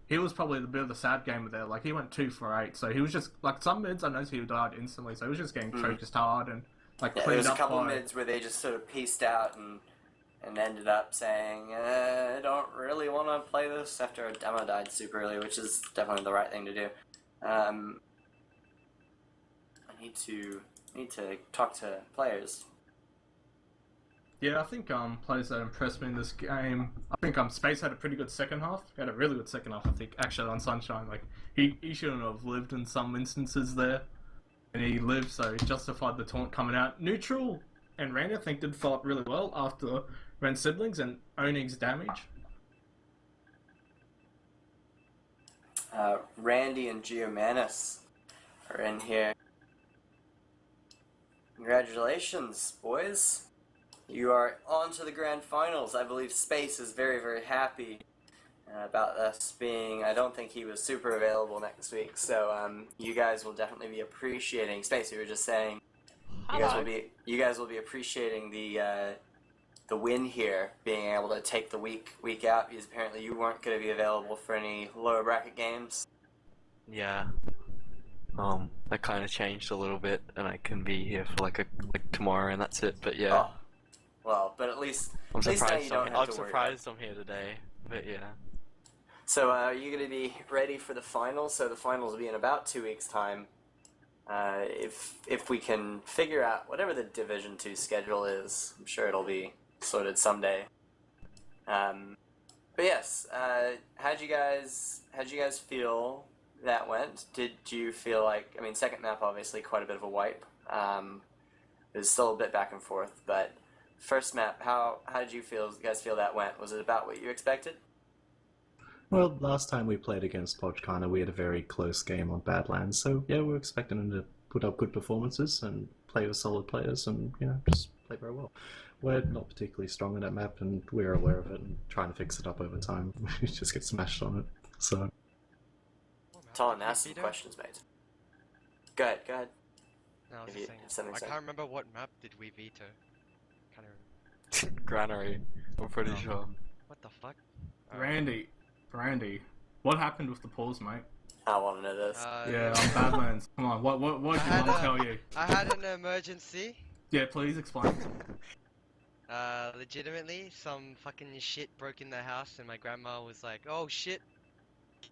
he was probably the bit of the sad gamer there. Like, he went 2 for 8. So he was just like, some mids I noticed he died instantly. So he was just getting focused hard and like cleaned up. There was a couple mids where they just sort of pieced out and ended up saying, I don't really want to play this after a demo died super early, which is definitely the right thing to do. I need to talk to players. Yeah, I think players that impressed me in this game. I think Space had a pretty good second half. He had a really good second half, I think, actually on Sunshine. Like, he shouldn't have lived in some instances there, and he lived, so he justified the taunt coming out. Neutral and Randy, I think, did fight really well after Ren Siblings and Onig's damage. Randy and Geomanus are in here. Congratulations, boys. You are on to the grand finals. I believe Space is very, very happy about us being... I don't think he was super available next week, so you guys will definitely be appreciating... Space, you were just saying... You guys will be appreciating the win here, being able to take the week out, because apparently you weren't going to be available for any lower bracket games. Yeah. That kind of changed a little bit, and I can be here for like tomorrow, and that's it. But yeah. Oh. Well, but at least I'm now surprised. you don't have to worry about it. I'm here today. But yeah. So are you going to be ready for the finals? So the finals will be in about 2 weeks' time. If we can figure out whatever the Division 2 schedule is, I'm sure it'll be sorted someday. But yes, how'd you guys feel that went? Did you feel like, I mean, second map obviously quite a bit of a wipe. It was still a bit back and forth, but first map, how did you guys feel that went? Was it about what you expected? Well, last time we played against Pojkarna, we had a very close game on Badlands, so yeah, we're expecting them to put up good performances and play with solid players and, you know, just play very well. We're not particularly strong in that map, and we're aware of it and trying to fix it up over time. We just get smashed on it, so... Talon, ask some questions, mate. Go ahead. No, I was If you- just saying, if something I said- can't remember what map did we veto. Can't remember. Granary, I'm pretty sure. What the fuck? Randy, what happened with the pause, mate? I want to know this. Yeah, on Badlands. Come on, what did you want to tell you? I had an emergency. Yeah, please explain. Legitimately, some fucking shit broke in the house, and my grandma was like, "Oh shit,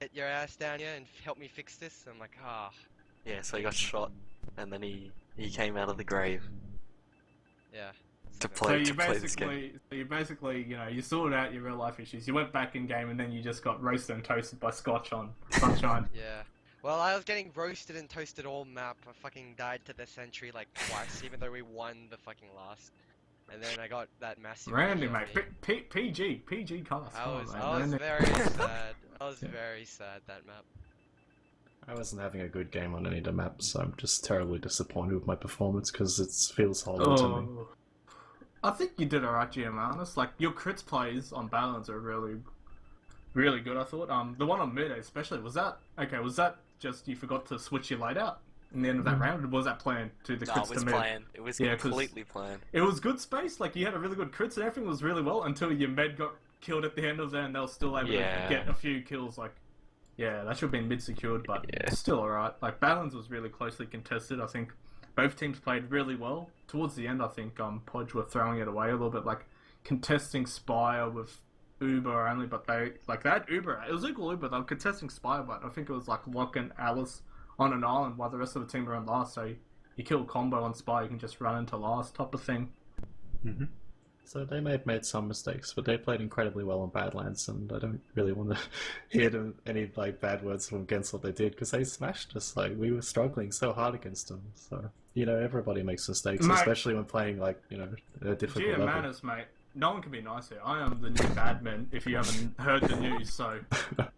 get your ass down here and help me fix this." I'm like, ah. Yeah, so he got shot, and then he came out of the grave. Yeah. to So play you to play this game. basically, you know, you sorted out your real life issues. You went back in game, and then you just got roasted and toasted by Scotch on Sunshine. Yeah. Well, I was getting roasted and toasted all map. I fucking died to the sentry like twice, even though we won the fucking last. And then I got that massive. Randy, on mate, me. PG cast. I Come was, on, I was mate. very sad. I was very sad that map. I wasn't having a good game on any of the maps, so I'm just terribly disappointed with my performance because it feels hollow to me. Oh. I think you did alright, GM Arnis. Like, your crits plays on balance are really, really good, I thought. The one on mid, especially, was that just you forgot to switch your layout in the end of that round, or was that planned to the No, crits it was to mid? planned. It was 'cause completely planned. It was good space, like, you had a really good crits and everything was really well until your med got killed at the end of there and they were still able to get a few kills, like, yeah, that should have been mid-secured, but still alright. Like, balance was really closely contested, I think. Both teams played really well. Towards the end, I think Podge were throwing it away a little bit, like contesting Spire with Uber only, but they had Uber. It was equal Uber. They were contesting Spire, but I think it was like Locke and Alice on an island while the rest of the team were on last. So you kill combo on Spire, you can just run into last type of thing. Mm-hmm. So they may have made some mistakes, but they played incredibly well on Badlands, and I don't really want to hear any like bad words from against what they did because they smashed us. Like we were struggling so hard against them. So you know everybody makes mistakes, Mate, especially when playing like a difficult level. Manners, mate. No one can be nice here. I am the new badman. If you haven't heard the news, so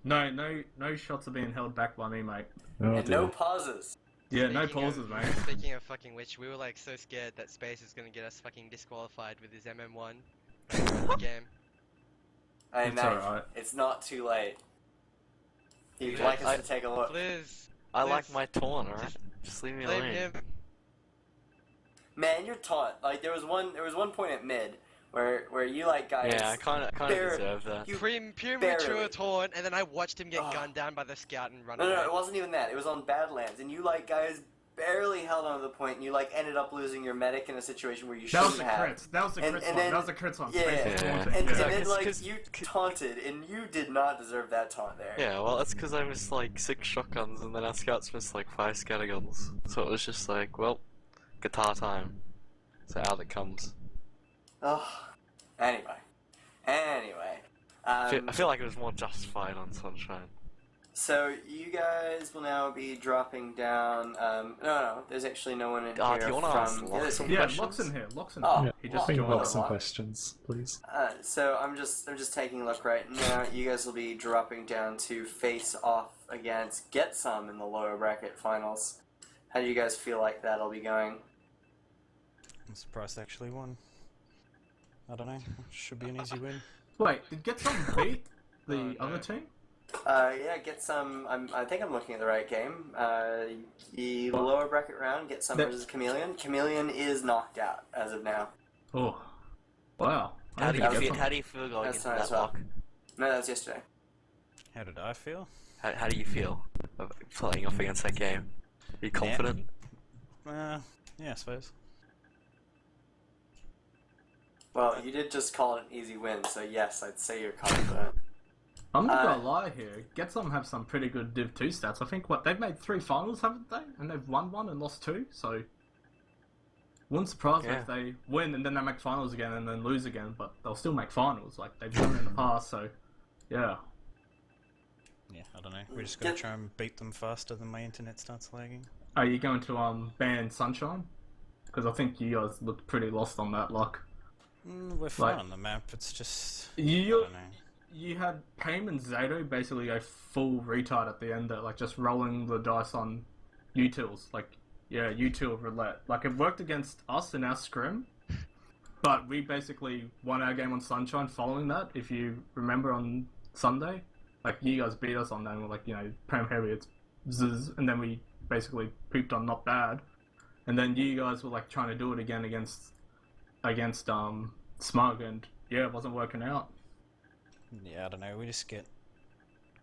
no shots are being held back by me, mate. Oh, And dear. no pauses. Yeah, no Speaking pauses, of- mate. Speaking of fucking which, we were like so scared that Space was gonna get us fucking disqualified with his MM1 the game. Hey, It's mate, alright. it's not too late. You'd Yeah, like us to take a look. Please, I please, like my taunt, alright? Just leave me blame alone. him. Man, you're taunt. Like there was one point at mid where you like guys. Yeah, I kind of Barely- deserve that. you- Premature barely. taunt, and then I watched him get Ugh. gunned down by the scout and run No, away. it wasn't even that. It was on Badlands, and you like guys barely held on to the point, and you like ended up losing your medic in a situation where you That was shouldn't the have. crits. That was the And- crits and one. then- That was the crits one. yeah. Space was Yeah. taunting. And, Yeah. and then like 'cause- you taunted, and you did not deserve that taunt there. Yeah, well, that's because I missed like 6 shotguns and then our scouts missed like 5 scatterguns. So it was just like, well, guitar time. So out it comes. Oh. Anyway. I feel like it was more justified on Sunshine. So you guys will now be dropping down. No, there's actually no one in Ah, here do you wanna from ask the Locke other some team. Yeah, questions? Locke's in here. Locke's in Oh, here. He just Locke. Bring joined up us. some Locke. questions, please. So I'm just taking a look right now. You guys will be dropping down to face off against Get Some in the lower bracket finals. How do you guys feel like that'll be going? I'm surprised they actually won. I don't know. Should be an easy win. Wait, did Get Some beat the Oh, no. other team? Yeah, Get Some. I think I'm looking at the right game. The lower bracket round, Get Some That- versus Chameleon. Chameleon is knocked out as of now. Oh, wow. How do I you think feel? Get How do you feel going That's into fine that as well. lock? No, that was yesterday. How did I feel? How do you feel of playing off against that game? Are you confident? Yeah, I suppose. Well, you did just call it an easy win, so yes, I'd say you're confident. I'm not gonna lie here. Get Some have some pretty good Div 2 stats. I think they've made 3 finals, haven't they? And they've won 1 and lost 2. So wouldn't surprise me Yeah. if they win and then they make finals again and then lose again, but they'll still make finals. Like they've done in the past. So yeah. Yeah, I don't know. We're just gonna try and beat them faster than my internet starts lagging. Are you going to ban Sunshine? Because I think you guys looked pretty lost on that. Like We're fine Like- on the map. It's just I you don't know. you had Payne and Zato basically go full retard at the end there, like just rolling the dice on utils. Like yeah, util roulette. Like it worked against us in our scrim, but we basically won our game on Sunshine following that. If you remember on Sunday, like you guys beat us on that and we're like, you know, Pam Heavy, it's zzz, and then we basically pooped on Not Bad. And then you guys were like trying to do it again against Smug, and yeah, it wasn't working out. Yeah, I don't know. We just get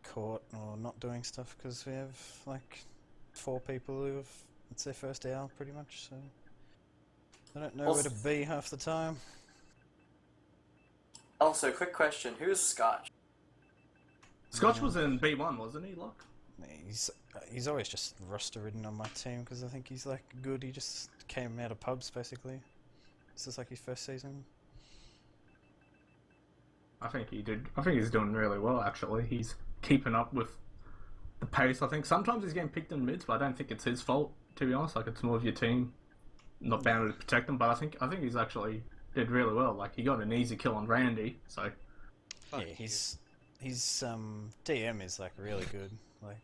caught or not doing stuff because we have like 4 people who have it's their first hour pretty much. So I don't know where to be half the time. Also, quick question: who's Scotch? Scotch was in B1, wasn't he? Look. He's always just roster ridden on my team because I think he's like good. He just came out of pubs basically. Is this like his first season? I think he did. I think he's doing really well, actually. He's keeping up with the pace. I think sometimes he's getting picked in mids, but I don't think it's his fault, to be honest. Like, it's more of your team not being able to protect him. But I think he's actually did really well. Like, he got an easy kill on Randy, so... Yeah, his DM is like really good. Like,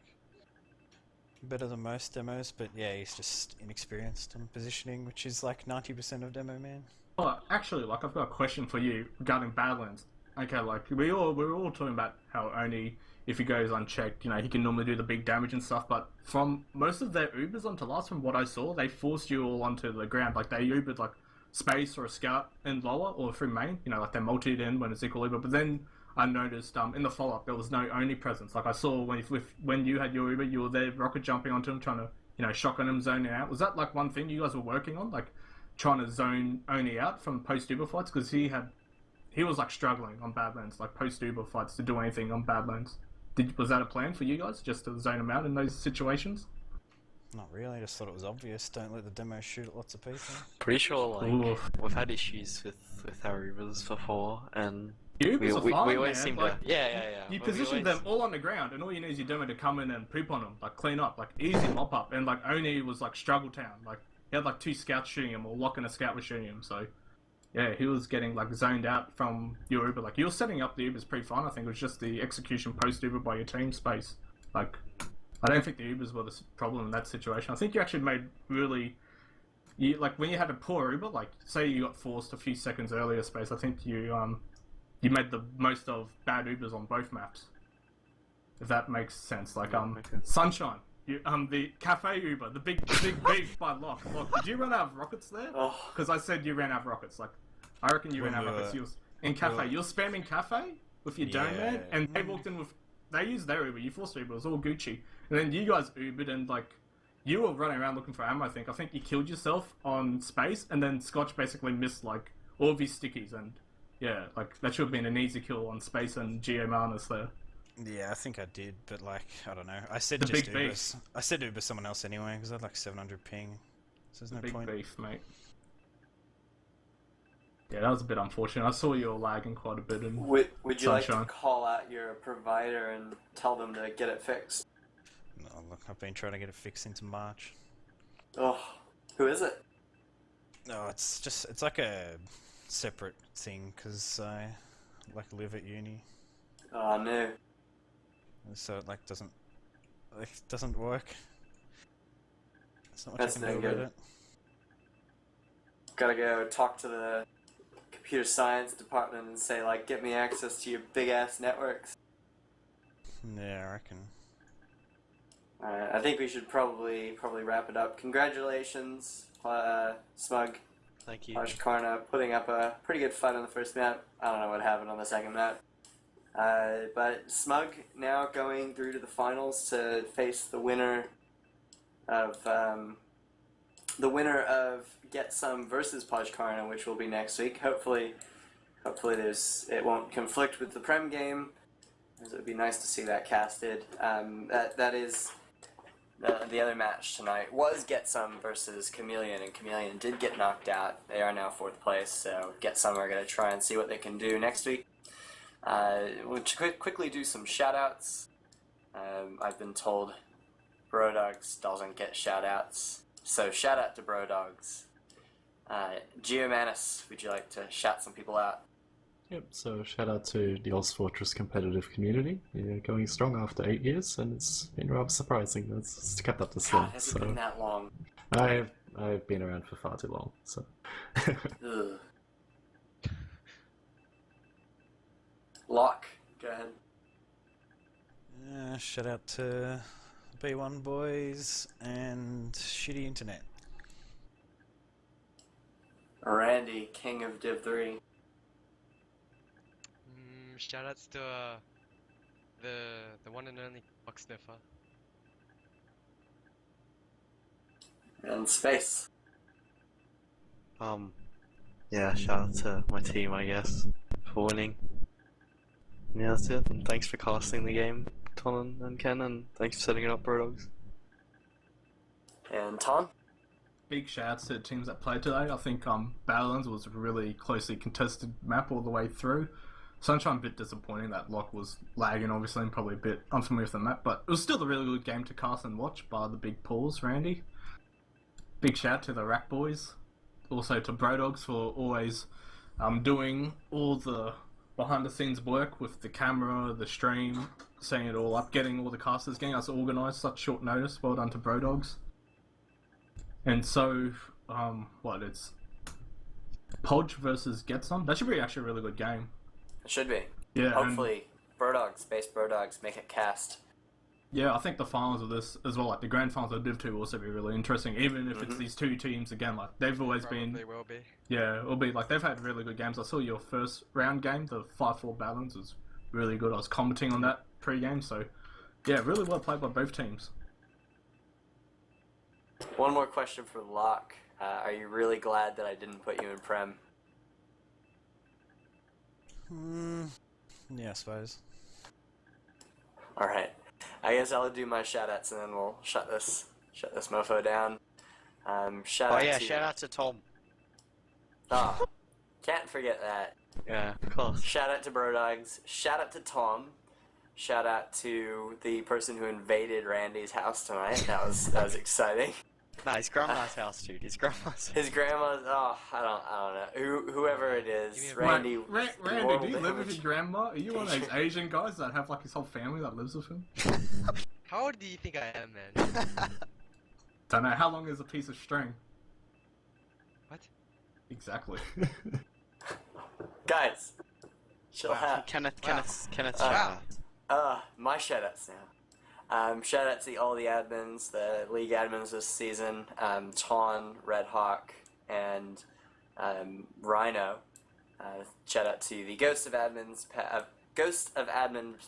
better than most demos, but yeah, he's just inexperienced on positioning, which is like 90% of demo man. Oh, actually, like, I've got a question for you regarding Badlands. Okay, like, we're all talking about how only if he goes unchecked, you know, he can normally do the big damage and stuff, but from most of their Ubers onto last, from what I saw, they forced you all onto the ground. Like, they Ubered, like, space or a scout in lower or through main, you know, like, they multied in when it's equal Uber, but then I noticed in the follow-up there was no Oni presence. Like, I saw when you had your Uber, you were there rocket jumping onto him, trying to, you know, shotgun him, zoning out. Was that, like, one thing you guys were working on? Like, trying to zone Oni out from post-Uber fights? Because he was, like, struggling on Badlands, like, post-Uber fights to do anything on Badlands. Was that a plan for you guys, just to zone him out in those situations? Not really, I just thought it was obvious. Don't let the demo shoot at lots of people. Pretty sure, like, Ooh. we've had issues with our Ubers before, and Ubers are fine, we always man. seem Like, to... Yeah. You But we position always- them all on the ground, and all you need is your demo to come in and poop on them, like, clean up, like, easy mop up. And, like, Oni was, like, struggle town. Like, he had, like, 2 scouts shooting him, or Locke and a scout was shooting him, so... Yeah, he was getting, like, zoned out from your Uber. Like, you were setting up the Ubers pretty fine. I think it was just the execution post-Uber by your team space. Like, I don't think the Ubers were the problem in that situation. I think you actually made really... like, when you had a poor Uber, like, say you got forced a few seconds earlier space, I think you made the most of bad Ubers on both maps. If that makes sense. Like, okay. Sunshine. The cafe Uber, the big beef by Locke. Look, did you run out of rockets there? Oh, Because I said you ran out of rockets. Like, I reckon you ran out of rockets. You was in cafe. You're spamming cafe with your dome man, and they walked in with. They used their Uber. You forced Uber. It was all Gucci. And then you guys Ubered, and like, you were running around looking for ammo. I think you killed yourself on space, and then Scotch basically missed like all of his stickies, and yeah, like that should have been an easy kill on space and Geo Manus there. Yeah, I think I did, but like, I don't know. I said The just big Uber. beef. I said Uber someone else anyway, because I had like 700 ping. So there's no Big point. beef, mate. Yeah, that was a bit unfortunate. I saw you were lagging quite a bit. And would you like Sunshine. to call out your provider and tell them to get it fixed? No, look, I've been trying to get it fixed into March. Oh, who is it? No, it's like a separate thing, because I like live at uni. Oh no. So it like doesn't work. There's not much That's I can no do about good. it. Gotta go talk to the computer science department and say, like, get me access to your big ass networks. Yeah, I reckon. Alright, I think we should probably wrap it up. Congratulations, Smug, Thank you. Pojkarna, putting up a pretty good fight on the first map. I don't know what happened on the second map. But Smug now going through to the finals to face the winner of Get Some versus Pojkarna, which will be next week. Hopefully it won't conflict with the Prem game, as it would be nice to see that casted. That is the other match tonight was Get Some versus Chameleon, and Chameleon did get knocked out. They are now 4th place, so Get Some are going to try and see what they can do next week. We'll quickly do some shoutouts. I've been told Brodogs doesn't get shoutouts, so shout out to Brodogs. Geomanus, would you like to shout some people out? Yep, so shout out to the Oz Fortress competitive community. Yeah, going strong after 8 years, and it's been rather surprising that it's kept up this God, long. has So it been that long? I've been around for far too long, so. Ugh. Locke, go ahead. Shout out to B1 boys and shitty internet. Randy, king of Div 3. Shoutouts to the one and only Fox Sniffer. And Space. Yeah, shout out to my team, I guess, for winning. Yeah, that's it. And thanks for casting the game, Ton and Ken, and thanks for setting it up, Brodogs. And Ton? big shouts to the teams that played today. I think Badlands was a really closely contested map all the way through. Sunshine, a bit disappointing that Lock was lagging, obviously, and probably a bit unfamiliar with the map, but it was still a really good game to cast and watch by the big pools, Randy. Big shout to the Rack Boys. Also to Brodogs for always doing all the behind-the-scenes work with the camera, the stream, setting it all up, getting all the casters, getting us organised, such short notice. Well done to Brodogs. And so, it's Podge versus Getson. That should be actually a really good game. It should be. Yeah. Hopefully, Brodogs, base Brodogs, make it cast. Yeah, I think the finals of this as well, like the grand finals of Div 2 will also be really interesting, even if it's these two teams again, like they've always been... They will be. Yeah, it'll be like they've had really good games. I saw your first round game, the 5-4 balance was really good. I was commenting on that pre-game, so yeah, really well played by both teams. One more question for Locke. Are you really glad that I didn't put you in Prem? Yeah, I suppose. Alright. I guess I'll do my shoutouts and then we'll shut this mofo down. Shout Shout out to Tom. Oh, can't forget that. Yeah, of course. Shout out to Brodogs. Shout out to Tom. Shout out to the person who invaded Randy's house tonight. That was exciting. Nah, his grandma's house, dude. His grandma's. His grandma's. Oh, I don't know. Whoever it is, Give me a Randy. Randy, do you live with your grandma? Are you one of those Asian guys that have like his whole family that lives with him? How old do you think I am, man? Don't know. How long is a piece of string? What? Exactly. Guys, chill out. Kenneth, Wow. My shoutouts now. Shout out to all the admins, the league admins this season, Ton, Red Hawk, and Rhino. Shout out to the Ghost of Admins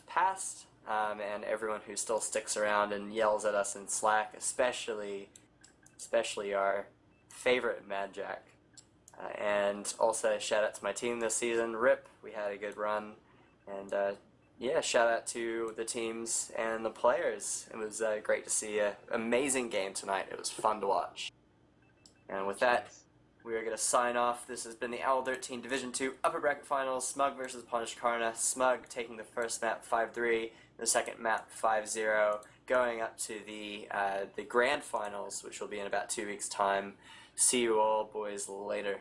past, and everyone who still sticks around and yells at us in Slack, especially our favorite Mad Jack. And also shout out to my team this season, RIP. We had a good run, and shout out to the teams and the players. It was great to see an amazing game tonight. It was fun to watch. And with that, we are going to sign off. This has been the Owl 13 Division 2 Upper Bracket Finals. Smug versus Pojkarna. Smug taking the first map 5-3, the second map 5-0, going up to the Grand Finals, which will be in about 2 weeks' time. See you all, boys, later.